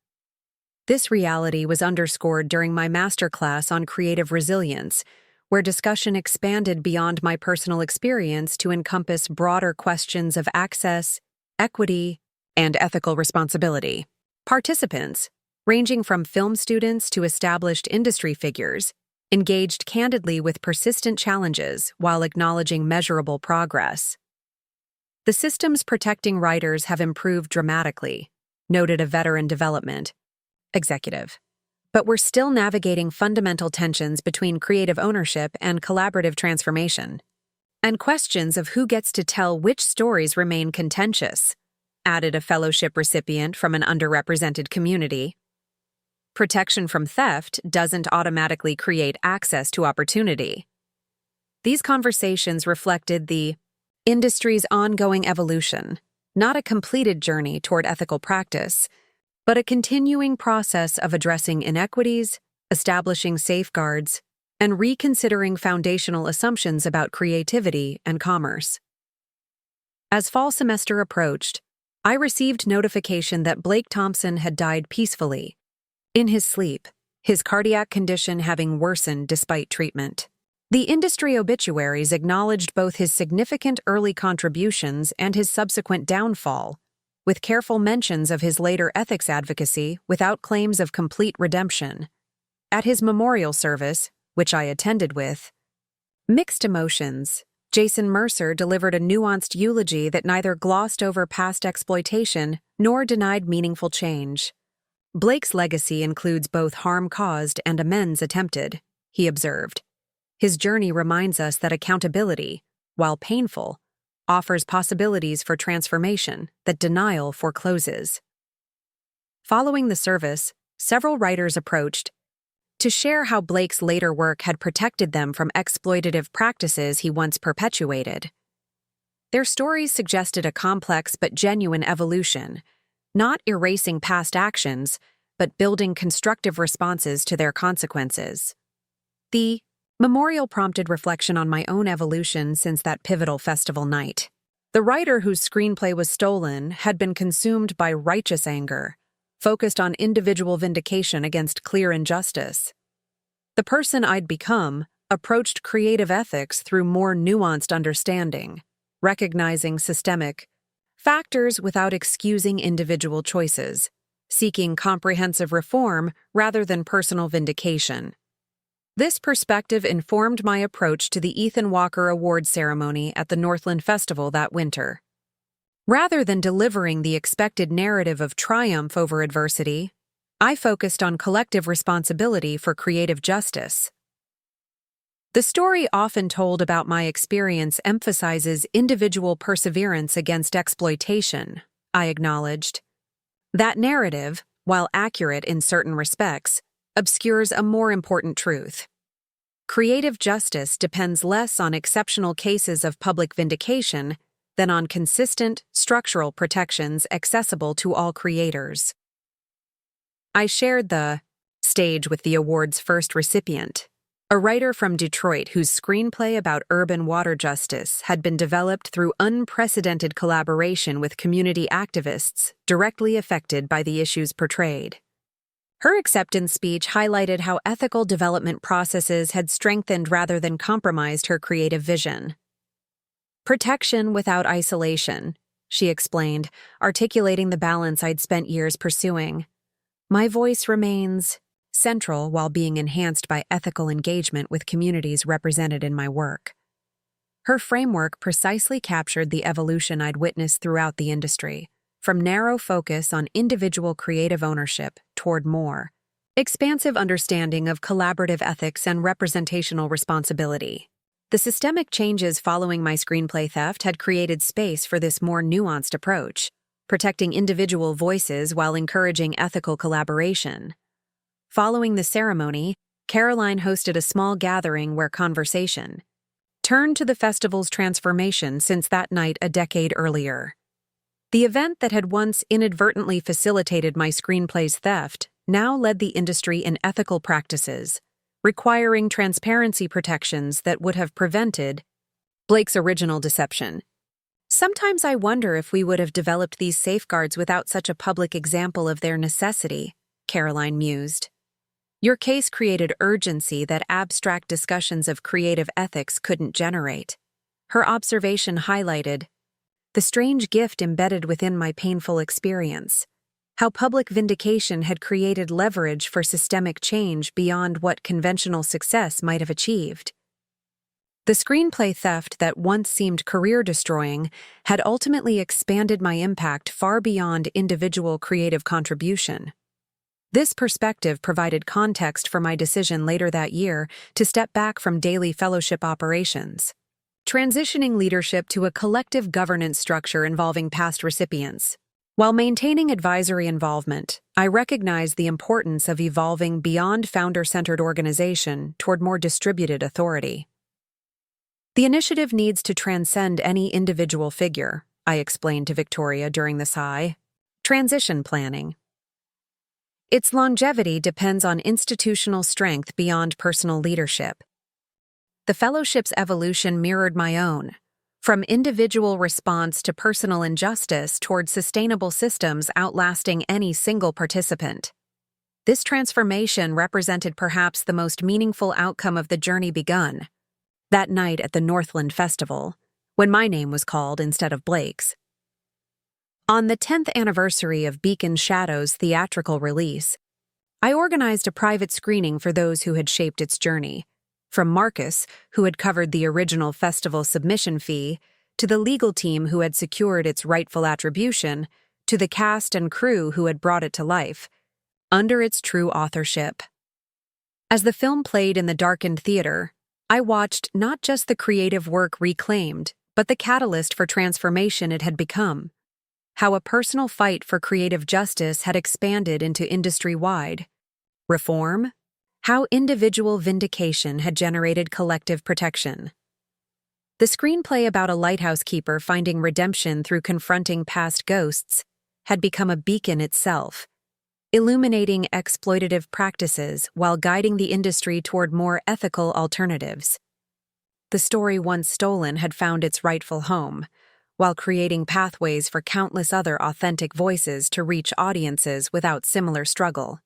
This reality was underscored during my masterclass on creative resilience, where discussion expanded beyond my personal experience to encompass broader questions of access, equity, and ethical responsibility. Participants, ranging from film students to established industry figures, engaged candidly with persistent challenges while acknowledging measurable progress. The systems protecting writers have improved dramatically, noted a veteran development executive. But we're still navigating fundamental tensions between creative ownership and collaborative transformation. And questions of who gets to tell which stories remain contentious, added a fellowship recipient from an underrepresented community. Protection from theft doesn't automatically create access to opportunity. These conversations reflected the industry's ongoing evolution, not a completed journey toward ethical practice, but a continuing process of addressing inequities, establishing safeguards, and reconsidering foundational assumptions about creativity and commerce. As fall semester approached, I received notification that Blake Thompson had died peacefully, in his sleep, his cardiac condition having worsened despite treatment. The industry obituaries acknowledged both his significant early contributions and his subsequent downfall, with careful mentions of his later ethics advocacy without claims of complete redemption. At his memorial service, which I attended with mixed emotions, Jason Mercer delivered a nuanced eulogy that neither glossed over past exploitation nor denied meaningful change. Blake's legacy includes both harm caused and amends attempted, he observed. His journey reminds us that accountability, while painful, offers possibilities for transformation that denial forecloses. Following the service, several writers approached to share how Blake's later work had protected them from exploitative practices he once perpetuated. Their stories suggested a complex but genuine evolution, not erasing past actions, but building constructive responses to their consequences. The memorial prompted reflection on my own evolution since that pivotal festival night. The writer whose screenplay was stolen had been consumed by righteous anger, focused on individual vindication against clear injustice. The person I'd become approached creative ethics through more nuanced understanding, recognizing systemic factors without excusing individual choices, seeking comprehensive reform rather than personal vindication. This perspective informed my approach to the Ethan Walker Award ceremony at the Northland Festival that winter. Rather than delivering the expected narrative of triumph over adversity, I focused on collective responsibility for creative justice. The story often told about my experience emphasizes individual perseverance against exploitation, I acknowledged. That narrative, while accurate in certain respects, obscures a more important truth. Creative justice depends less on exceptional cases of public vindication than on consistent, structural protections accessible to all creators. I shared the stage with the award's first recipient, a writer from Detroit whose screenplay about urban water justice had been developed through unprecedented collaboration with community activists directly affected by the issues portrayed. Her acceptance speech highlighted how ethical development processes had strengthened rather than compromised her creative vision. Protection without isolation, she explained, articulating the balance I'd spent years pursuing. My voice remains central while being enhanced by ethical engagement with communities represented in my work. Her framework precisely captured the evolution I'd witnessed throughout the industry, from narrow focus on individual creative ownership toward more expansive understanding of collaborative ethics and representational responsibility. The systemic changes following my screenplay theft had created space for this more nuanced approach, protecting individual voices while encouraging ethical collaboration. Following the ceremony, Caroline hosted a small gathering where conversation turned to the festival's transformation since that night a decade earlier. The event that had once inadvertently facilitated my screenplay's theft now led the industry in ethical practices, requiring transparency protections that would have prevented Blake's original deception. Sometimes I wonder if we would have developed these safeguards without such a public example of their necessity, Caroline mused. Your case created urgency that abstract discussions of creative ethics couldn't generate. Her observation highlighted the strange gift embedded within my painful experience, how public vindication had created leverage for systemic change beyond what conventional success might have achieved. The screenplay theft that once seemed career-destroying had ultimately expanded my impact far beyond individual creative contribution. This perspective provided context for my decision later that year to step back from daily fellowship operations, transitioning leadership to a collective governance structure involving past recipients. While maintaining advisory involvement, I recognized the importance of evolving beyond founder-centered organization toward more distributed authority. The initiative needs to transcend any individual figure, I explained to Victoria during the sigh. Transition planning. Its longevity depends on institutional strength beyond personal leadership. The fellowship's evolution mirrored my own, from individual response to personal injustice toward sustainable systems outlasting any single participant. This transformation represented perhaps the most meaningful outcome of the journey begun. That night at the Northland Festival, when my name was called instead of Blake's. On the 10th anniversary of Beacon Shadow's theatrical release, I organized a private screening for those who had shaped its journey, from Marcus, who had covered the original festival submission fee, to the legal team who had secured its rightful attribution, to the cast and crew who had brought it to life, under its true authorship. As the film played in the darkened theater, I watched not just the creative work reclaimed, but the catalyst for transformation it had become. How a personal fight for creative justice had expanded into industry-wide reform, how individual vindication had generated collective protection. The screenplay about a lighthouse keeper finding redemption through confronting past ghosts had become a beacon itself, illuminating exploitative practices while guiding the industry toward more ethical alternatives. The story once stolen had found its rightful home, while creating pathways for countless other authentic voices to reach audiences without similar struggle.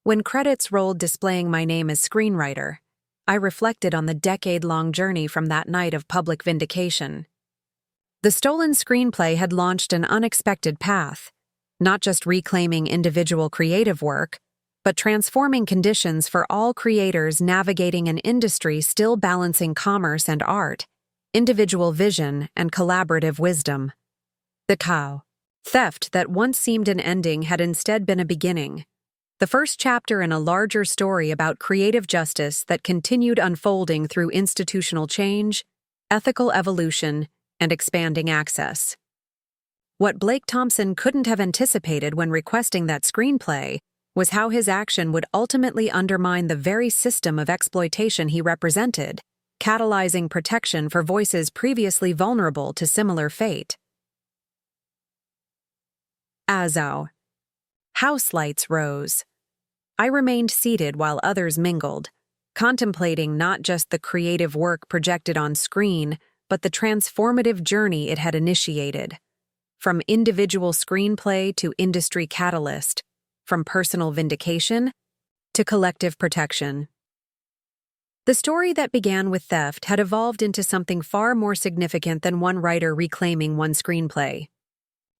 When credits rolled displaying my name as screenwriter, I reflected on the decade-long journey from that night of public vindication. The stolen screenplay had launched an unexpected path, not just reclaiming individual creative work, but transforming conditions for all creators navigating an industry still balancing commerce and art, individual vision and collaborative wisdom. The cow theft that once seemed an ending had instead been a beginning, the first chapter in a larger story about creative justice that continued unfolding through institutional change, ethical evolution, and expanding access. What Blake Thompson couldn't have anticipated when requesting that screenplay was how his action would ultimately undermine the very system of exploitation he represented, catalyzing protection for voices previously vulnerable to similar fate. Azau. House lights rose. I remained seated while others mingled, contemplating not just the creative work projected on screen, but the transformative journey it had initiated. From individual screenplay to industry catalyst, from personal vindication to collective protection. The story that began with theft had evolved into something far more significant than one writer reclaiming one screenplay.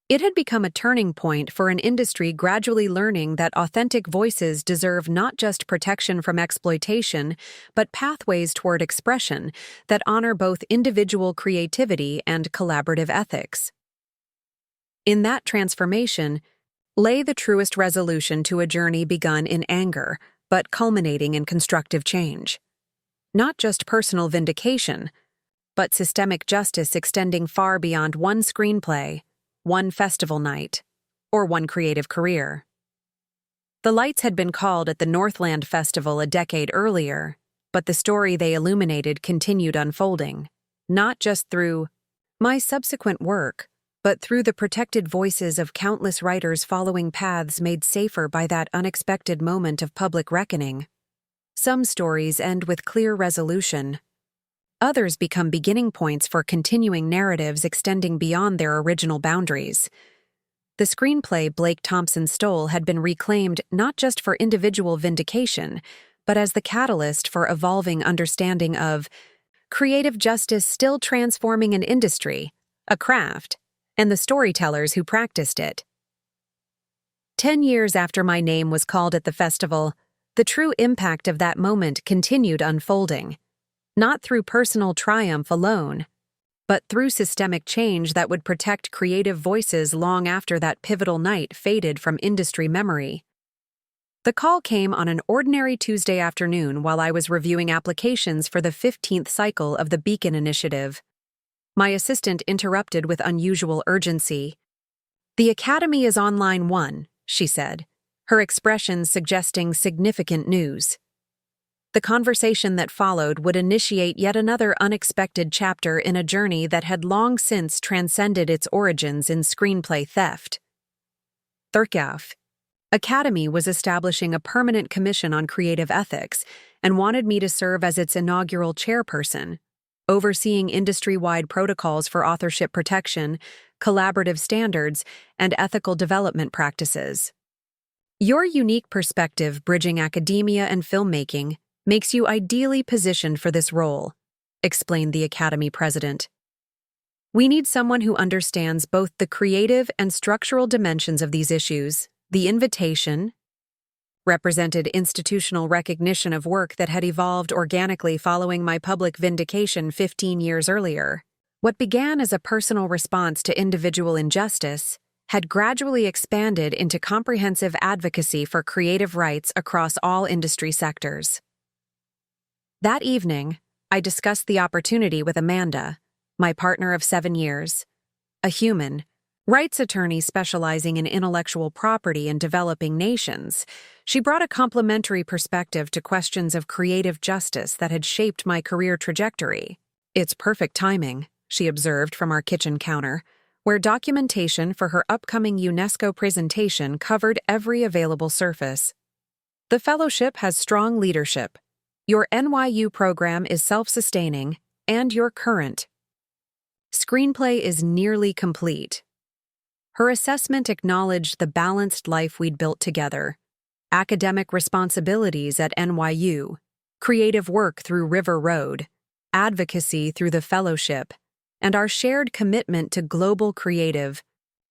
It had become a turning point for an industry gradually learning that authentic voices deserve not just protection from exploitation, but pathways toward expression that honor both individual creativity and collaborative ethics. In that transformation lay the truest resolution to a journey begun in anger, but culminating in constructive change. Not just personal vindication, but systemic justice extending far beyond one screenplay, one festival night, or one creative career. The lights had been called at the Northland Festival a decade earlier, but the story they illuminated continued unfolding, not just through my subsequent work, but through the protected voices of countless writers following paths made safer by that unexpected moment of public reckoning. Some stories end with clear resolution. Others become beginning points for continuing narratives extending beyond their original boundaries. The screenplay Blake Thompson stole had been reclaimed not just for individual vindication, but as the catalyst for evolving understanding of creative justice still transforming an industry, a craft, and the storytellers who practiced it. 10 years after my name was called at the festival, the true impact of that moment continued unfolding. Not through personal triumph alone, but through systemic change that would protect creative voices long after that pivotal night faded from industry memory. The call came on an ordinary Tuesday afternoon while I was reviewing applications for the 15th cycle of the Beacon Initiative. My assistant interrupted with unusual urgency. "The Academy is on line 1, she said, her expression suggesting significant news. The conversation that followed would initiate yet another unexpected chapter in a journey that had long since transcended its origins in screenplay theft. Thurkauf Academy was establishing a permanent commission on creative ethics and wanted me to serve as its inaugural chairperson, overseeing industry-wide protocols for authorship protection, collaborative standards, and ethical development practices. Your unique perspective bridging academia and filmmaking makes you ideally positioned for this role," explained the Academy president. "We need someone who understands both the creative and structural dimensions of these issues. The invitation represented institutional recognition of work that had evolved organically following my public vindication 15 years earlier. What began as a personal response to individual injustice had gradually expanded into comprehensive advocacy for creative rights across all industry sectors. That evening, I discussed the opportunity with Amanda, my partner of 7 years, a human rights attorney specializing in intellectual property in developing nations. She brought a complementary perspective to questions of creative justice that had shaped my career trajectory. "It's perfect timing," she observed from our kitchen counter, where documentation for her upcoming UNESCO presentation covered every available surface. "The fellowship has strong leadership. Your NYU program is self-sustaining, and you're current. Screenplay is nearly complete." Her assessment acknowledged the balanced life we'd built together: academic responsibilities at NYU, creative work through River Road, advocacy through the fellowship, and our shared commitment to global creative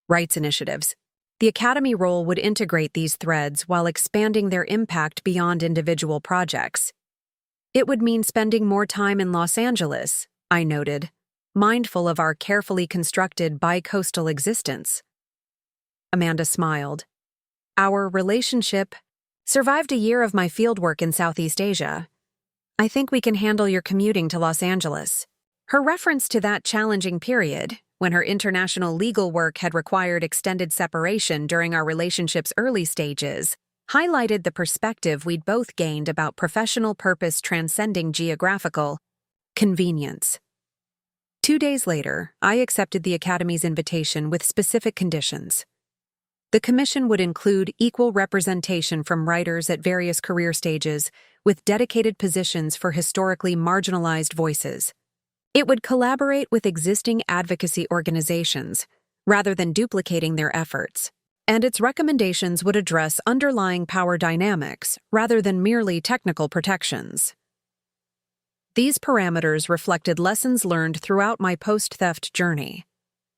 rights initiatives. The Academy role would integrate these threads while expanding their impact beyond individual projects. "It would mean spending more time in Los Angeles," I noted, mindful of our carefully constructed bi-coastal existence. Amanda smiled. "Our relationship survived a year of my fieldwork in Southeast Asia. I think we can handle your commuting to Los Angeles." Her reference to that challenging period, when her international legal work had required extended separation during our relationship's early stages, highlighted the perspective we'd both gained about professional purpose transcending geographical convenience. 2 days later, I accepted the Academy's invitation with specific conditions. The commission would include equal representation from writers at various career stages, with dedicated positions for historically marginalized voices. It would collaborate with existing advocacy organizations, rather than duplicating their efforts, and its recommendations would address underlying power dynamics rather than merely technical protections. These parameters reflected lessons learned throughout my post-theft journey.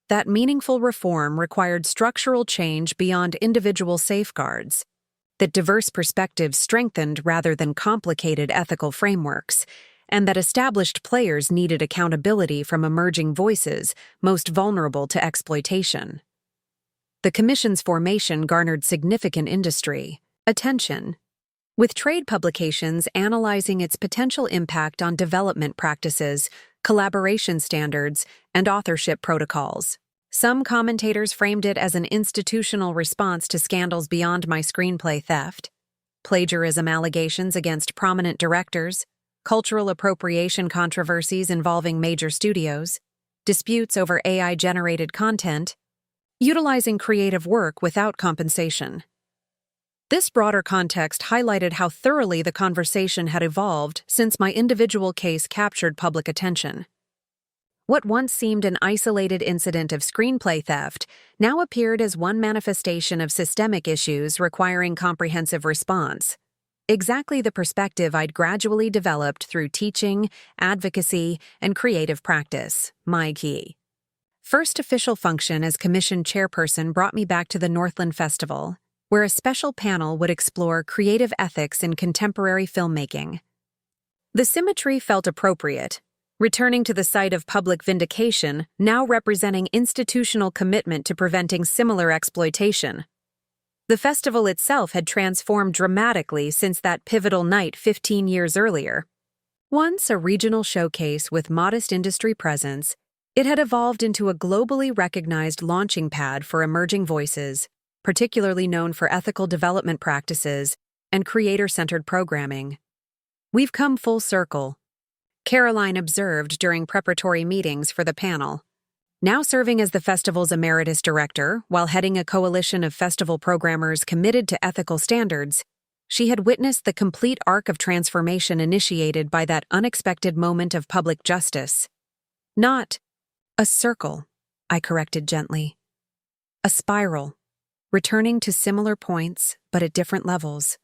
That meaningful reform required structural change beyond individual safeguards, that diverse perspectives strengthened rather than complicated ethical frameworks, and that established players needed accountability from emerging voices most vulnerable to exploitation. The Commission's formation garnered significant industry attention, with trade publications analyzing its potential impact on development practices, collaboration standards, and authorship protocols. Some commentators framed it as an institutional response to scandals beyond my screenplay theft, plagiarism allegations against prominent directors, cultural appropriation controversies involving major studios, disputes over AI-generated content, utilizing creative work without compensation. This broader context highlighted how thoroughly the conversation had evolved since my individual case captured public attention. What once seemed an isolated incident of screenplay theft now appeared as one manifestation of systemic issues requiring comprehensive response. Exactly the perspective I'd gradually developed through teaching, advocacy, and creative practice, my key. First official function as commission chairperson brought me back to the Northland Festival, where a special panel would explore creative ethics in contemporary filmmaking. The symmetry felt appropriate, returning to the site of public vindication, now representing institutional commitment to preventing similar exploitation. The festival itself had transformed dramatically since that pivotal night 15 years earlier. Once a regional showcase with modest industry presence, it had evolved into a globally recognized launching pad for emerging voices, particularly known for ethical development practices and creator-centered programming. "We've come full circle," Caroline observed during preparatory meetings for the panel. Now serving as the festival's emeritus director, while heading a coalition of festival programmers committed to ethical standards, she had witnessed the complete arc of transformation initiated by that unexpected moment of public justice. Not a circle, I corrected gently. A spiral, returning to similar points, but at different levels.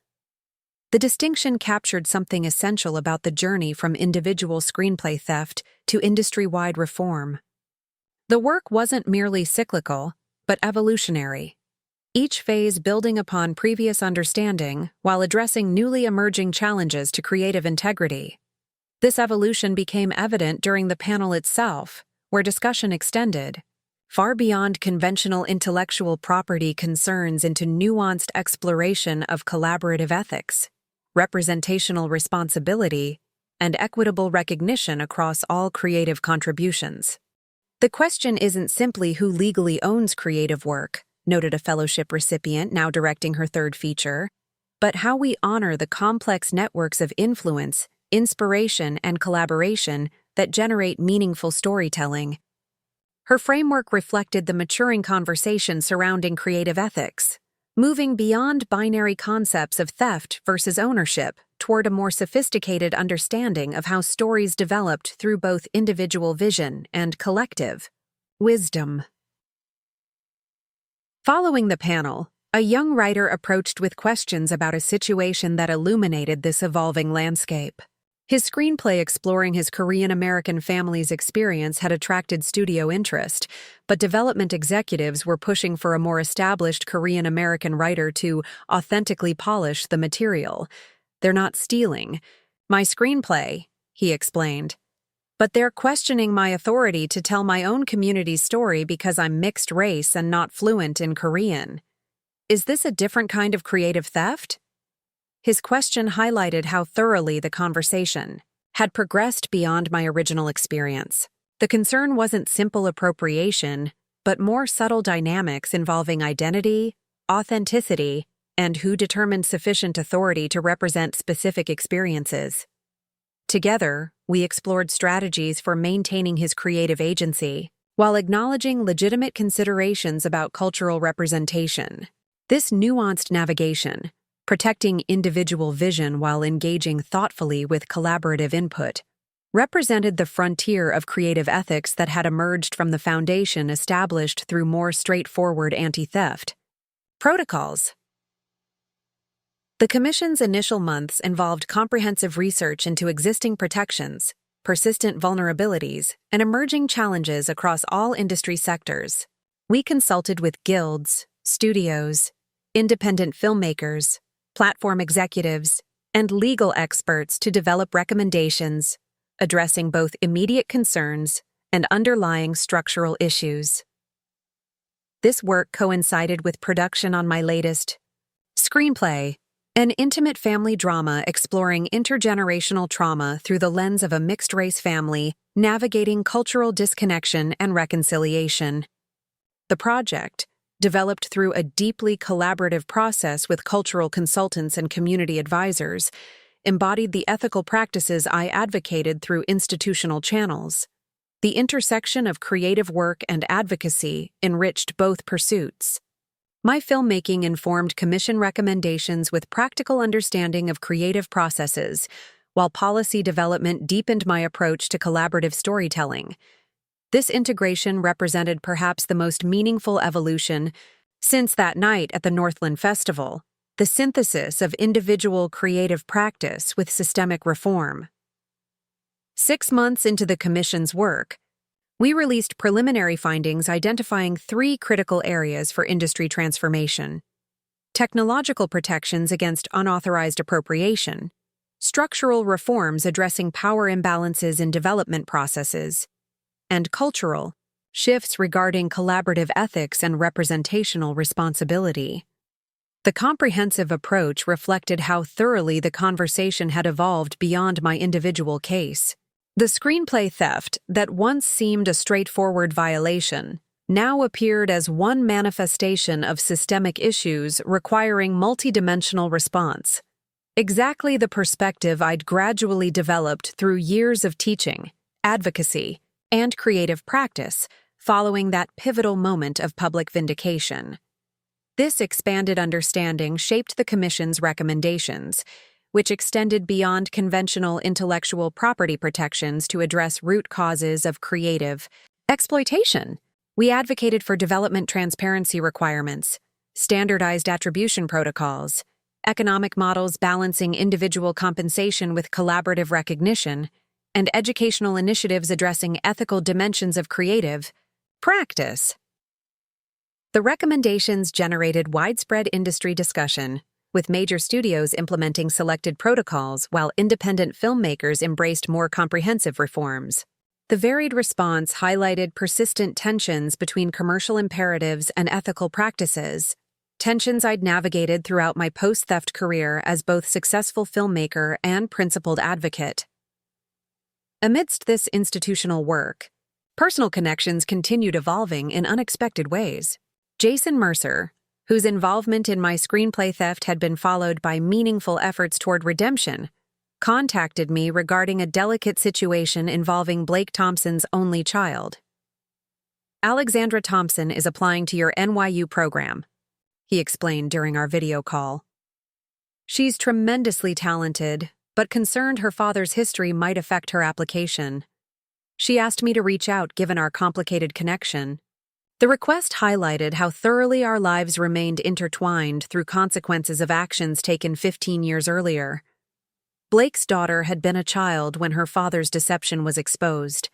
The distinction captured something essential about the journey from individual screenplay theft to industry-wide reform. The work wasn't merely cyclical, but evolutionary, each phase building upon previous understanding while addressing newly emerging challenges to creative integrity. This evolution became evident during the panel itself, where discussion extended far beyond conventional intellectual property concerns into nuanced exploration of collaborative ethics, representational responsibility, and equitable recognition across all creative contributions. "The question isn't simply who legally owns creative work," noted a fellowship recipient now directing her third feature, "but how we honor the complex networks of influence, inspiration, and collaboration that generate meaningful storytelling." Her framework reflected the maturing conversation surrounding creative ethics, moving beyond binary concepts of theft versus ownership toward a more sophisticated understanding of how stories developed through both individual vision and collective wisdom. Following the panel, a young writer approached with questions about a situation that illuminated this evolving landscape. His screenplay exploring his Korean-American family's experience had attracted studio interest, but development executives were pushing for a more established Korean-American writer to authentically polish the material. "They're not stealing my screenplay," he explained, "but they're questioning my authority to tell my own community's story because I'm mixed race and not fluent in Korean. Is this a different kind of creative theft?" His question highlighted how thoroughly the conversation had progressed beyond my original experience. The concern wasn't simple appropriation, but more subtle dynamics involving identity, authenticity, and who determined sufficient authority to represent specific experiences. Together, we explored strategies for maintaining his creative agency, while acknowledging legitimate considerations about cultural representation. This nuanced navigation, protecting individual vision while engaging thoughtfully with collaborative input, represented the frontier of creative ethics that had emerged from the foundation established through more straightforward anti-theft Protocols. The Commission's initial months involved comprehensive research into existing protections, persistent vulnerabilities, and emerging challenges across all industry sectors. We consulted with guilds, studios, independent filmmakers, platform executives, and legal experts to develop recommendations addressing both immediate concerns and underlying structural issues. This work coincided with production on my latest Screenplay, an intimate family drama exploring intergenerational trauma through the lens of a mixed-race family navigating cultural disconnection and reconciliation. The project, developed through a deeply collaborative process with cultural consultants and community advisors, embodied the ethical practices I advocated through institutional channels. The intersection of creative work and advocacy enriched both pursuits. My filmmaking informed commission recommendations with practical understanding of creative processes, while policy development deepened my approach to collaborative storytelling. This integration represented perhaps the most meaningful evolution since that night at the Northland Festival, the synthesis of individual creative practice with systemic reform. 6 months into the Commission's work, we released preliminary findings identifying 3 critical areas for industry transformation: technological protections against unauthorized appropriation, structural reforms addressing power imbalances in development processes, and cultural shifts regarding collaborative ethics and representational responsibility. The comprehensive approach reflected how thoroughly the conversation had evolved beyond my individual case. The screenplay theft that once seemed a straightforward violation now appeared as one manifestation of systemic issues requiring multidimensional response. Exactly the perspective I'd gradually developed through years of teaching, advocacy, and creative practice following that pivotal moment of public vindication. This expanded understanding shaped the Commission's recommendations, which extended beyond conventional intellectual property protections to address root causes of creative exploitation. We advocated for development transparency requirements, standardized attribution protocols, economic models balancing individual compensation with collaborative recognition, and educational initiatives addressing ethical dimensions of creative practice. The recommendations generated widespread industry discussion, with major studios implementing selected protocols while independent filmmakers embraced more comprehensive reforms. The varied response highlighted persistent tensions between commercial imperatives and ethical practices, tensions I'd navigated throughout my post-theft career as both successful filmmaker and principled advocate. Amidst this institutional work, personal connections continued evolving in unexpected ways. Jason Mercer, whose involvement in my screenplay theft had been followed by meaningful efforts toward redemption, contacted me regarding a delicate situation involving Blake Thompson's only child. "Alexandra Thompson is applying to your NYU program," he explained during our video call. "She's tremendously talented, but concerned her father's history might affect her application. She asked me to reach out given our complicated connection." The request highlighted how thoroughly our lives remained intertwined through consequences of actions taken 15 years earlier. Blake's daughter had been a child when her father's deception was exposed.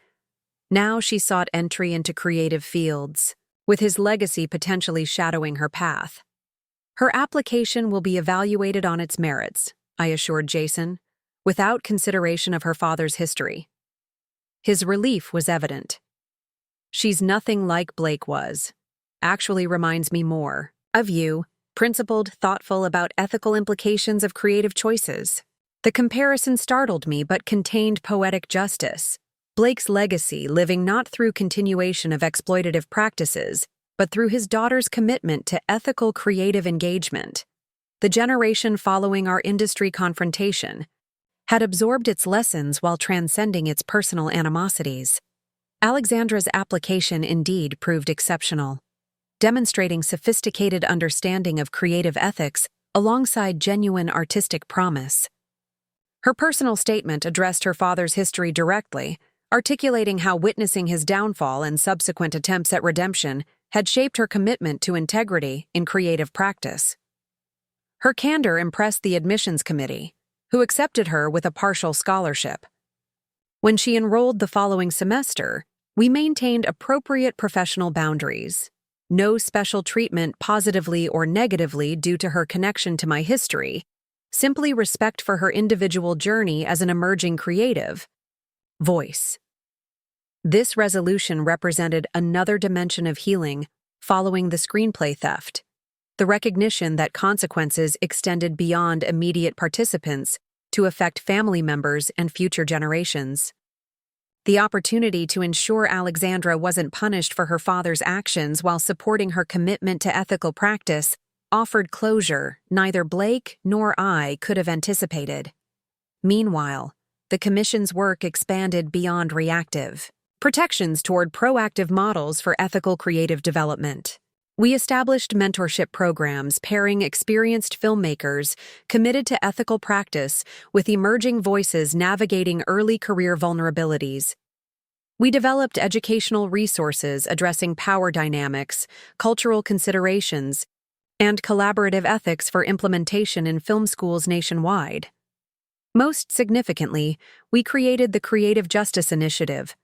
Now she sought entry into creative fields, with his legacy potentially shadowing her path. "Her application will be evaluated on its merits," I assured Jason, without consideration of her father's history. His relief was evident. "She's nothing like Blake was. Actually reminds me more of you, principled, thoughtful about ethical implications of creative choices." The comparison startled me but contained poetic justice. Blake's legacy living not through continuation of exploitative practices, but through his daughter's commitment to ethical creative engagement. The generation following our industry confrontation had absorbed its lessons while transcending its personal animosities. Alexandra's application indeed proved exceptional, demonstrating sophisticated understanding of creative ethics alongside genuine artistic promise. Her personal statement addressed her father's history directly, articulating how witnessing his downfall and subsequent attempts at redemption had shaped her commitment to integrity in creative practice. Her candor impressed the admissions committee, who accepted her with a partial scholarship. When she enrolled the following semester, we maintained appropriate professional boundaries. No special treatment positively or negatively due to her connection to my history, simply respect for her individual journey as an emerging creative voice. This resolution represented another dimension of healing following the screenplay theft, the recognition that consequences extended beyond immediate participants to affect family members and future generations. The opportunity to ensure Alexandra wasn't punished for her father's actions while supporting her commitment to ethical practice offered closure neither Blake nor I could have anticipated. Meanwhile, the Commission's work expanded beyond reactive protections toward proactive models for ethical creative development. We established mentorship programs pairing experienced filmmakers committed to ethical practice with emerging voices navigating early career vulnerabilities. We developed educational resources addressing power dynamics, cultural considerations, and collaborative ethics for implementation in film schools nationwide. Most significantly, we created the Creative Justice Initiative,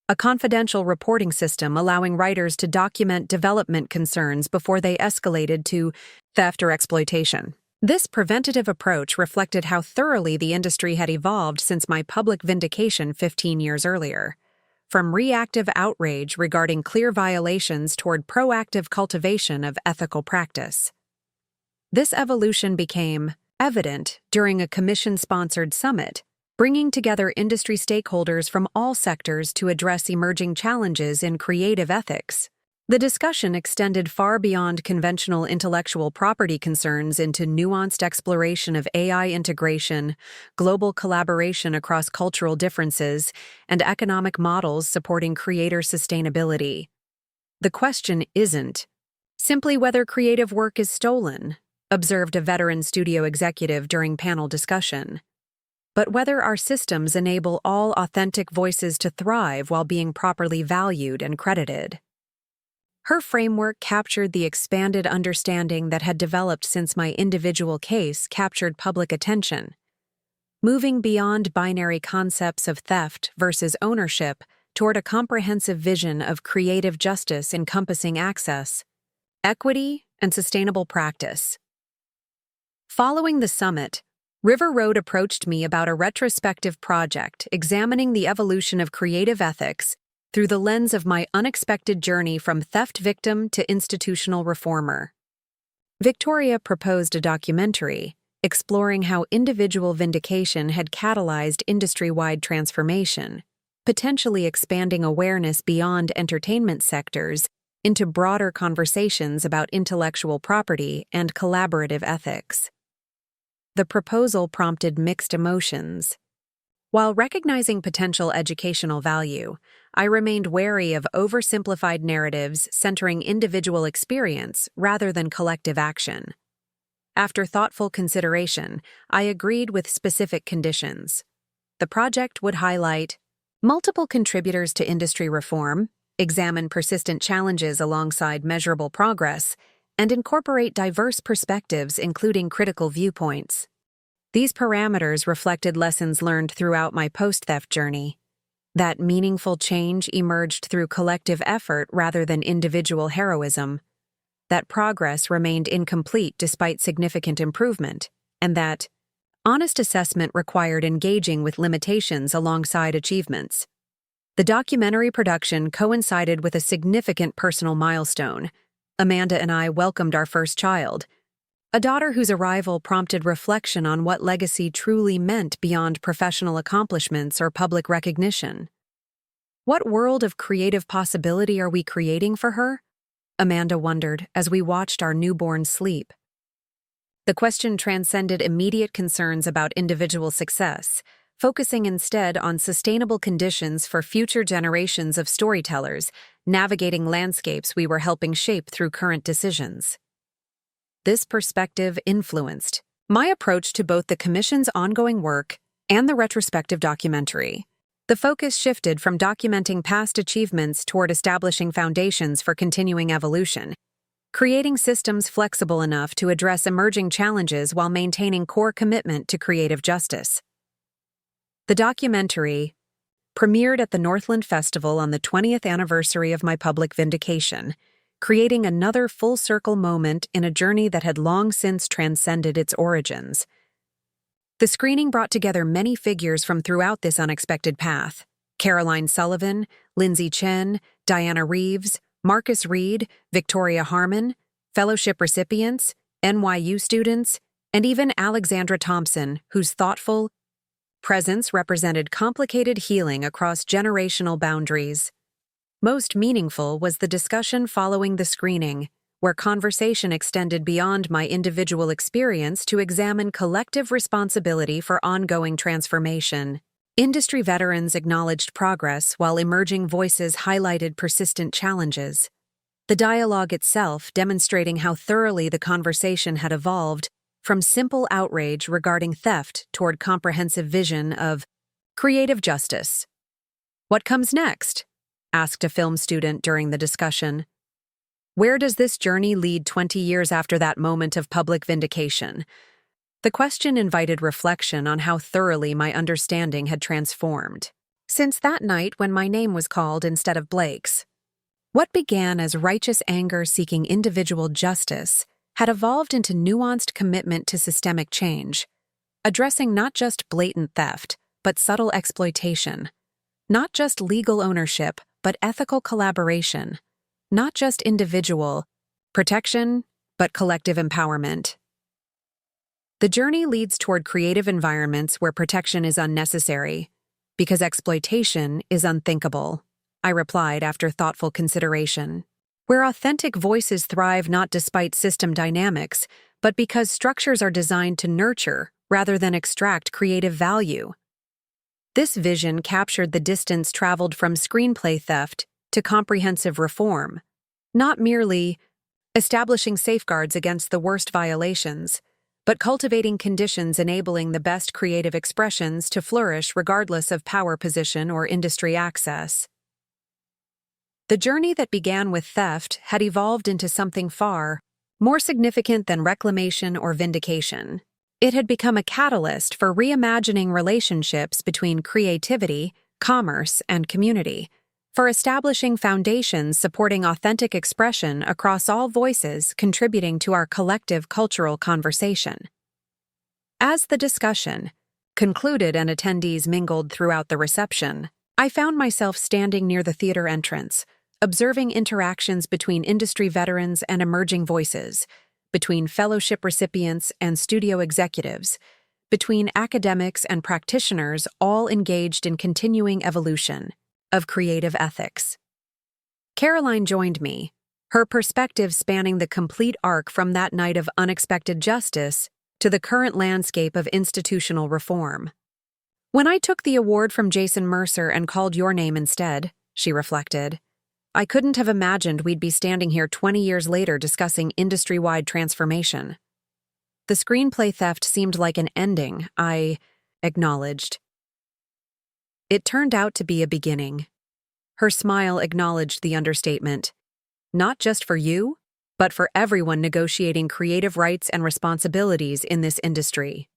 a confidential reporting system allowing writers to document development concerns before they escalated to theft or exploitation. This preventative approach reflected how thoroughly the industry had evolved since my public vindication 15 years earlier, from reactive outrage regarding clear violations toward proactive cultivation of ethical practice. This evolution became evident during a commission-sponsored summit, bringing together industry stakeholders from all sectors to address emerging challenges in creative ethics. The discussion extended far beyond conventional intellectual property concerns into nuanced exploration of AI integration, global collaboration across cultural differences, and economic models supporting creator sustainability. The question isn't simply whether creative work is stolen, observed a veteran studio executive during panel discussion, but whether our systems enable all authentic voices to thrive while being properly valued and credited. Her framework captured the expanded understanding that had developed since my individual case captured public attention, moving beyond binary concepts of theft versus ownership toward a comprehensive vision of creative justice encompassing access, equity, and sustainable practice. Following the summit, River Road approached me about a retrospective project examining the evolution of creative ethics through the lens of my unexpected journey from theft victim to institutional reformer. Victoria proposed a documentary exploring how individual vindication had catalyzed industry-wide transformation, potentially expanding awareness beyond entertainment sectors into broader conversations about intellectual property and collaborative ethics. The proposal prompted mixed emotions. While recognizing potential educational value, I remained wary of oversimplified narratives centering individual experience rather than collective action. After thoughtful consideration, I agreed with specific conditions. The project would highlight multiple contributors to industry reform, examine persistent challenges alongside measurable progress, and incorporate diverse perspectives including critical viewpoints. These parameters reflected lessons learned throughout my post-theft journey. That meaningful change emerged through collective effort rather than individual heroism. That progress remained incomplete despite significant improvement, and that honest assessment required engaging with limitations alongside achievements. The documentary production coincided with a significant personal milestone. Amanda and I welcomed our first child, a daughter whose arrival prompted reflection on what legacy truly meant beyond professional accomplishments or public recognition. What world of creative possibility are we creating for her? Amanda wondered as we watched our newborn sleep. The question transcended immediate concerns about individual success, focusing instead on sustainable conditions for future generations of storytellers navigating landscapes we were helping shape through current decisions. This perspective influenced my approach to both the Commission's ongoing work and the retrospective documentary. The focus shifted from documenting past achievements toward establishing foundations for continuing evolution, creating systems flexible enough to address emerging challenges while maintaining core commitment to creative justice. The documentary premiered at the Northland Festival on the 20th anniversary of my public vindication, creating another full-circle moment in a journey that had long since transcended its origins. The screening brought together many figures from throughout this unexpected path: Caroline Sullivan, Lindsay Chen, Diana Reeves, Marcus Reed, Victoria Harmon, fellowship recipients, NYU students, and even Alexandra Thompson, whose thoughtful presence represented complicated healing across generational boundaries. Most meaningful was the discussion following the screening, where conversation extended beyond my individual experience to examine collective responsibility for ongoing transformation. Industry veterans acknowledged progress while emerging voices highlighted persistent challenges. The dialogue itself demonstrating how thoroughly the conversation had evolved from simple outrage regarding theft toward comprehensive vision of creative justice. "What comes next?" asked a film student during the discussion. "Where does this journey lead 20 years after that moment of public vindication?" The question invited reflection on how thoroughly my understanding had transformed since that night when my name was called instead of Blake's. What began as righteous anger seeking individual justice had evolved into nuanced commitment to systemic change, addressing not just blatant theft, but subtle exploitation, not just legal ownership, but ethical collaboration, not just individual protection, but collective empowerment. The journey leads toward creative environments where protection is unnecessary, because exploitation is unthinkable, I replied after thoughtful consideration. Where authentic voices thrive not despite system dynamics, but because structures are designed to nurture rather than extract creative value. This vision captured the distance traveled from screenplay theft to comprehensive reform, not merely establishing safeguards against the worst violations, but cultivating conditions enabling the best creative expressions to flourish regardless of power position or industry access. The journey that began with theft had evolved into something far more significant than reclamation or vindication. It had become a catalyst for reimagining relationships between creativity, commerce, and community, for establishing foundations supporting authentic expression across all voices contributing to our collective cultural conversation. As the discussion concluded and attendees mingled throughout the reception, I found myself standing near the theater entrance, observing interactions between industry veterans and emerging voices, between fellowship recipients and studio executives, between academics and practitioners, all engaged in continuing evolution of creative ethics. Caroline joined me, her perspective spanning the complete arc from that night of unexpected justice to the current landscape of institutional reform. "When I took the award from Jason Mercer and called your name instead," she reflected, "I couldn't have imagined we'd be standing here 20 years later discussing industry-wide transformation." The screenplay theft seemed like an ending, I acknowledged. "It turned out to be a beginning." Her smile acknowledged the understatement. "Not just for you, but for everyone negotiating creative rights and responsibilities in this industry."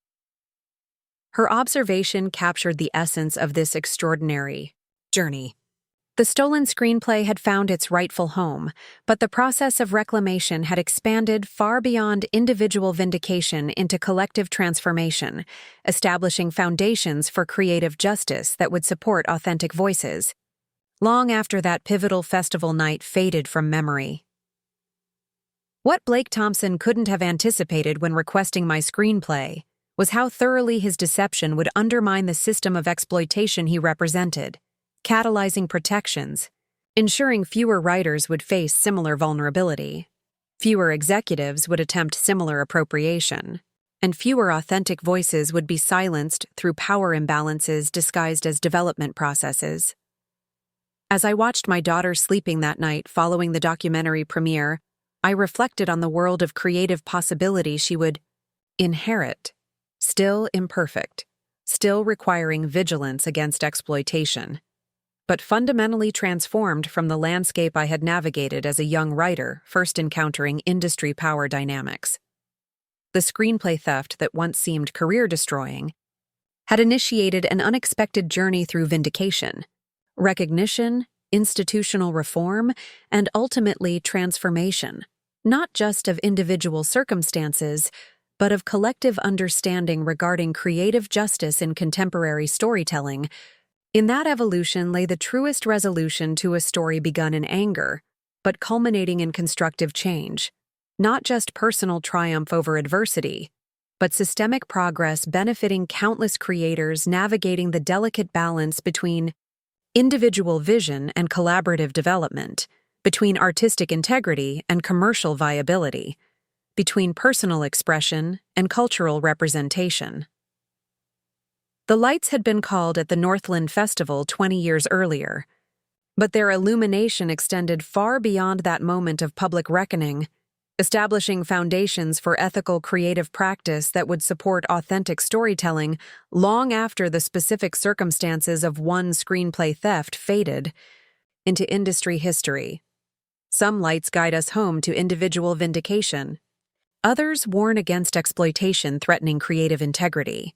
Her observation captured the essence of this extraordinary journey. The stolen screenplay had found its rightful home, but the process of reclamation had expanded far beyond individual vindication into collective transformation, establishing foundations for creative justice that would support authentic voices, long after that pivotal festival night faded from memory. What Blake Thompson couldn't have anticipated when requesting my screenplay was how thoroughly his deception would undermine the system of exploitation he represented, catalyzing protections, ensuring fewer writers would face similar vulnerability, fewer executives would attempt similar appropriation, and fewer authentic voices would be silenced through power imbalances disguised as development processes. As I watched my daughter sleeping that night following the documentary premiere, I reflected on the world of creative possibility she would inherit, still imperfect, still requiring vigilance against exploitation, but fundamentally transformed from the landscape I had navigated as a young writer, first encountering industry power dynamics. The screenplay theft that once seemed career-destroying had initiated an unexpected journey through vindication, recognition, institutional reform, and ultimately transformation, not just of individual circumstances, but of collective understanding regarding creative justice in contemporary storytelling. In that evolution lay the truest resolution to a story begun in anger, but culminating in constructive change, not just personal triumph over adversity, but systemic progress benefiting countless creators navigating the delicate balance between individual vision and collaborative development, between artistic integrity and commercial viability, between personal expression and cultural representation. The lights had been called at the Northland Festival 20 years earlier, but their illumination extended far beyond that moment of public reckoning, establishing foundations for ethical creative practice that would support authentic storytelling long after the specific circumstances of one screenplay theft faded into industry history. Some lights guide us home to individual vindication. Others warn against exploitation threatening creative integrity.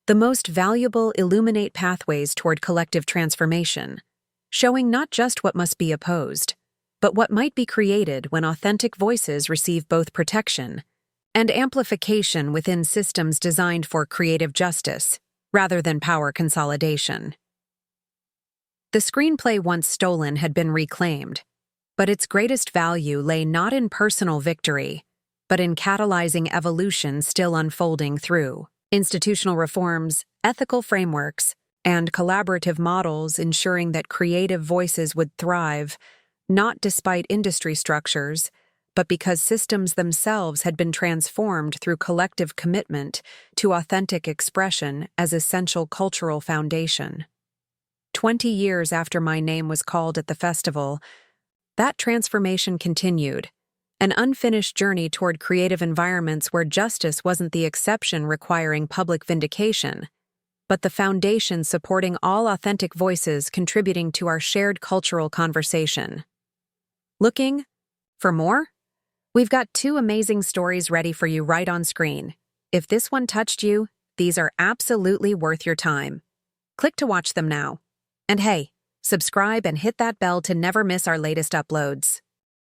The most valuable illuminate pathways toward collective transformation, showing not just what must be opposed, but what might be created when authentic voices receive both protection and amplification within systems designed for creative justice, rather than power consolidation. The screenplay once stolen had been reclaimed, but its greatest value lay not in personal victory, but in catalyzing evolution still unfolding through institutional reforms, ethical frameworks, and collaborative models ensuring that creative voices would thrive, not despite industry structures, but because systems themselves had been transformed through collective commitment to authentic expression as essential cultural foundation. 20 years after my name was called at the festival, that transformation continued, an unfinished journey toward creative environments where justice wasn't the exception requiring public vindication, but the foundation supporting all authentic voices contributing to our shared cultural conversation. Looking for more? We've got 2 amazing stories ready for you right on screen. If this one touched you, these are absolutely worth your time. Click to watch them now. And hey, subscribe and hit that bell to never miss our latest uploads.